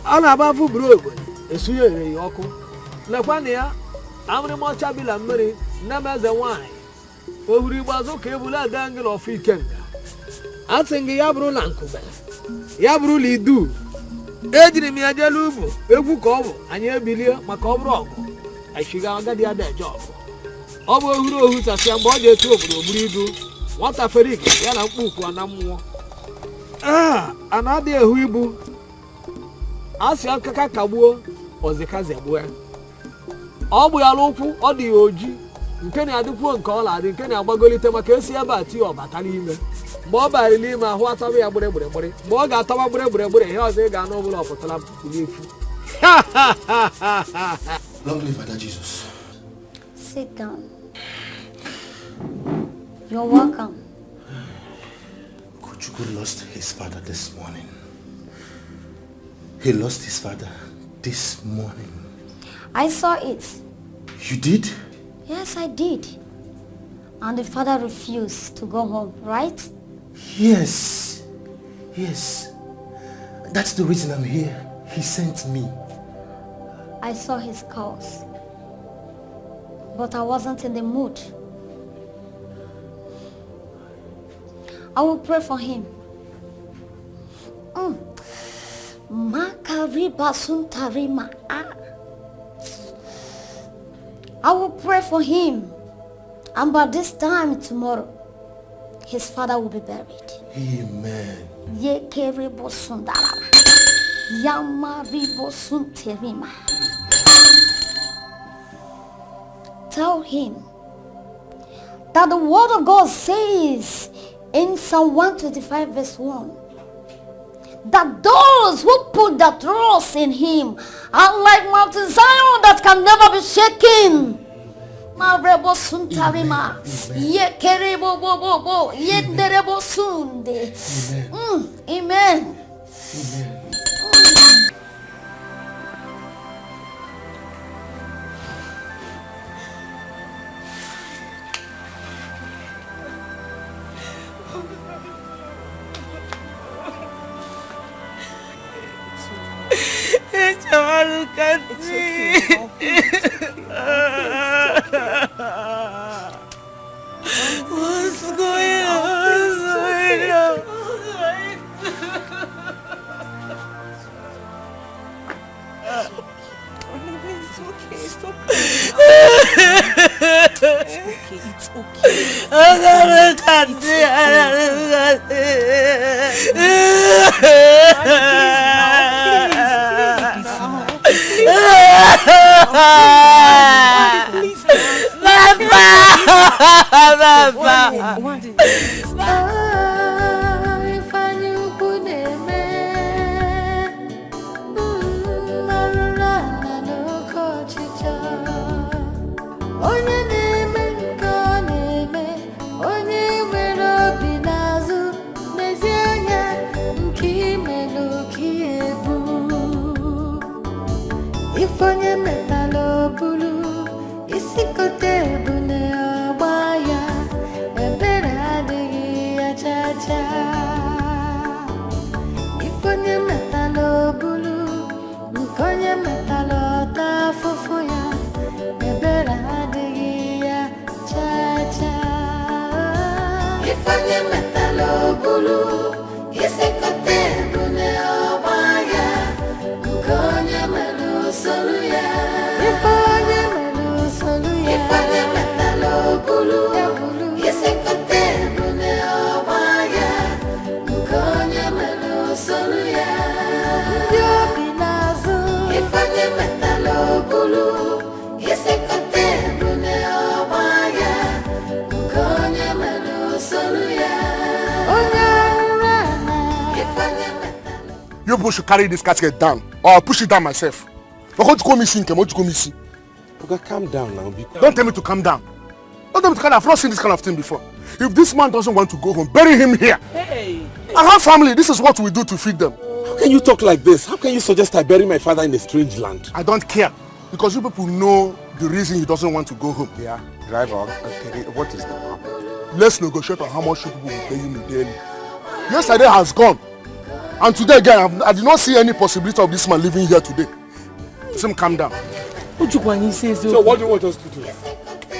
A na-aba afụ buru ogbe esunye ere ya ọkụ. Lekwa na ya amịrịma ọcha bila mmiri nne m eze nwaanyị. Ohuru igbo azụ ka ebula ada ngịla ọfụ ikenga. A sị gị ya bụrụ na nkube ya bụrụ na idu. Ejiri m ya jelu ugwu egwu ka ọ bụ anyị ebilie maka ọ bụrụ ọgụ echiga agadi ada eje ọgụ. Ọ bụ ohuru ohu tasịa mgbe ọ ga-etu obodo buru ibu. Nwata ferik ya na mkpukwu ana mmụọ. A na-adị ehu ibu. Asị akaka kagbuo ozika zegbuo. Ọ bụ ya n'ụkwụ ọ dị ya oji nke na-adịkwuo nke ọ na-adị nke na-agbagolite maka esi ebe a tie ọbata n'ime. Mgbe ọ bari n'ime ahụ ataba ya gbere. Mgbe ọ ga-ataba gbere ihe ọzọ ị ga-anụ ọbụla ọpụtara n'efu. Long live Father Jesus. Sit down. You're welcome. Kuchuku lost his father this morning. He lost his father this morning. I saw it. You did? Yes, I did. And the father refused to go home, right? Yes. Yes. That's the reason I'm here. He sent me. I saw his calls. But I wasn't in the mood. I will pray for him. I will pray for him. And by this time tomorrow, his father will be buried. Amen. Tell him that the word of God says in Psalm 125 verse 1 that those who put their trust in him are like Mount Zion that can never be shaken. Amen. Look at me. What's going on? It's okay. Stop It's okay. I can't see. Oh You people should carry this casket down, or I'll push it down myself. But what you call me see? What you call me see? Okay, calm down now. Don't tell me to calm down. Don't tell me to calm down. I've not seen this kind of thing before. If this man doesn't want to go home, bury him here. Hey. I have family. This is what we do to feed them. How can you talk like this? How can you suggest I bury my father in a strange land? I don't care. Because you people know the reason he doesn't want to go home. Yeah, driver, okay, what is the problem? Let's negotiate on how much you people will pay him daily. Yesterday has gone. And today again, I did not see any possibility of this man living here today. Let him calm down. So what do you want us to do?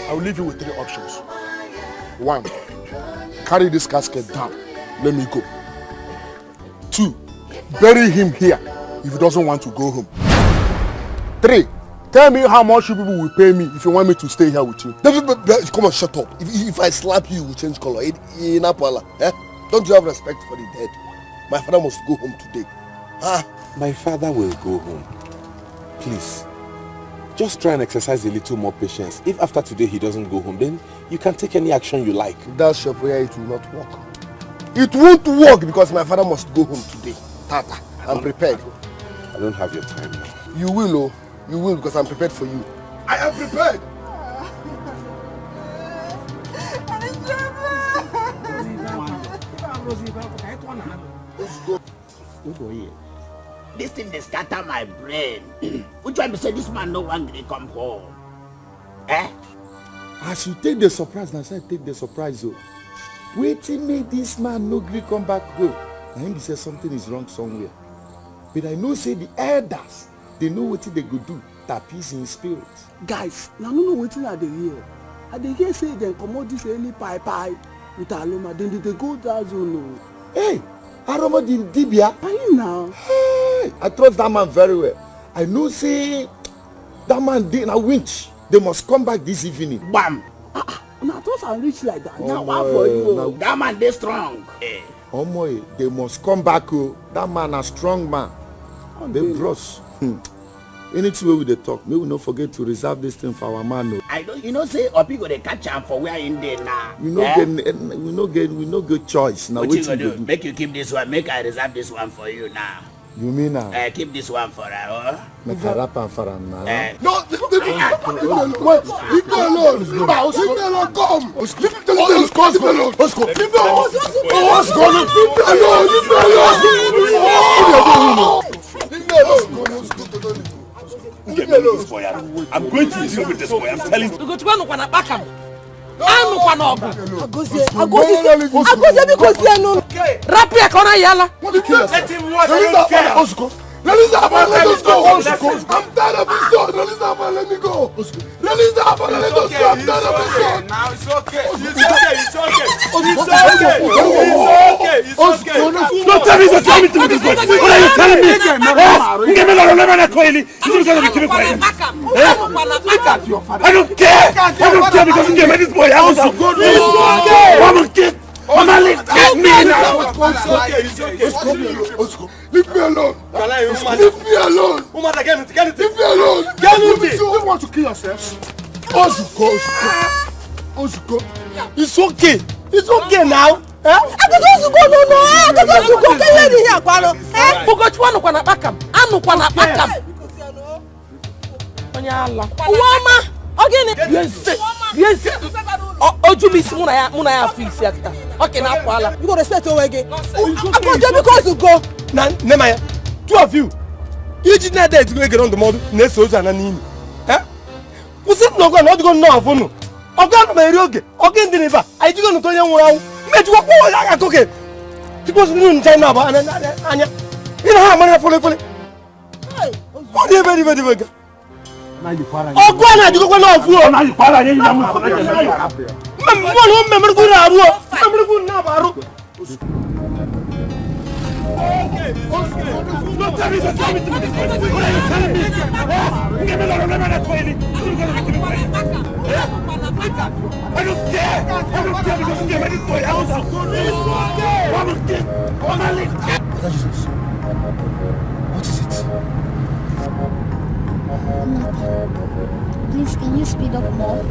I will leave you with 3 options. 1, carry this casket down. Let me go. 2, bury him here if he doesn't want to go home. 3, tell me how much you people will pay me if you want me to stay here with you. Come on, shut up. If I slap you, you will change color. Don't you have respect for the dead? My father must go home today. My father will go home. Please, just try and exercise a little more patience. If after today he doesn't go home, then you can take any action you like. That's your prayer, it will not work. It won't work because my father must go home today. Tata, I'm prepared. I don't have your time now. You will, oh. You will because I'm prepared for you. I am prepared. This thing they scatter my brain. Which one say this man no one will come home? I should take the surprise. Now say take the surprise. Waiting make this man no gree come back home. Now him say something is wrong somewhere. But I know say the elders, they know what they go do. That peace in spirit. Guys, now no wetin I dey hear. I dey hear say dem comot this early pie with Aloma. Then they go that zone. Hey, Aroma Dibia. Aye now. Hey, I trust that man very well. I know say that man dey na winch. They must come back this evening. Bam. Now those are rich like that. Now what for you? That man dey strong. Omoy, they must come back. That man a strong man. They bros. Anything wey we dey talk, may we not forget to reserve this thing for our man. I don't, you know, say Obi go dey catch am for where in there now. We no get choice now. What you gonna do? Make you keep this one. Make I reserve this one for you now. You mean now? Keep this one for her. Make a rap and for him now. No, leave me alone. Leave me alone. Leave me alone. Come. Leave me alone. Let's go. Leave me alone. Let's go. Leave me alone. Leave me alone. Get me this boy. I'm going to deal with this boy. I'm telling you. You go to one on a back him. Agozie because you know. Rapia kona yala. Let him watch. Release that man, let us go. I'm tired of this son. Release that man, let me go. Release that man, let us go. I'm tired of this son. Now it's okay. It's okay. Don't tell me to do this boy. What are you telling me? Give me I don't care. Because you this boy. I also go. Leave me alone. Leave me alone. Leave me alone. You want to kill yourself? Ozuko. It's okay. It's okay now. You go respect your way again. Because you go. Nemaya, two of you. You did not dare to go get on the model. Next was an anime. Was it not going to go now for no? I'm going to marry okay. Okay, deliver. I do not tell you well. Met what I took it. Because you in China, and you know how many for it. What do you very, very good? Oh, go on, you go now for now. You para, you remember good hour. Remember good now. Don't tell me to do this. What are you telling me? Give me that toilet. I don't care because you gave me this boy. I don't care. Brother Jesus, what is it? Nothing. Please, can you speed up more?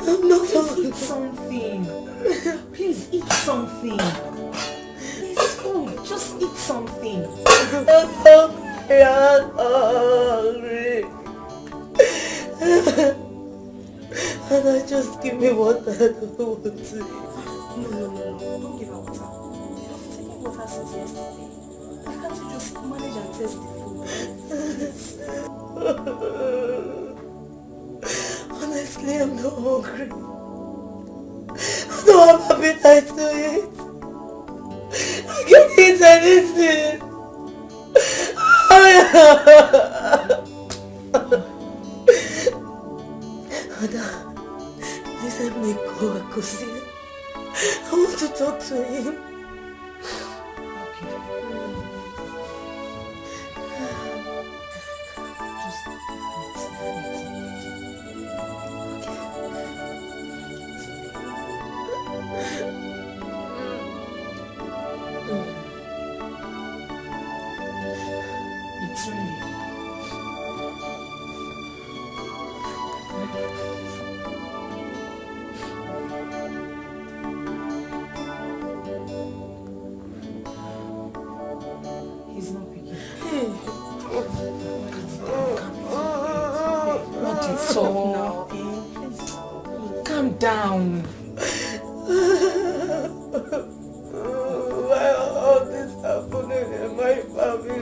I'm not Just eat something. Please eat something. It's food. Just eat something. I'm hungry. And I just give me water. I don't want to eat. No. Don't give her water. I've taken water since yesterday. Why can't you just manage and taste the food? Honestly, I'm not hungry. I don't have appetite to eat. I can't eat anything. Ada, please help me go, Akosia. I want to talk to him. It's really. He's not picking. What is so? Calm down. Why all this happening in my family?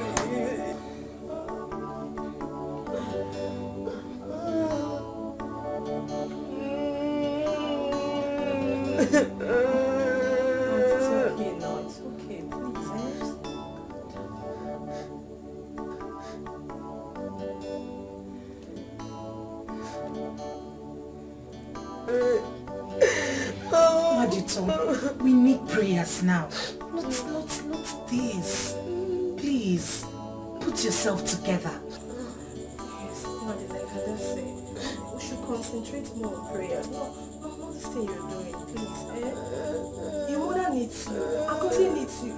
It's okay now. It's okay. Please. Majito, we need prayers now. Not this. Please, put yourself together. Yes, Mother, like I just said, we should concentrate more on prayers. Not this thing you're doing, please. Your mother needs you. Akosi needs you.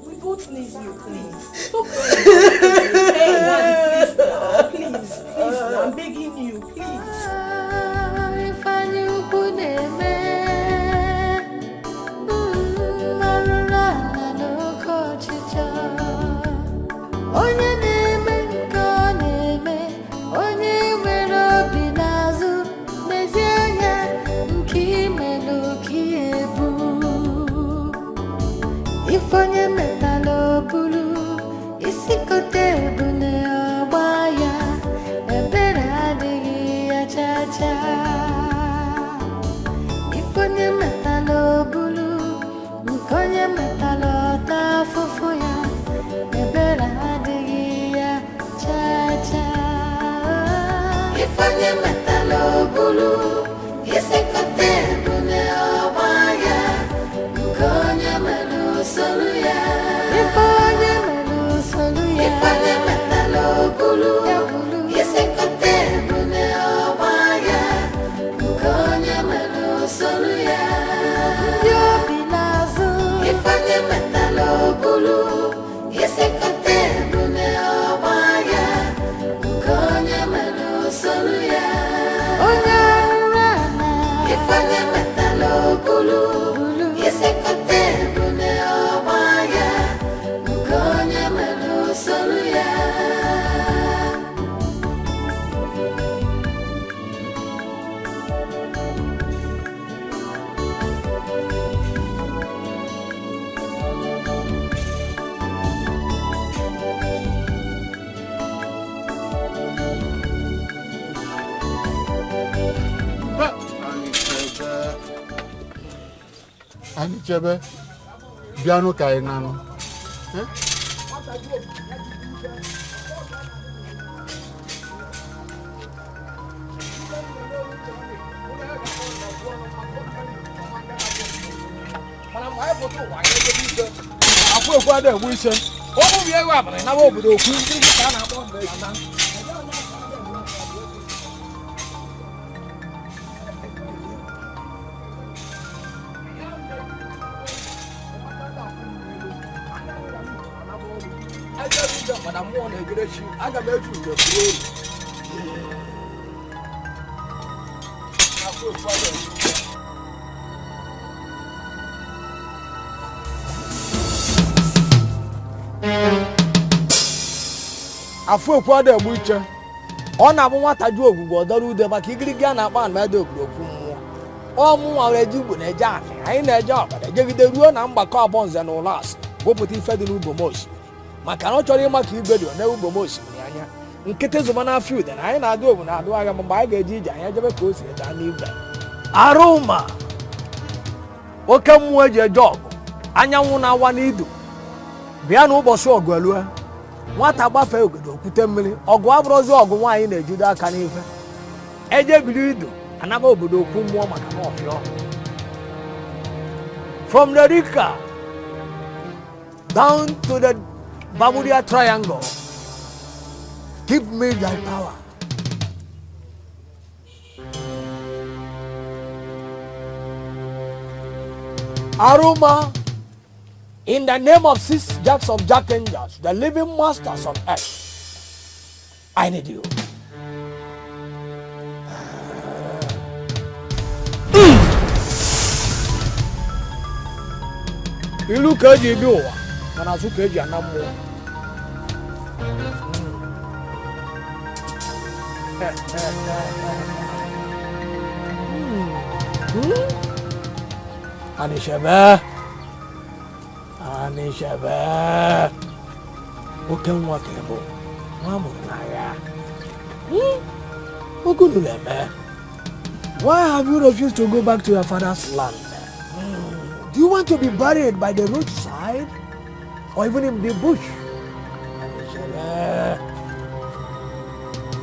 We both need you, please. Stop praying. Hey, Daddy, please now. Please, now. I'm begging you, please. Onye na-eme nke ọ na-eme, onye nwere obi n'azụ, n'ezie anya nke imelụ ka ebu. Ife onye metala obulu, isi kote ebune ọgba ya, ebere adịghị ya cha-cha. Ife onye metala obulu, nke onye metala ọta afụfụ ya, ebere adịghị ya cha-cha. Ife onye metala obulu, isi kote ebune ọgba ya, nke onye melụ solu ya. Ife onye melụ solu ya. Ife onye metala obulu, isi kote ebune ọgba ya, nke onye melụ solu ya. Ndị obi n'azụ. Ife onye metala obulu, isi kote ebune ọgba ya, nke onye melụ solu ya. Onye arụrụ ala. Ife onye metala obulu, isi kote ebune ọgba ya, nke onye melụ solu ya. Ani chebe biano kai nano. Afọ ekwu ada egbu ise. Obu bi ewu abara na obodo okwu ndị ka na-akpọ mbe na. Madam mo na egerechi aga m eju nje furu. Afọ ekwu ada afọ ekwu ada egbu iche ọ na-abụ nwata ju ogwugwe ọdọrọ ude maka igirigi a na-akpa anụmadụ obodo okwu mmụọ ọmụnwa were ji ugbo na-eje anị anyị na-eje ọbara ejegide ruo na mgbakọ abụọ nze na ụlọ asị gụpụta ife dị n'ugbo osimiri maka na ọ chọrọ ịma ka igwe dị one ugbo osimiri anya nkịtị zụma n'afọ ude na anyị na-adụ ogwu na-adụ agha mgbe anyị ga-eji ije anyị ejebe ka o si daa n'igwe arụma oke mmụọ eji eje ọgụ anyanwụ na-awa n'idu bịa n'ụbọchị ọgụ elue nwata gbafee ogodo okwute mmiri ọgụ abụrụzi ọgụ nwaanyị na-ejido aka n'ife eje biri idu anaba obodo okwu mmụọ maka na ọfịọ from the Rika down to the Bermuda Triangle give me thy power. Aroma, in the name of 6 jacks of Jack Angels, the living masters of earth, I need you. Ilu ka eji ebi ụwa mana azụ ka eji ana mmụọ. Anishebe oke nwa ka ebo nwa mụrụ n'agha ogunu na-eme. Why have you refused to go back to your father's land? Do you want to be buried by the roadside or even in the bush?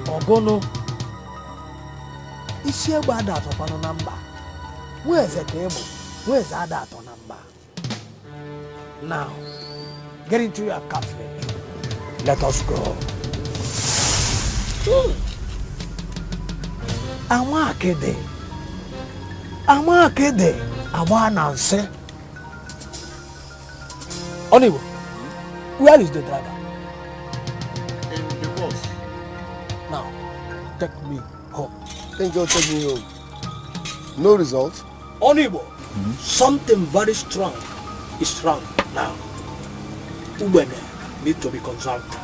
Ogono isi egbe ada atọkwanụ na mba. Where's the table? Where's that on number? Now, get into your cafe. Let us go. Amakede. Awa Nancy. Oliver, where is the driver? In the bus. Now, take me home. Thank you, take me home. No result. Onibo, something very strong is wrong now. Ubene need to be consulted.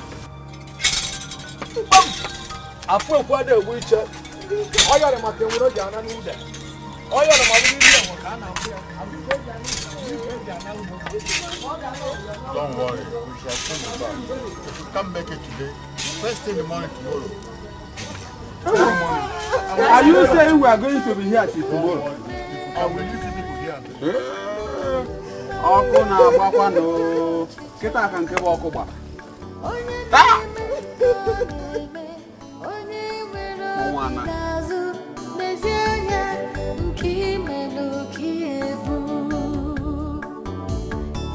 Afọ ekwu ada egbu iche ọ yọrọ maka enwere oji ana n'ude ọ yọrọ ma bụrụ ihe enwe ka a na-akwụ ya. Don't worry, we shall send you back. If you can't make it today, first thing in the morning tomorrow. Are you saying we are going to be here till tomorrow? I will leave you people here. Ọkụ na-agbakwa no. Kịta ka nke bụ ọkụ gba. Ọnwana.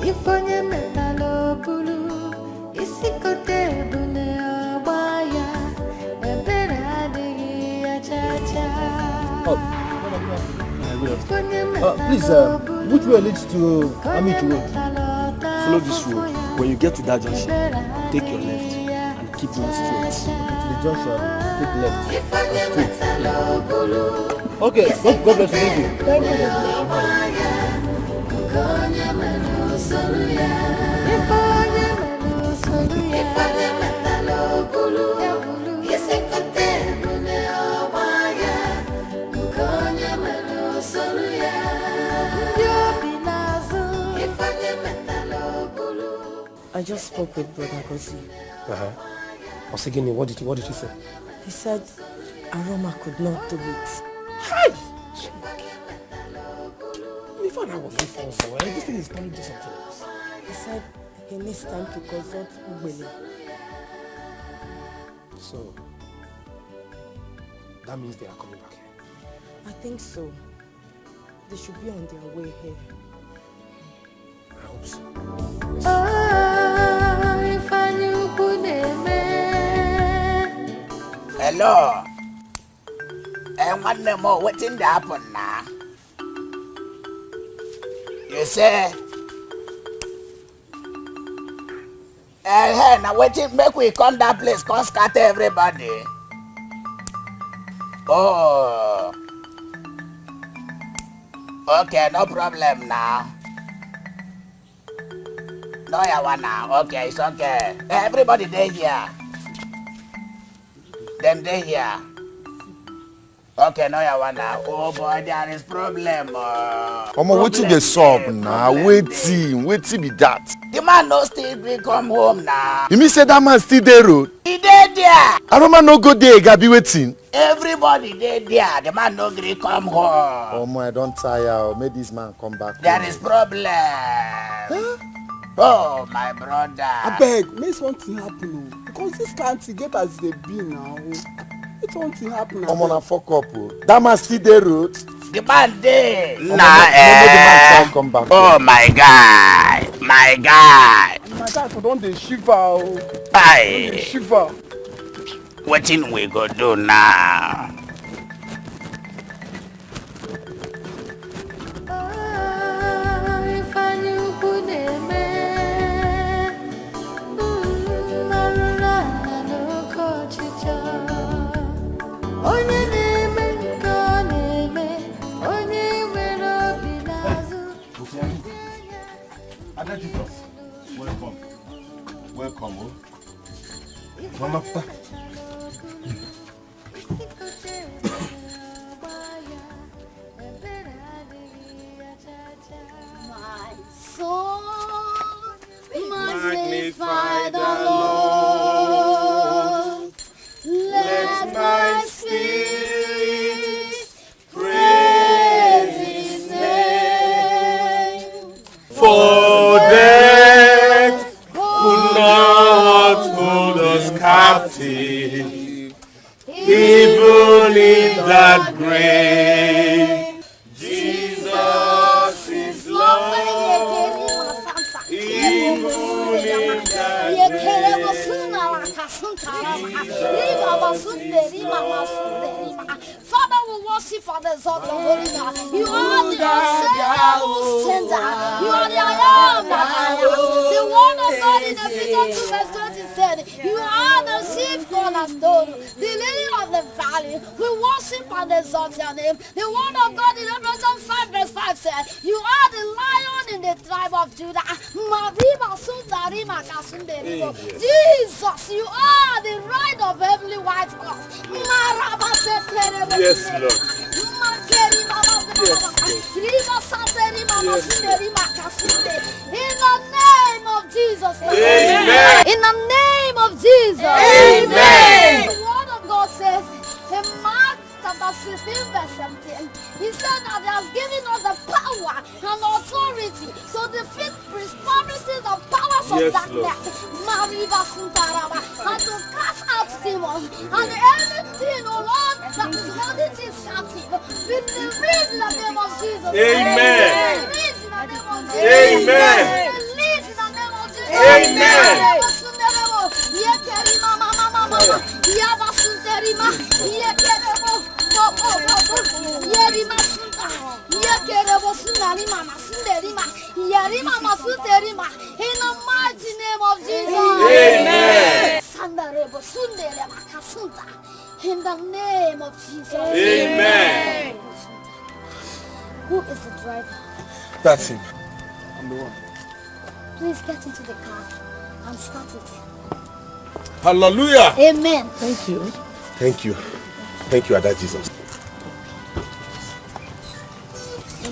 Ifonye metalo bulu isikote bune abaya ebere adịghị ya chacha. Please, which way leads to Amichu Road? Follow this road. When you get to that junction, take your left and keep going straight. To the junction, take left and straight. Yeah. Okay, God bless you. Thank you. Thank you. I just spoke with Brother Gozi. Osigini, what did he say? He said Aroma could not do it. Hi! If I That was before, so this thing is coming to something else. He said he needs time to consult Ubele. So, that means they are coming back here. I think so. They should be on their way here. I hope so. Hello. And one more, what's in the happen now? You say, hey, now waiting, make we come that place, come scatter everybody. Oh. Okay, no problem now. No, you want now. Okay, it's okay. Everybody there here. Them there here. Okay, no, you want now. Oh boy, there is problem. Omo, wetin dey sup now? Wetin be that? The man no still be come home now. You mean say that man still dey road? He dey there. Aroma no go there, Gabi wetin? Everybody dey there. The man no gree come home. Omo, I don tire. Make this man come back. There is problem. Huh? Oh, my brother. I beg, make something happen. Because this can't get as they be now. It's something happen. Omo, na fuck up. That man still dey road. The man dey. Nah, the man try come back. Oh my guy, my guy. My guy, for don dey shiver. Aye. Dey shiver. Wetin we go do now? Jesus, welcome. Welcome, oh. Mama, Papa. My soul, magnify the Lord. Let my spirit praise His name. For death could not hold us captive, even in that grave. Jesus is Lord. Even in that Father, we worship for the exalt of holy name. You are the Savior who tender. You are the I am that I am. The word of God in Ephesians 2 verse 20 said, you are the chief cornerstone, the lily of the valley. We worship and exalt your name. The word of God in Ephesians 5 verse 5 said, you are the lion in the tribe of Judah. Jesus, you are the ride of heavenly white horse. Yes, Lord. In the name of Jesus. Amen. In the name of Jesus. Amen. The word of God says in Mark chapter 16 verse 17, he said that he has given us the power and authority to defeat principalities and powers of darkness. And to cast out demons. And anything, oh Lord, that is holding this captive, we release in the name of Jesus. Amen. Release in the name of Jesus. Amen. Release in the name of Jesus. Amen. In the mighty name of Jesus. Amen. In the name of Jesus. Amen. Who is the driver? That's him. I'm the one. Please get into the car and start it. Hallelujah. Amen. Thank you. Thank you. Thank you, Ada Jesus.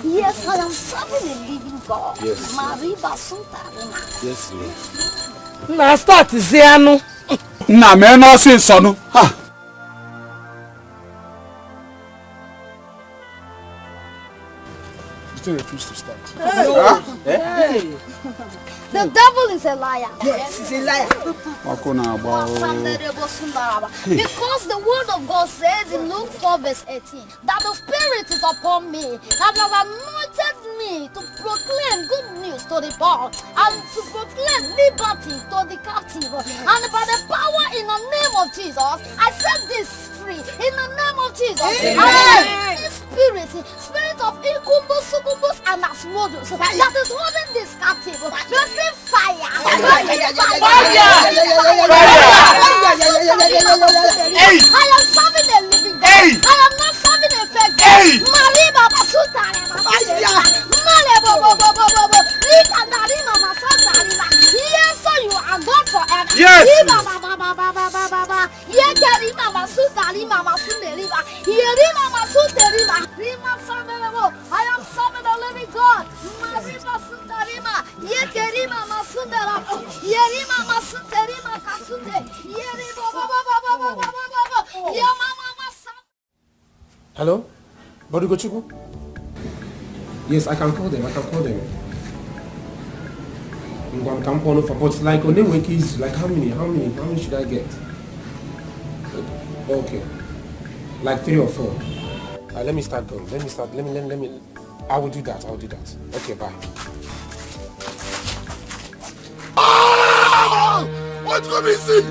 Yes, I am serving a living God. Yes. Mariba Sunta. Yes, Lord. Na start zianu. Na me no sin sonu. Ha. still refuse to stand. Hey. The devil is a liar. Yes, he's a liar. Because the word of God says in Luke 4 verse 18 that the Spirit is upon me and has anointed me to proclaim good news to the poor and to proclaim liberty to the captive. And by the power in the name of Jesus, I set this free in the name of Jesus. Spirit of incubus, succubus, and asmodus that is holding this captive. Receive fire. I am serving a living God. I am not serving a fake God. Mariba Basutare. Yes, so you are God forever. Yes. I am serving the living God. Hello? Bodigochuku? Yes, I can call them. One campaign for but like on them wikis, like how many should I get? Okay. Like 3 or 4. Let me start going. Let me I will do that. Okay, bye. What's going to see?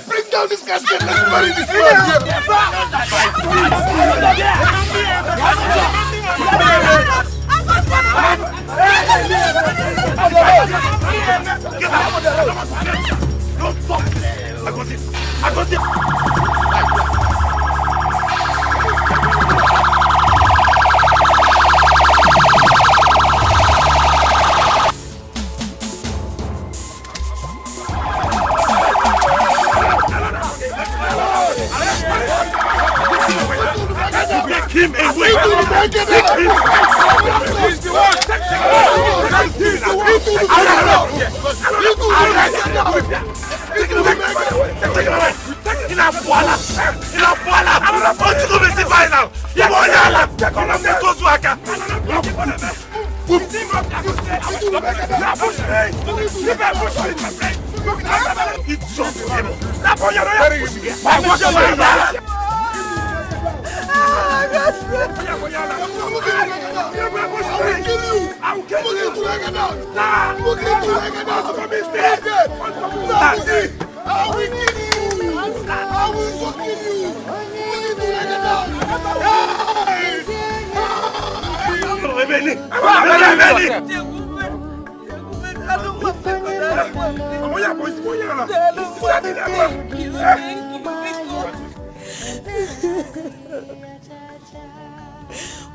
Bring down this casket. Let's bury this man I got it. Take him away! Take him! He's the one!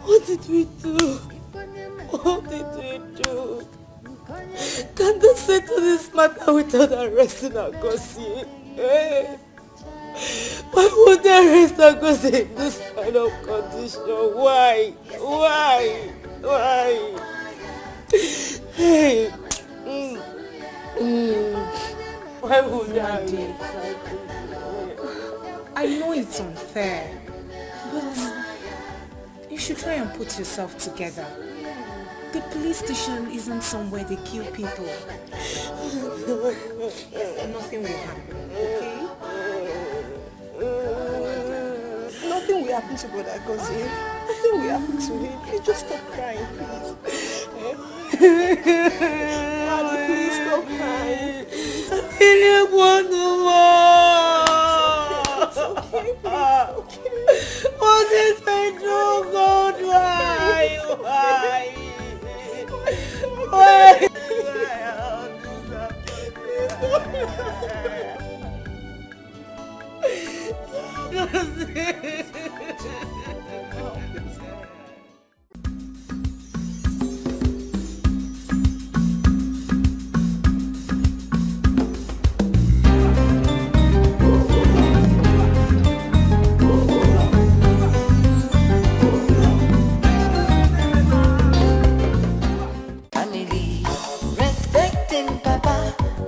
What did we do? What did we do? Can they settle this matter without arresting Agosi? Eh? Why would they arrest Agosi in this kind of condition? Why? Hey. Why would they? I know it's unfair, but you should try and put yourself together. The police station isn't somewhere they kill people. Nothing will happen, okay? Nothing will happen to Brother Gozi. Nothing will happen to him. You just stop crying, please. Daddy, please stop crying. I really want to It's okay, please. What did I do, God? Why?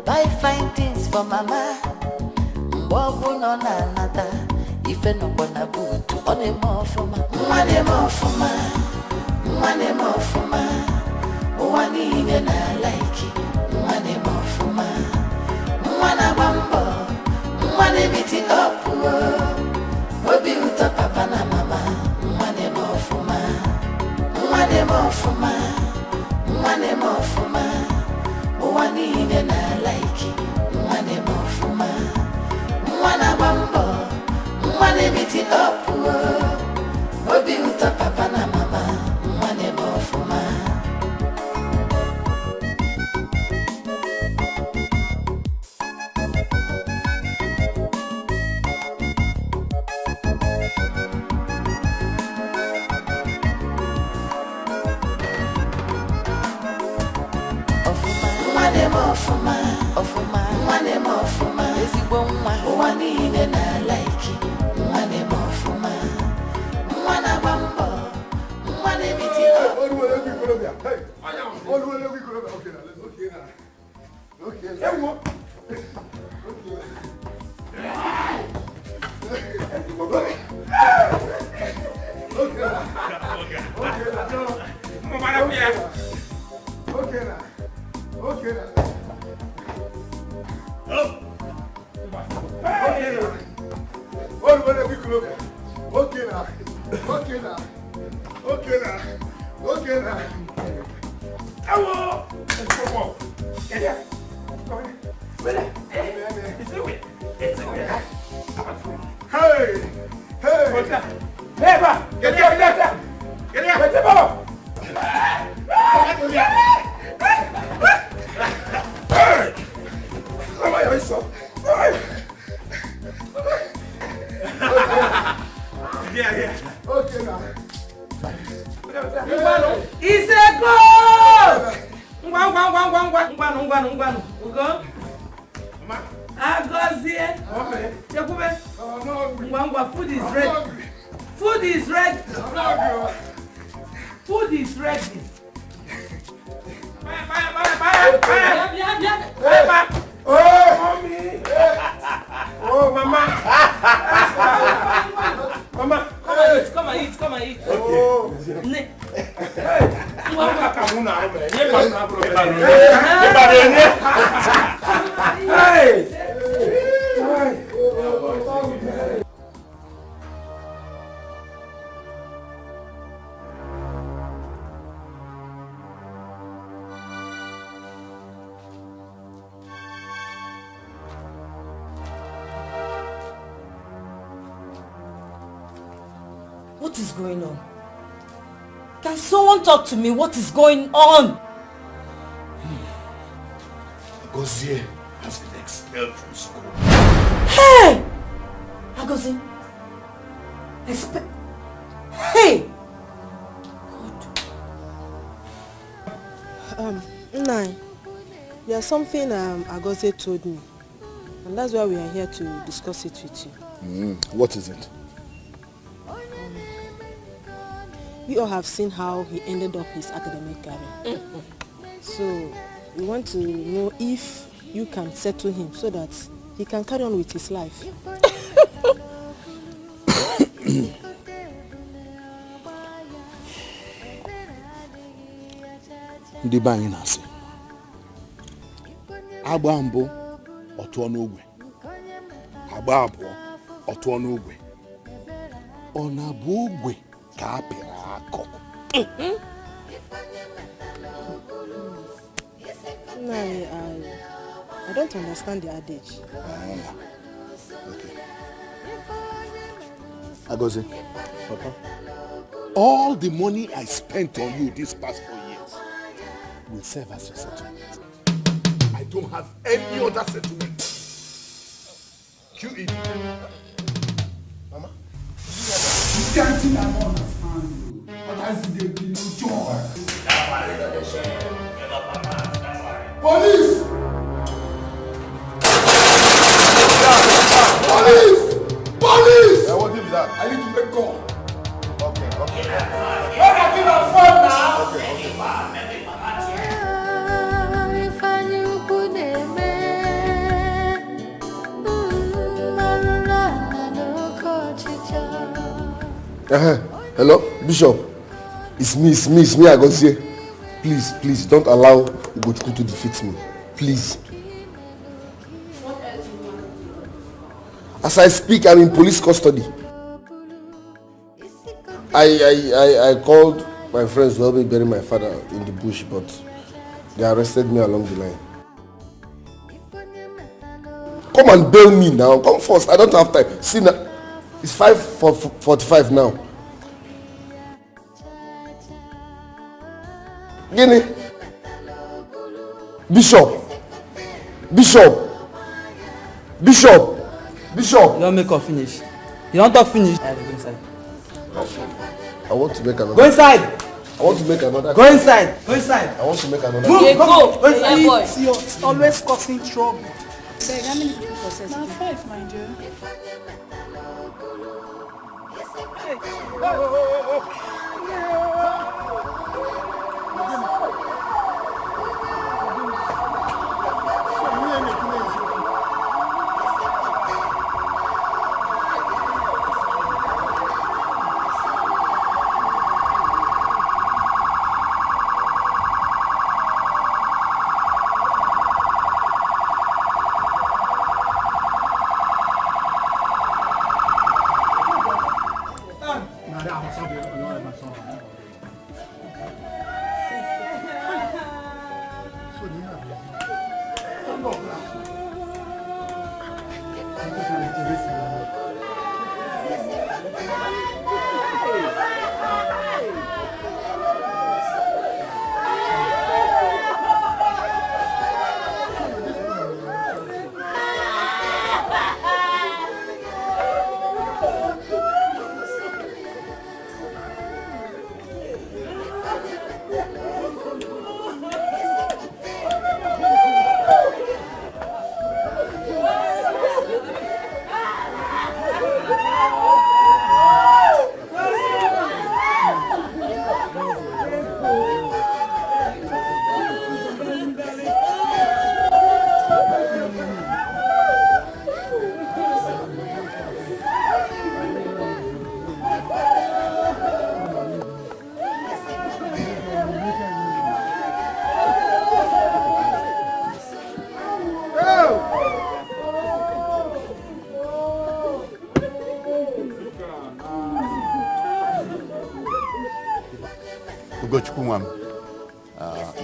Buy fine things for mama. Mbogu no na nata. ife no bona butu one more for my one more for my one more for my one even I like it one more for my one bambo one meeting up obi uta papa na mama one more for my one more for my one more for my one even I like it one more for my one bambo one meeting up obi uta papa na mama one more for my What is going on? Can someone talk to me? What is going on? Agozie has been expelled from school. Hey! Agozie! Hey! Nai, there's something Agozie told me. And that's why we are here to discuss it with you. What is it? We all have seen how he ended up his academic career. So we want to know if you can settle him so that he can carry on with his life. Ndị be anyị na-asị agba mbụ ọtụọ n'ogwe agba abụọ ọtụọ n'ogwe ọ na-abụ ogwe ka a pịrị akọ. No, I don't understand the adage. Okay. Agozie, Papa, all the money I spent on you these past 4 years will serve as your settlement. I don't have any other settlement. QE. Mama? This kind of thing I don't understand you. But I see there be no joy. Police! Police! Police! Yeah, what is that? I need to make call. Okay. When I give a phone now. Okay. Hello, Bishop. It's me, I go say. Please, don't allow Ugochukwu to defeat me. Please. As I speak, I'm in police custody. I called my friends to help me bury my father in the bush, but they arrested me along the line. Come and bail me now. Come first. I don't have time. See now, it's 5:45 now. Guinea. Bishop. You don't make her finish. You don't talk finish. Go inside. I want to make another. Go inside. I want to make another. Go inside. Go inside. I want to make another. Go. Idiot. Always causing trouble. Beg, how many people for Now 5, my dear.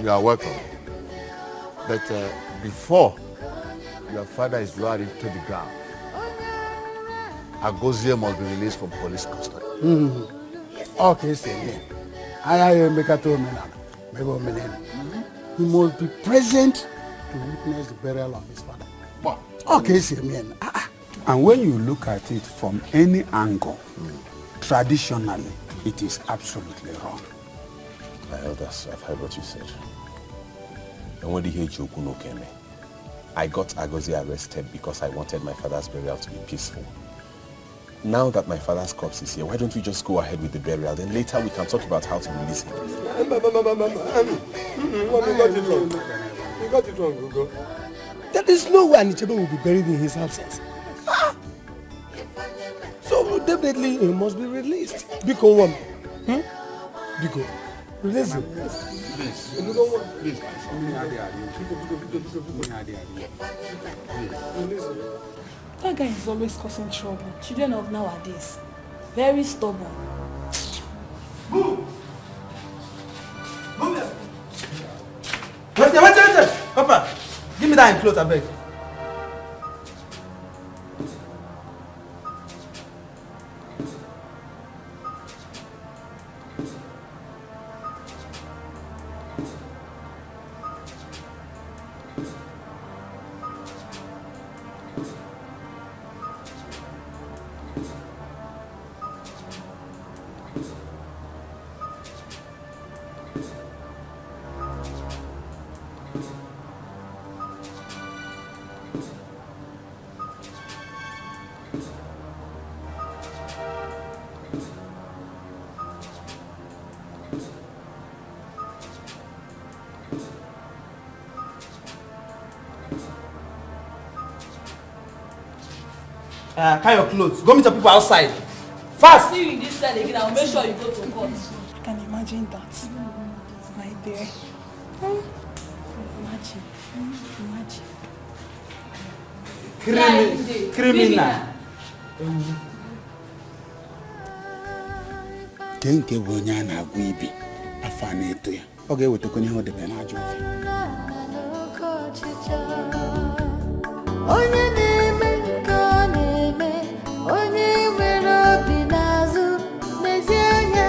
You are welcome. But before your father is lowered into the ground, Agozie must be released from police custody. Okay, say I make a to he must be present to witness the burial of his father. Okay, say And when you look at it from any angle, traditionally, it is absolutely wrong. My elders, I've heard what you said. And when the Jokuno came, I got Agozie arrested because I wanted my father's burial to be peaceful. Now that my father's corpse is here, why don't we just go ahead with the burial? Then later we can talk about how to release him. You got it wrong, Google. There is no way Anichebe will be buried in his absence. So definitely he must be released. Biko one. Biko. Release him. Please. That guy is always causing trouble. Children of nowadays. Very stubborn. Move! Wait! Papa, give me that clothes, I beg. Carry your clothes. Go meet your people outside. Fast! See you in this cell again, I'll make sure you go to court. I can imagine that. My dear. Imagine. Criminal. Ke nke bụ onye a na-agwa ibi afọ a na-eto ya. Ọ ga-ewetakwa ihe ọ debe n'ajọ ofe. Onye na-eme nke ọ na-eme, onye nwere obi n'azụ, n'ezie anya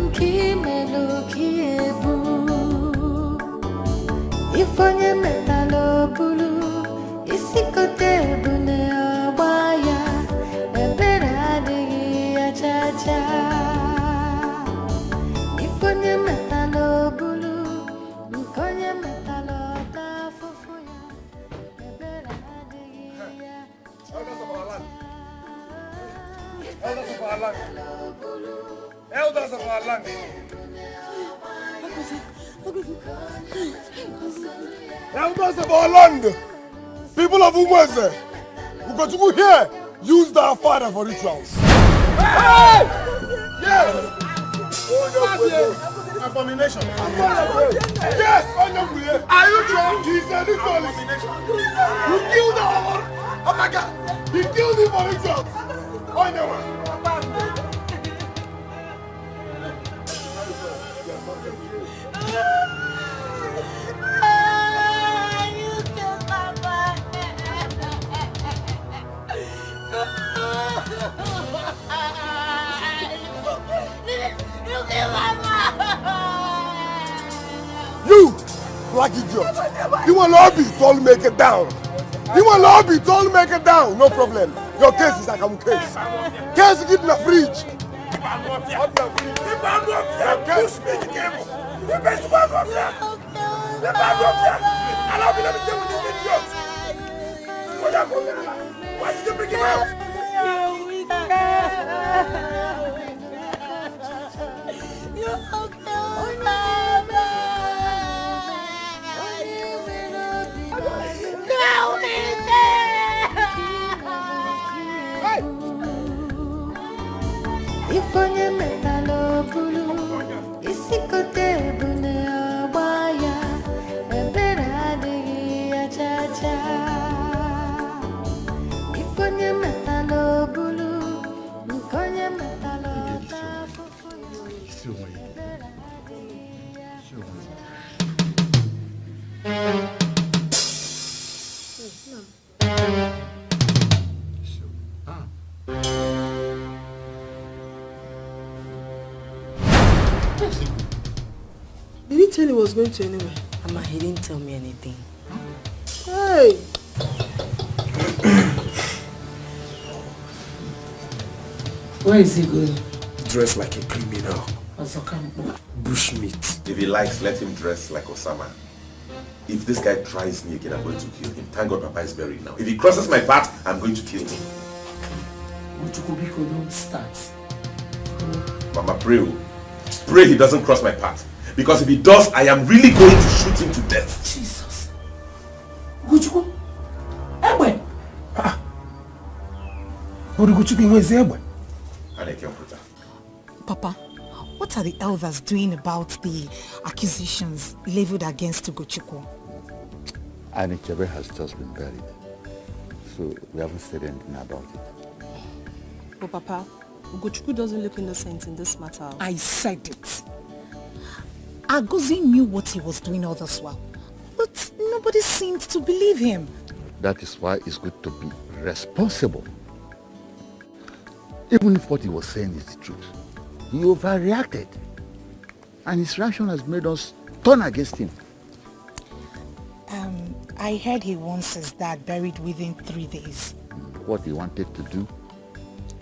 nke ime n'oke ebu. Ife onye metala obulu, isi kote ebu na-agba ya, ebere adịghị ya cha-cha. Ife onye metala obulu, nke onye metala ọta afụfụ ya, ebere adịghị ya cha-cha. Elders of our land. Elders of our land. Elders of our land. People of Umweze. We got to go here. Use their father for rituals. Hey! Yes! Abomination. Yes! Are you drunk? He's a ritualist. You killed our... Oh my God! He killed him for rituals. On your way. You, black idiot. You want lobby, told me make it down. You want lobby, told me make it down. No problem. Your case is like a case. Case get in the fridge. Why did you bring him out? Ifonye metalo bulu, isikote bune abaya, ebere adịghị ya cha-cha. Ifonye metalo bulu, nkonye metalo tafufu Did he tell he was going to anywhere? Mama, he didn't tell me anything. Hey! Where is he going? Dressed like a criminal. Bushmeat. If he likes, let him dress like Osama. If this guy tries me again, I'm going to kill him. Thank God Papa is buried now. If he crosses my path, I'm going to kill him. Uchukubiko, don't start. Mama, pray. Pray he doesn't cross my path. Because if he does, I am really going to shoot him to death. Jesus. Uchuku. Egbe. Papa, what are the elders doing about the accusations leveled against Ugochukwu? Chebe has just been buried, so we haven't said anything about it. But Papa, Ugochukwu doesn't look innocent in this matter. I said it. Agozi knew what he was doing all this while, but nobody seemed to believe him. That is why it's good to be responsible. Even if what he was saying is the truth, he overreacted. And his reaction has made us turn against him. I heard he wants his dad buried within 3 days. What he wanted to do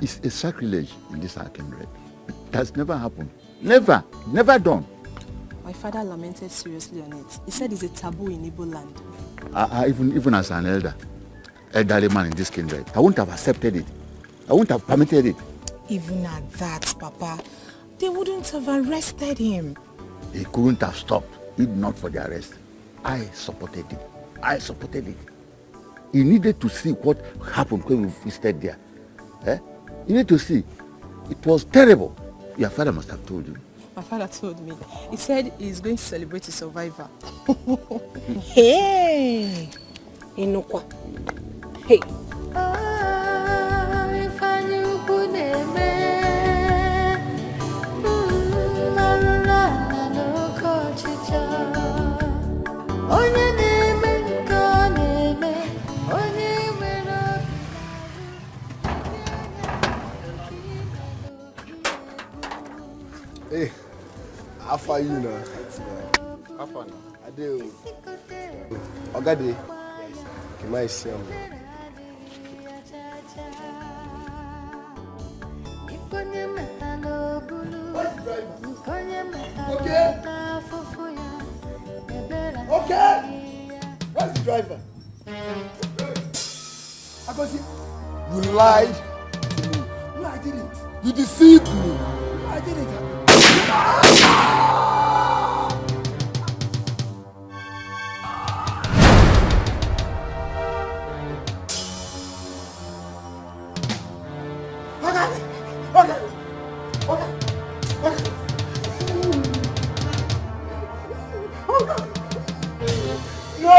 is a sacrilege in this Arkenred. It has never happened. Never. Never done. My father lamented seriously on it. He said it's a taboo in Igbo land. Even as an elderly man in this kindred, I wouldn't have accepted it. I wouldn't have permitted it. Even at that, Papa, they wouldn't have arrested him. He couldn't have stopped if not for the arrest. I supported it. He needed to see what happened when we visited there. You need to see. It was terrible. Your father must have told you. My father told me. He said he's going to celebrate his survivor. Hey! Inokwa. Hey! Hey, how far you now? How far now? I do. Ogade. Can I see him? Okay. Okay. Where's the driver? You lied to me. No, I didn't. You deceived me. No, I didn't. No!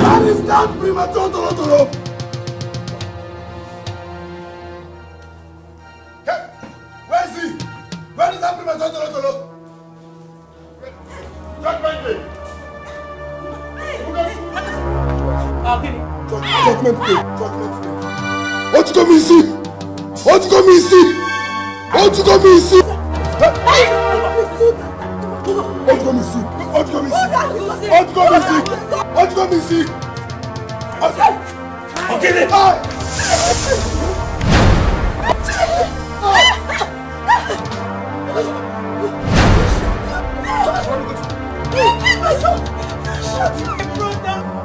That is not premature toro. Hey, where is he? Where is that premature toro? Judgment Day. Judgment Day. Judgment Day. What you come and see? What you come and see? What you come and see? What you come and see? What you come and see? What you come and see? What you come and see? Okay.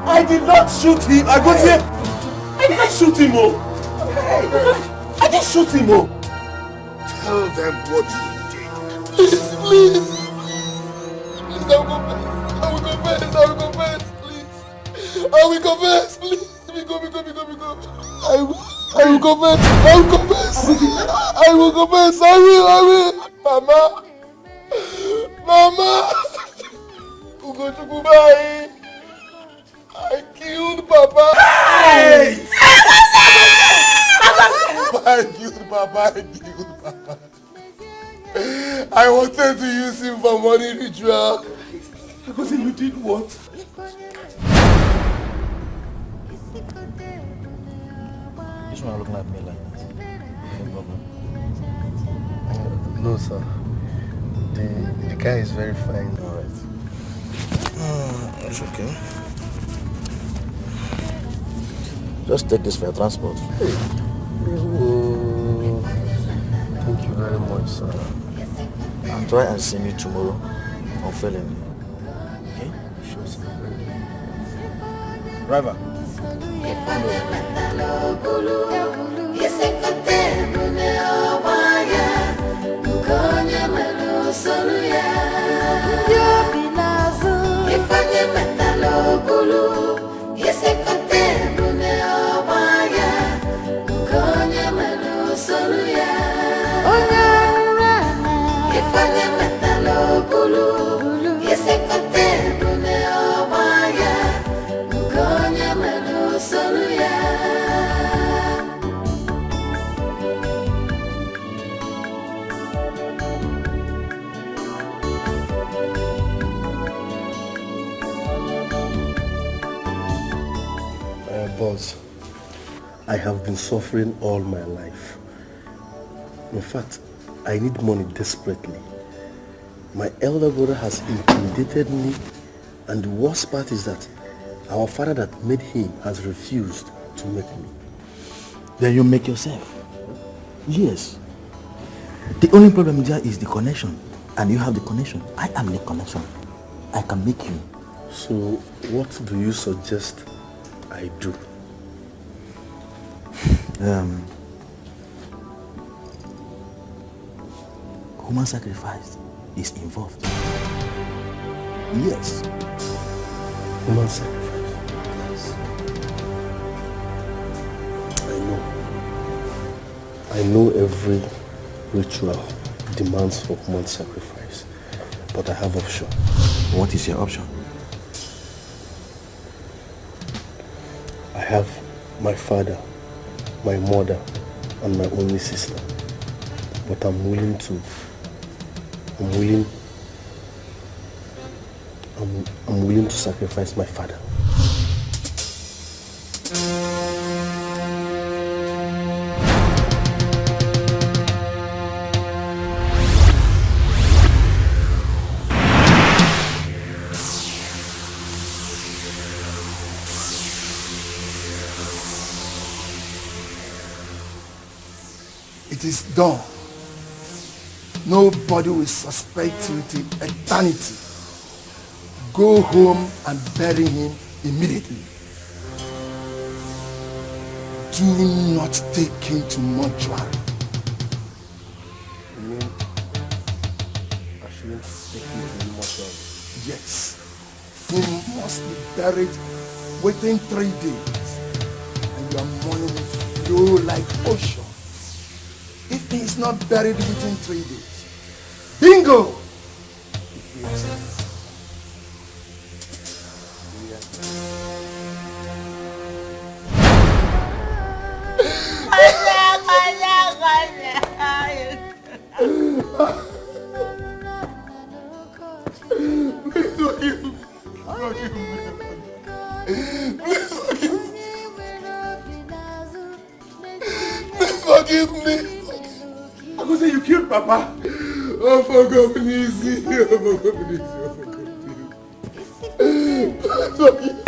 I did not shoot him. I got here. I didn't shoot him. I didn't shoot him. Tell them what you did. Please, please. Please, I will confess. I will confess. Please. I will confess. Please. Go. I will confess. I will confess. I will confess. I will. Mama. Ugochukwu, I killed Papa. Hey! I killed Papa. I wanted to use him for money ritual. Because you did what? This one looking at me like that. No problem. No, sir. The guy is very fine. All right. It's okay. Just take this for your transport. Oh, thank you very much, sir. I'll try and see me tomorrow on Felony. Okay? Sure, sir. Driver. Boss, I have been suffering all my life. In fact, I need money desperately. My elder brother has intimidated me, and the worst part is that our father that made him has refused to make me. Then you make yourself. Yes. The only problem there is the connection. And you have the connection. I am the connection. I can make you. So, what do you suggest I do? Human sacrifice is involved. Yes. Human sacrifice? I know every ritual demands for human sacrifice, but I have option. What is your option? I have my father, my mother, and my only sister. But I'm willing to sacrifice my father. It is done. Nobody will suspect you till eternity. Go home and bury him immediately. Do not take him to mortuary. You mean I shouldn't take him to the mortuary? Yes. He must be buried within 3 days. And your money will flow like ocean. If he is not buried within 3 days, bingo! Forgive me. I could say you killed Papa. Oh, forgive me, easy. Oh, forgive me, easy. Oh, forgive me.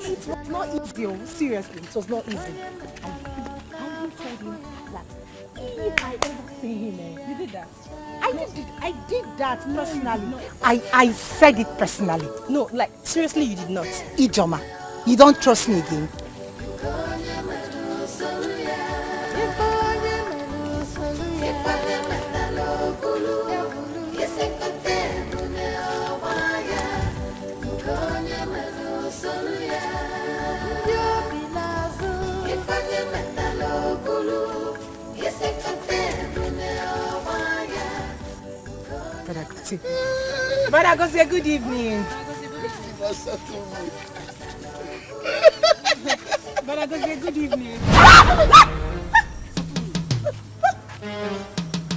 It was not easy. Seriously, it was not easy. I told him that if I ever see him, you did that. I did that personally. No. I said it personally. No, like seriously, you did not. Ijoma, you don't trust me again. But I go say good evening. But I go say good evening.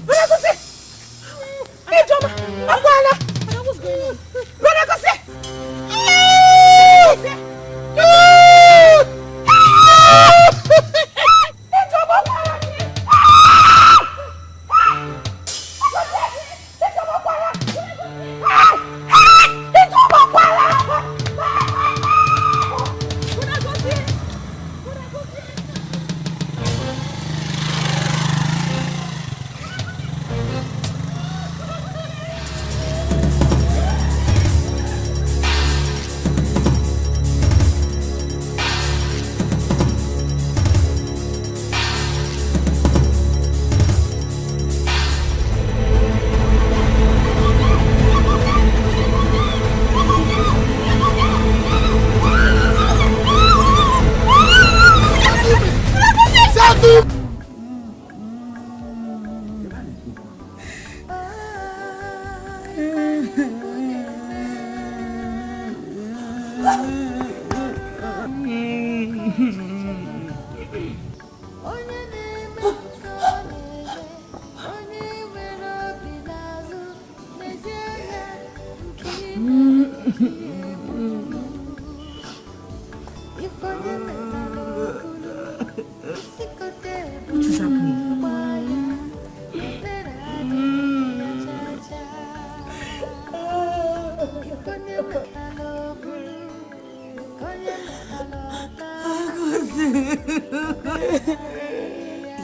But I go say, hey Joma, Akwala. What's going on? But I go say,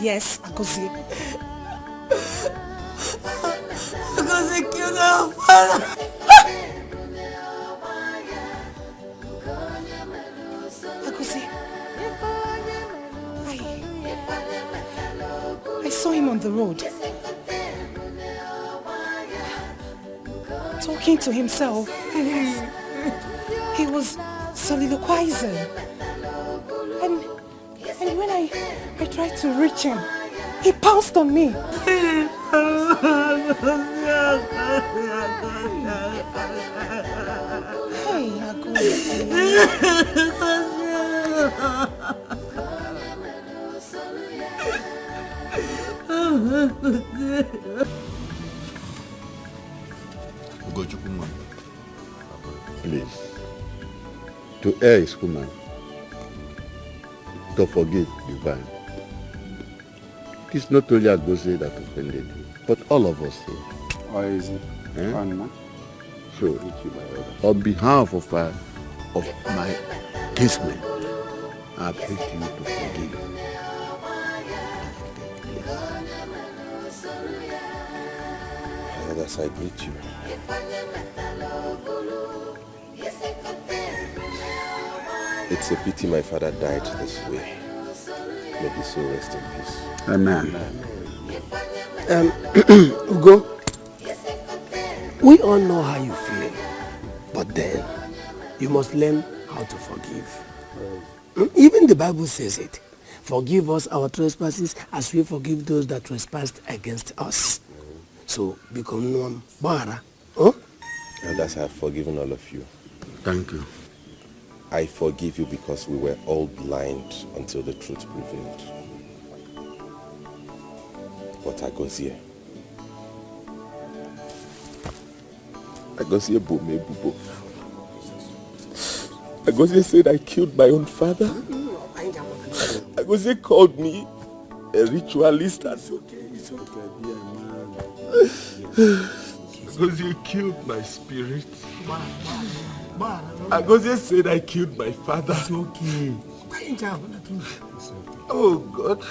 Yes, Agozie. Agozie killed our father. Agozie. I saw him on the road. Talking to himself. He was soliloquizing. And when I tried to reach him, he pounced on me. Hey, Please, to err is human, to forgive divine. It is not only Agozie that offended you, but all of us here. Why is it? So, on behalf of my kinsmen, I beg you to forgive. Elders, I greet you. It's a pity my father died this way. May his soul rest in peace. Amen. Ugo, we all know how you feel, but then you must learn how to forgive. Even the Bible says it. Forgive us our trespasses as we forgive those that trespassed against us. So, become one. Elders, I have forgiven all of you. Thank you. I forgive you because we were all blind until the truth prevailed. But Agozie Bome Bubo. Agozie said I killed my own father. Agozie called me a ritualist. It's okay, be a man. Agozie killed my spirit. Agozie said I killed my father. It's okay. Oh God.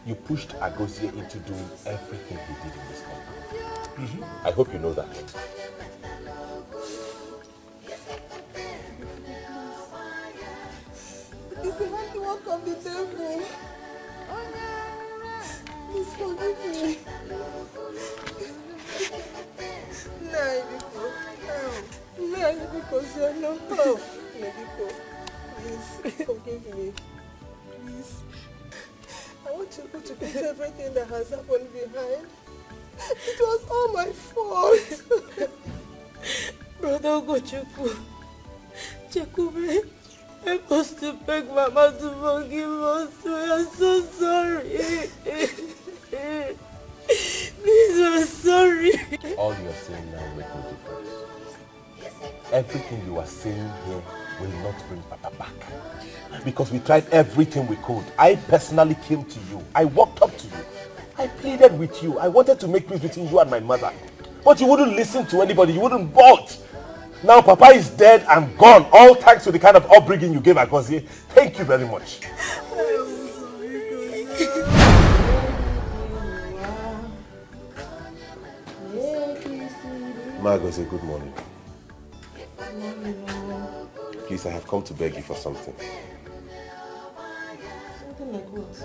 You pushed Agozie into doing everything he did in this compound. I hope you know that. It's the handiwork of the devil. Please forgive me. No, because you're not help. Please forgive me. Please. I want you to put everything that has happened behind. It was all my fault. Brother Ugochukwu, Chekube, help us to beg Mama to forgive us. We are so sorry. Please, we're sorry. All you are saying now makes no difference. Everything you are saying here will not bring Papa back. Because we tried everything we could. I personally came to you. I walked up to you. I pleaded with you. I wanted to make peace between you and my mother. But you wouldn't listen to anybody. You wouldn't budge. Now Papa is dead and gone. All thanks to the kind of upbringing you gave Agozie. Thank you very much. Ma Agozie, good morning. Please, I have come to beg you for something. Something like what?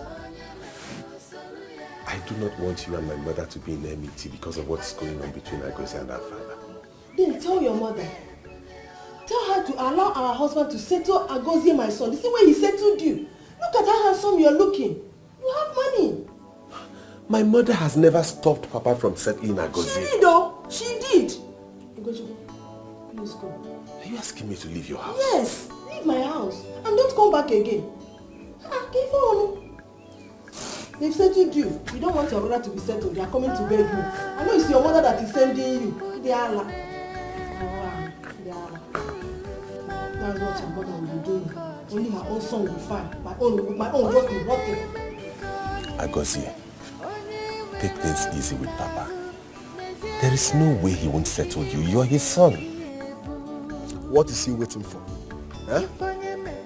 I do not want you and my mother to be in enmity because of what's going on between Agosi and our father. Then tell your mother. Tell her to allow our husband to settle Agosi, my son. The same way he settled you. Look at how handsome you're looking. You have money. My mother has never stopped Papa from settling Agosi. She did though. She did. Agosi, please go. Are you asking me to leave your house? Yes. Leave my house. And don't come back again. Give on. They've settled you. You don't want your brother to be settled. They are coming to beg you. I know it's your mother that is sending you. They are Allah. That's what your mother will be doing. Only my own son will be fine. My own will just be rotten. Agosi, take things easy with Papa. There is no way he won't settle you. You are his son. What is he waiting for? Eh?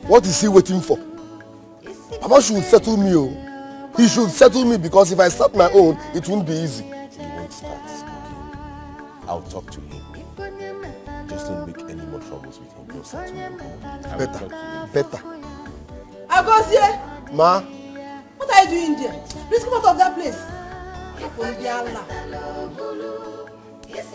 What is he waiting for? Papa should settle me. Oh. He should settle me because if I start my own, it won't be easy. You won't start, okay? I'll talk to him. Just don't make any more troubles with him. You'll settle him. Better. Agosie! Ma? What are you doing there? Please come out of that place. Yes,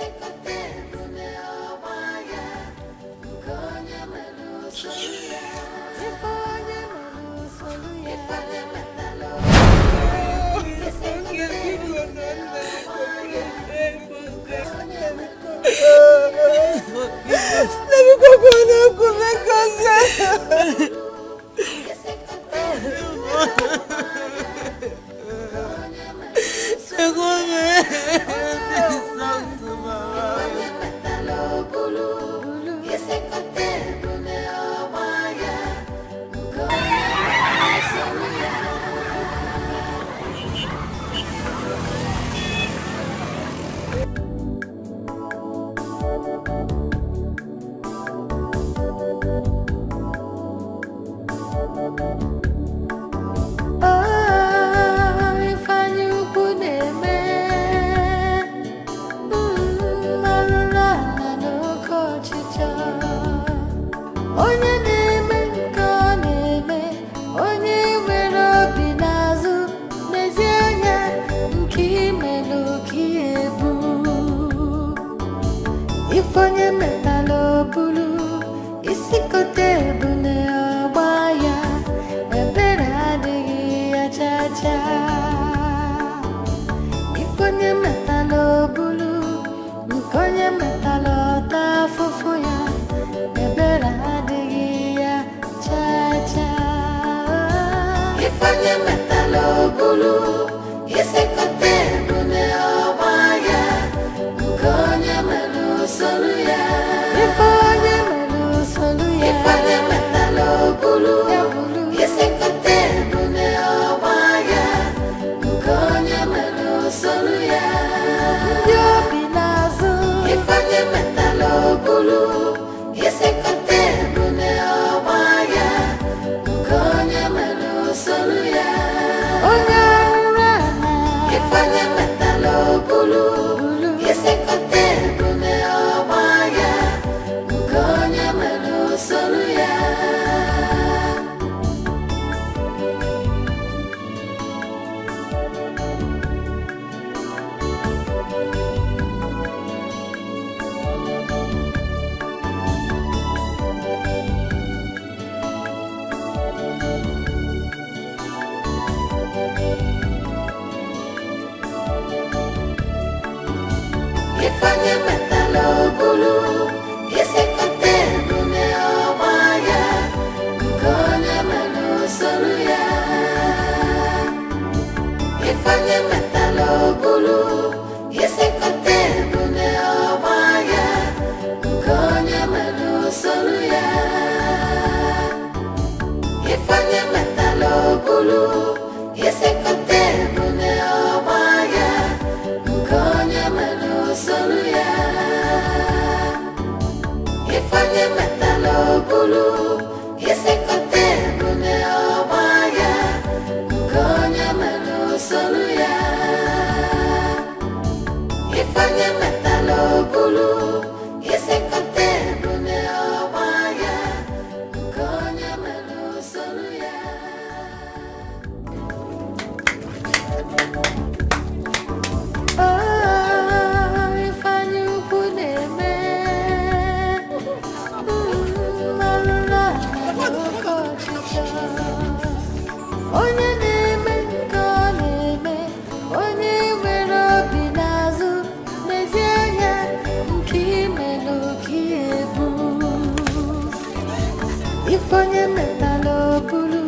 Ifonye metalo bulu,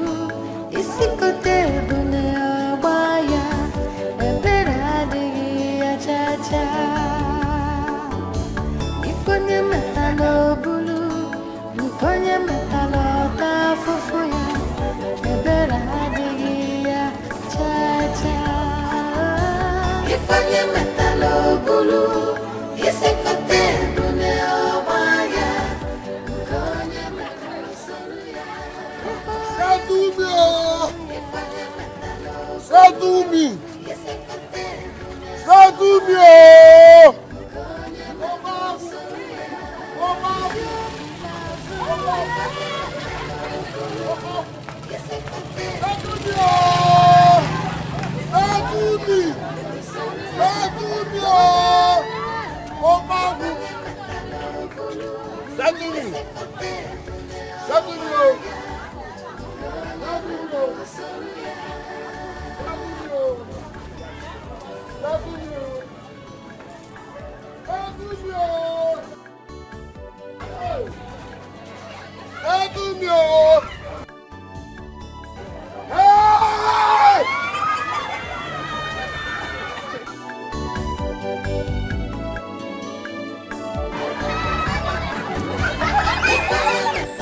isikote bune abaya, ebera digi ya cha. Ifonye metalo bulu, ifonye metalo ta fufuya, ebera digi ya cha. Ifonye metalo bulu, isikote bune abaya. Settle me!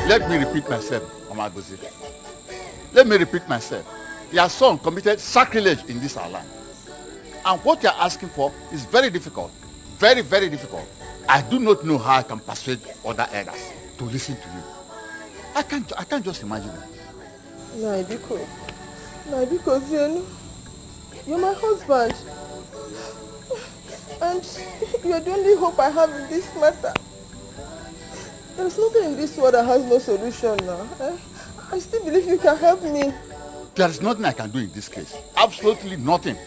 Let me repeat myself, Omagozi. Let me repeat myself. Your son committed sacrilege in this our land. And what you are asking for is very difficult. Very, very difficult. I do not know how I can persuade other elders to listen to you. I can't just imagine it. Naibiko, Zenu, you're my husband. And you're the only hope I have in this matter. There's nothing in this world that has no solution now. I still believe you can help me. There is nothing I can do in this case. Absolutely nothing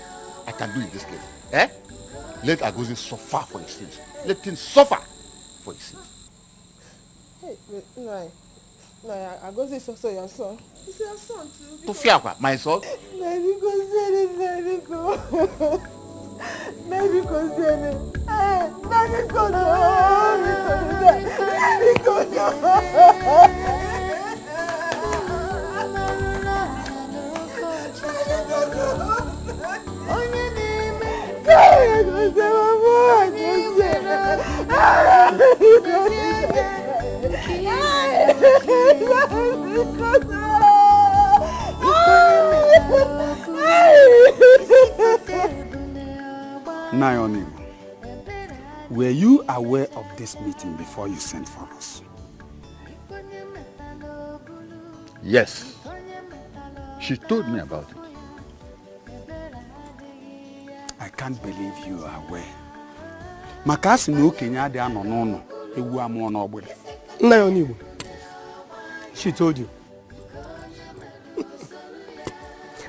I can do in this case. Let Agozi suffer for his sins. Let him suffer for his sins. Hey, Nai, Agozi is also your son. He's your son too. To fear my son? Naomi, were you aware of this meeting before you sent for us? Yes. She told me about it. I can't believe you are aware. Makasi no Kenya de no. Ewu amo no ogbede. Naomi, she told you.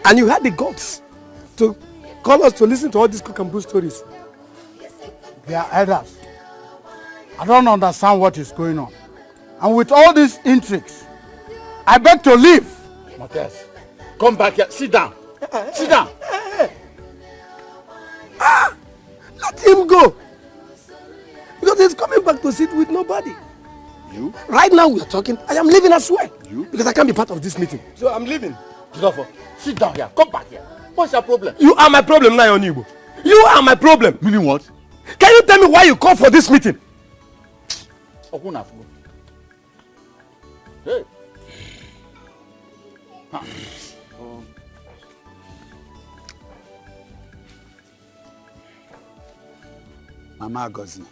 And you had the guts to call us to listen to all these cook and brew stories. They are elders. I don't understand what is going on. And with all these intrigues, I beg to leave. Matthias, come back here. Sit down. Sit down. Let him go. Because he's coming back to sit with nobody. You? Right now we are talking. I am leaving as well. You? Because I can't be part of this meeting. So I'm leaving. Jidofo, sit down here. Come back here. What's your problem? You are my problem now, Onibo. You are my problem. Meaning what? Can you tell me why you called for this meeting? Hey. Mama Agozi,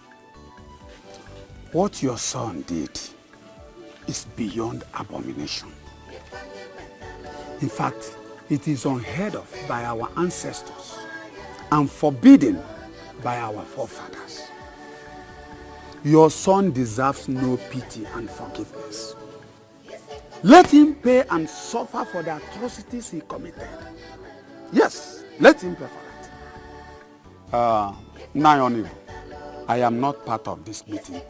what your son did is beyond abomination. In fact, it is unheard of by our ancestors and forbidden by our forefathers. Your son deserves no pity and forgiveness. Let him pay and suffer for the atrocities he committed. Yes, let him pay for that. Naomi, I am not part of this meeting.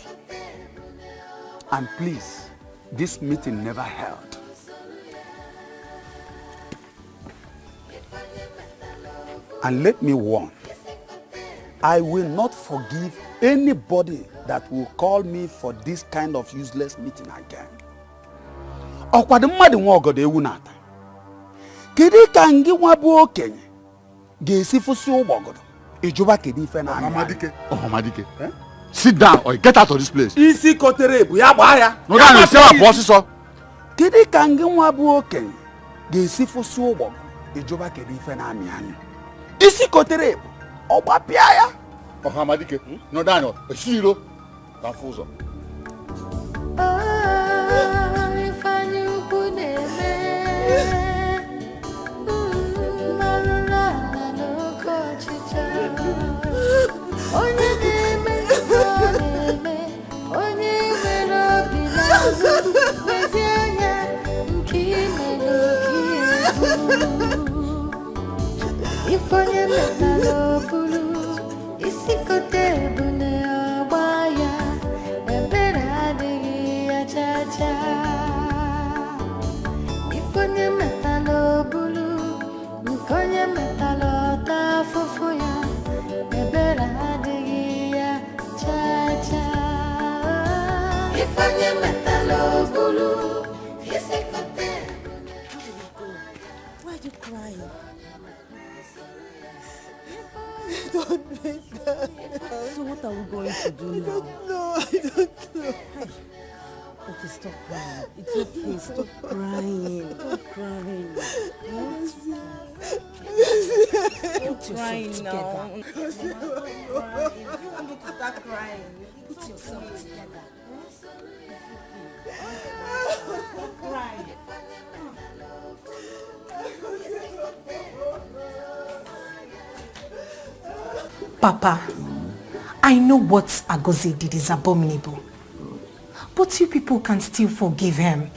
And please, this meeting never held. And let me warn, I will not forgive anybody that will call me for this kind of useless meeting again. ọkwado mmadụ nwa ọgọdọ ewu na-ata. Kedu ka ngị nwa bụ okenye ga-esi fụsị ụgbọgọdọ ịjụba kedu ife na Ọhamadike. Sit down or get out of this place. isi kotere ebu ya gbaa ya. No, that is your boss, sir. Kedu ka ngị nwa bụ okenye ga-esi fụsị ụgbọgọdọ ịjụba kedu ife na-amị anya. Isi kotere ebu ọ gbapịa ya. Ọhamadike. No, that no. Esiro. Ka fụzọ. Don't make that. So what are we going to do now? I don't know. Okay, stop crying. It's okay. Stop crying. Stop crying. Put yourself together. You want me to start crying? Put yourself together. Stop crying. Papa, I know what Agozie did is abominable. But you people can still forgive him.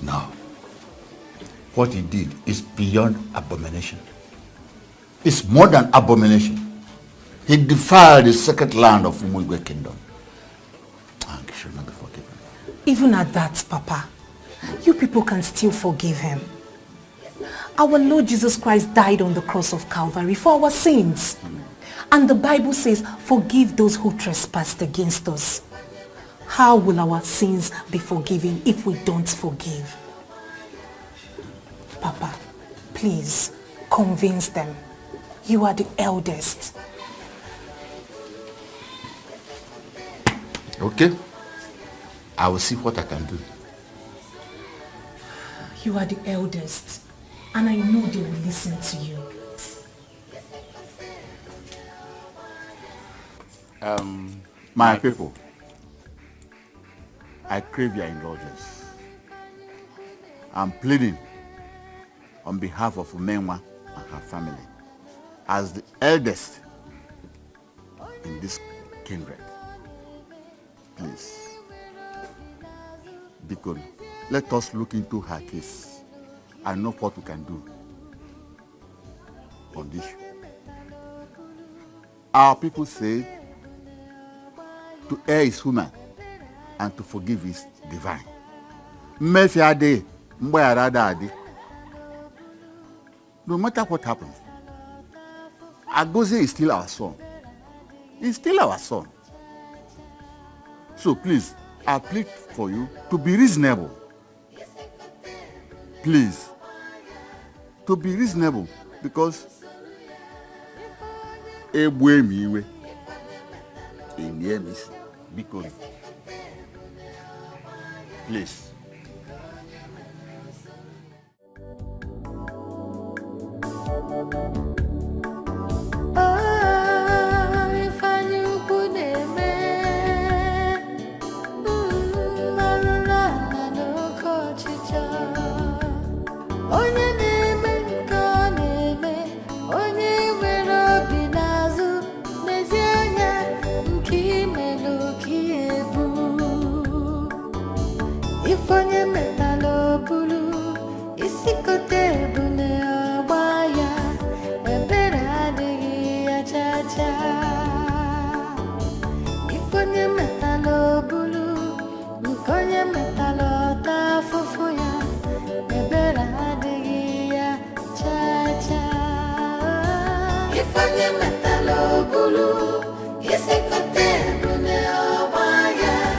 No. What he did is beyond abomination. It's more than abomination. He defiled the sacred land of Umugwe kingdom. And he should not be forgiven. Even at that, Papa, you people can still forgive him. Our Lord Jesus Christ died on the cross of Calvary for our sins. And the Bible says, forgive those who trespassed against us. How will our sins be forgiven if we don't forgive? Papa, please, convince them. You are the eldest. Okay? I will see what I can do. You are the eldest. And I know they will listen to you. My people, I crave your indulgence. I'm pleading on behalf of Umenwa and her family as the eldest in this kindred. Please, Bikon, let us look into her case and know what we can do on this. Our people say to err is human and to forgive is divine. No matter what happens, Agozie is still our son. He's still our son. So please, I plead for you to be reasonable. Please, to be reasonable, because because please. Ifanye metalo bulu, isi kote bune obaya.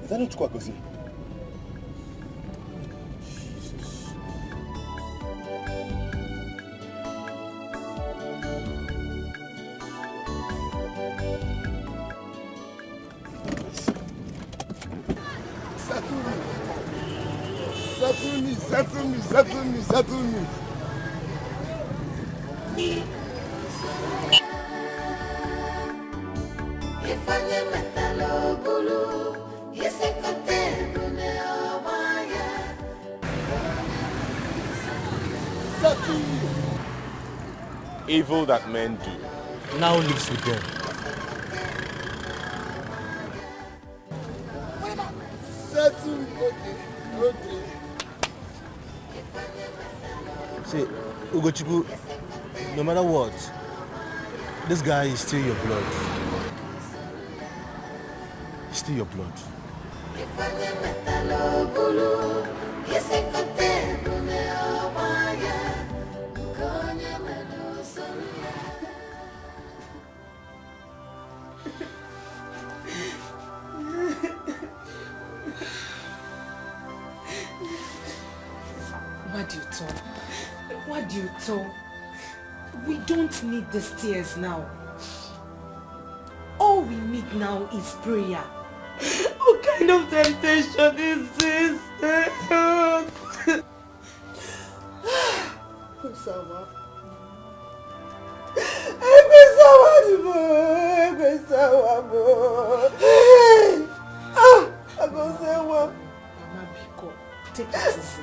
Is that not Chukwagozi? Settle me. Evil that men do now lives with them. Settle me. Okay. See, Ugochukwu, no matter what, this guy is still your blood. He's still your blood. What do you tell? We don't need these tears now. All we need now is prayer. What kind of temptation is this? Take it easy.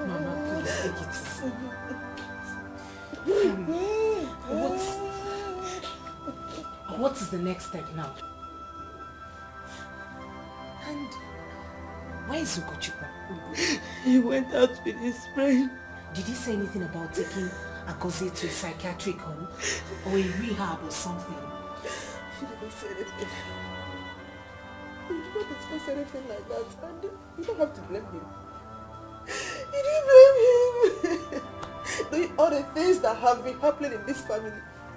Mama, please take it easy. What is the next step now? And where is Ugochukwu? He went out with his friend. Did he say anything about taking Akoze to a psychiatric home or a rehab or something? He didn't say anything. You did not discuss anything like that, and you don't have to blame him. You didn't blame him. Doing all the things that have been happening in this family.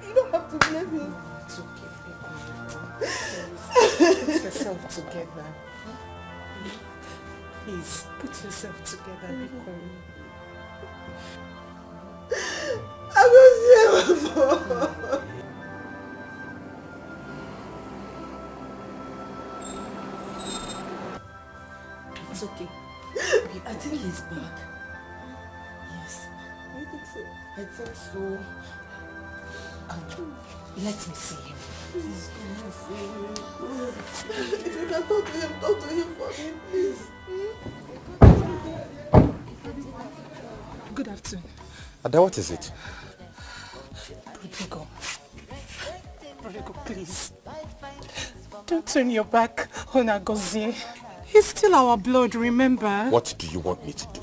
You don't have to blame him. It's okay, Put yourself together. Please, put yourself together, Biko. I was here before. It's okay. I think he's back. Yes. I think so. I think so. Let me see him. Please come and see him. If you can talk to him for me, please. Good afternoon. Ada, what is it? Rodrigo, please. Don't turn your back on Agozie. He's still our blood, remember? What do you want me to do?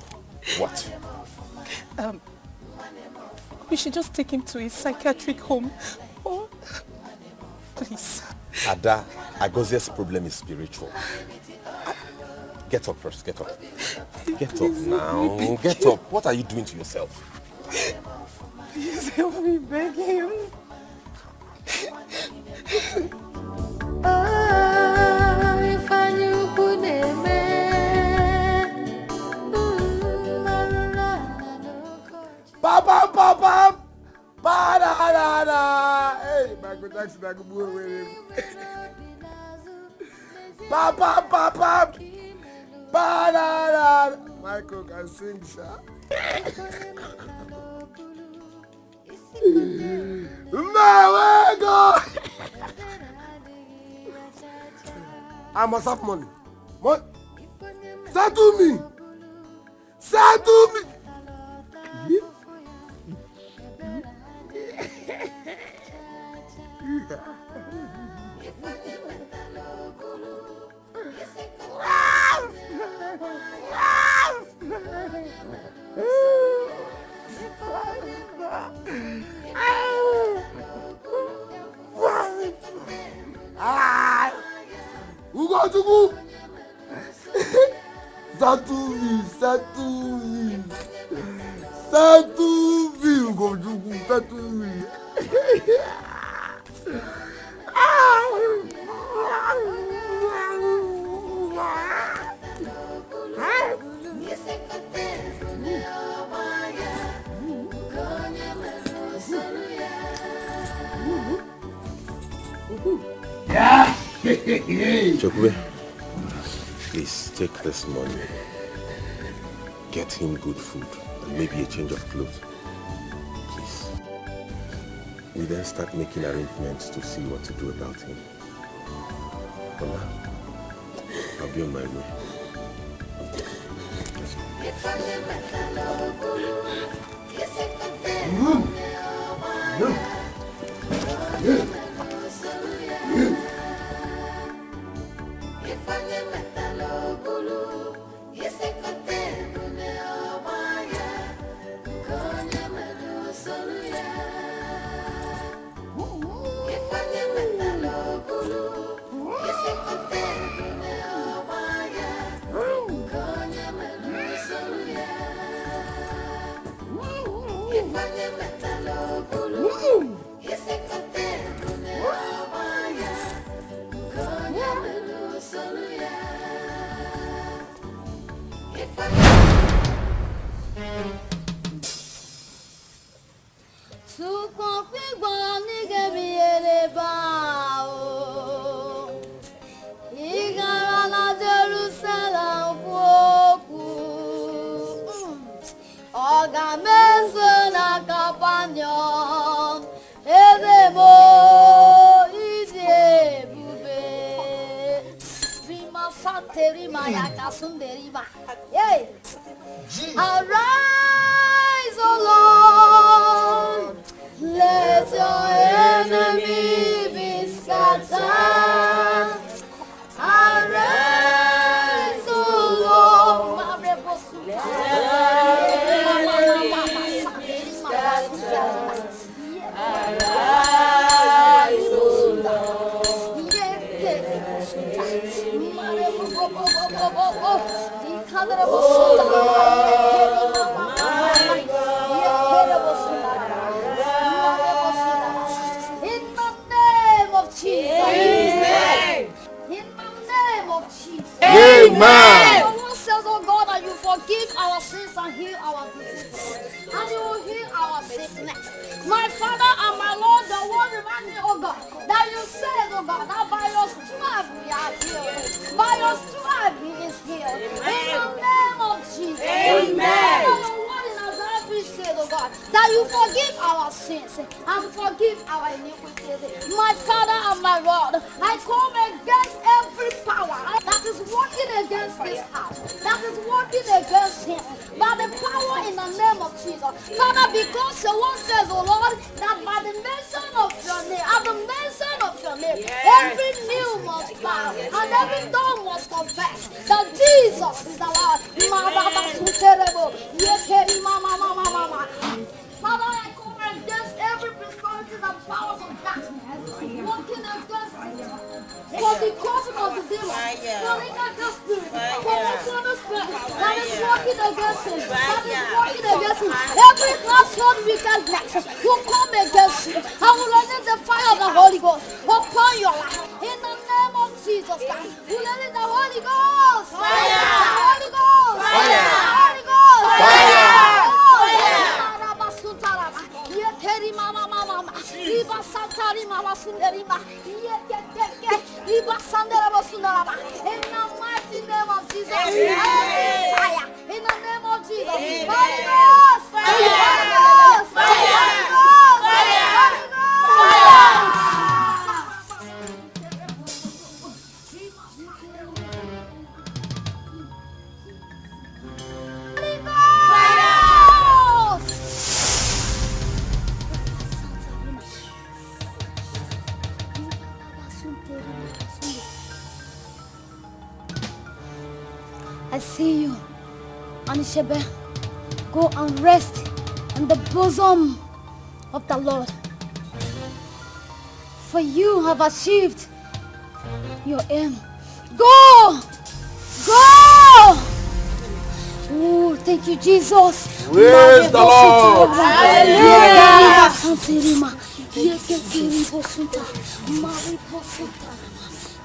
What? We should just take him to a psychiatric home. Oh, please. Ada, Agozie's problem is spiritual. Get up first, get up. Get up now, get up. What are you doing to yourself? Please help me beg him. Papa, hey, Michael Jackson, I can move with him. Papa, Michael can sing, sir. I must have money. What? Settle me. Chokwe, please take this money. Get him good food and maybe a change of clothes. Please. We then start making arrangements to see what to do about him. For now, I'll be on my way. Arise, O Lord, let your enemy be scattered. Arise, O Lord, let your enemy be scattered. Arise, O Lord. My Father and my Lord, the word reminds me, oh God, that you said, oh God, that by your stripe we are healed. By your stripe he is healed. In the name of Jesus. Amen. Your word in Isaiah 3 said, oh God, that you forgive our sins and forgive our iniquities. My Father and my Lord, I come against every power that is working against this house, that is working against him, by the power in the name of Jesus. Father, because the word says, oh Lord, that by the mention of your name, at the mention of your name, every knee must bow and every tongue must confess that Jesus is the Lord. Father, I come against every principalities and powers of darkness working against it. For the causing of the demon, for the negative spirit, for the sinner spirit that is working against him, that is working against him. Every household wickedness will come against you. I will release the fire of the Holy Ghost upon your life. In the name of Jesus Christ, we release the Holy Ghost. Fire! The Holy Ghost! Fire! The Holy Ghost! Fire! In the mighty name of Jesus, fire! In the name of Jesus, Holy Ghost! Fire! Holy Ghost! Fire! I see you, Anishebe. Go and rest in the bosom of the Lord. For you have achieved your aim. Go! Go! Oh, thank you, Jesus. Praise the Lord. Hallelujah.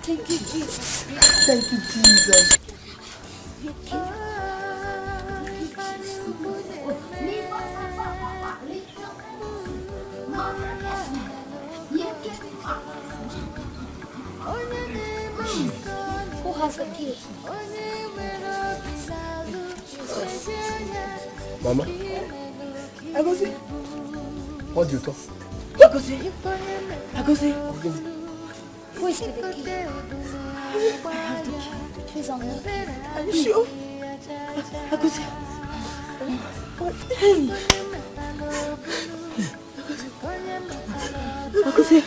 Thank you, Jesus. Thank you, Jesus. Who has the key? Mama, Agosi. what do you talk? Agosi. Agosi. Who is with the key? I have the key. Please unlock it. Are you sure? Agosi. What? Hey. Agosi.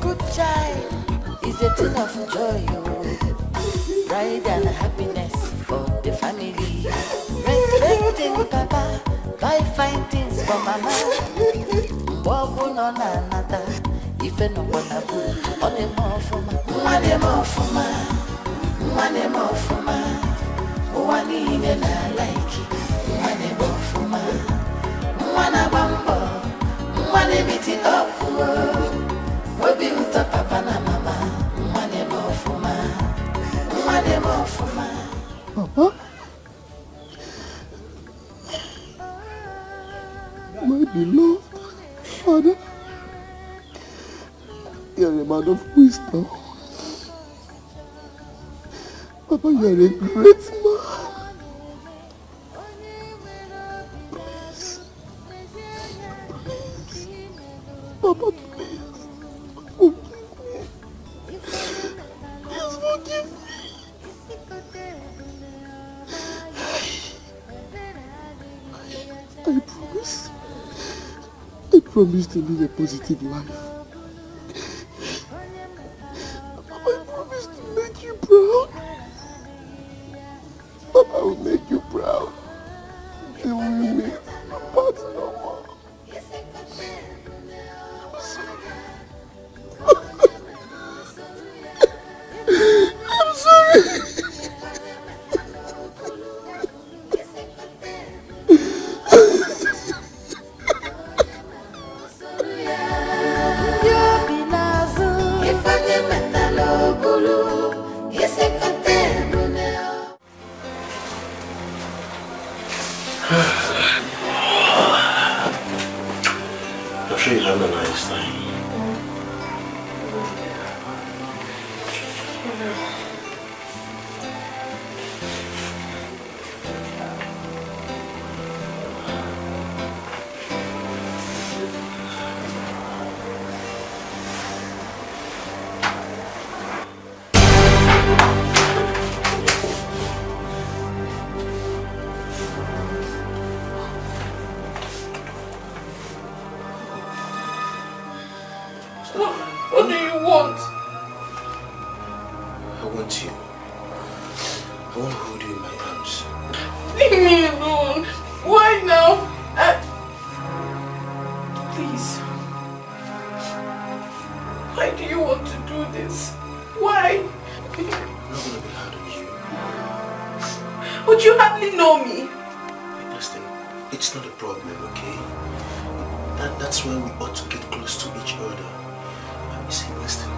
good child is a thing of joy, pride and happiness for the family. Respecting Papa, buy fine things for Mama. Bobo no na nata, if no wanna put on the more for ma, money more for ma, money more for ma. One even I like it, money more for ma, money bambo, money meet it up. We'll be with the Papa na Mama, money more for ma, money more for ma. Papa, my beloved Father, you're a man of wisdom. Papa, you're a great man. Please, Papa, please, forgive me. Please forgive me. I promise to live a positive life. Papa, I promise to make you proud. Papa, I will make you proud. Then we will meet apart no more. I'm sorry. I'm sorry. I'm sure you have a nice time. What do you want? I want you. I want to hold you in my arms. Leave me alone. Why now? Please. Why do you want to do this? Why? I'm not going to be hard on you. But you hardly know me. Listen, it's not a problem, okay? That's why we ought to get close to each other. You see, listen,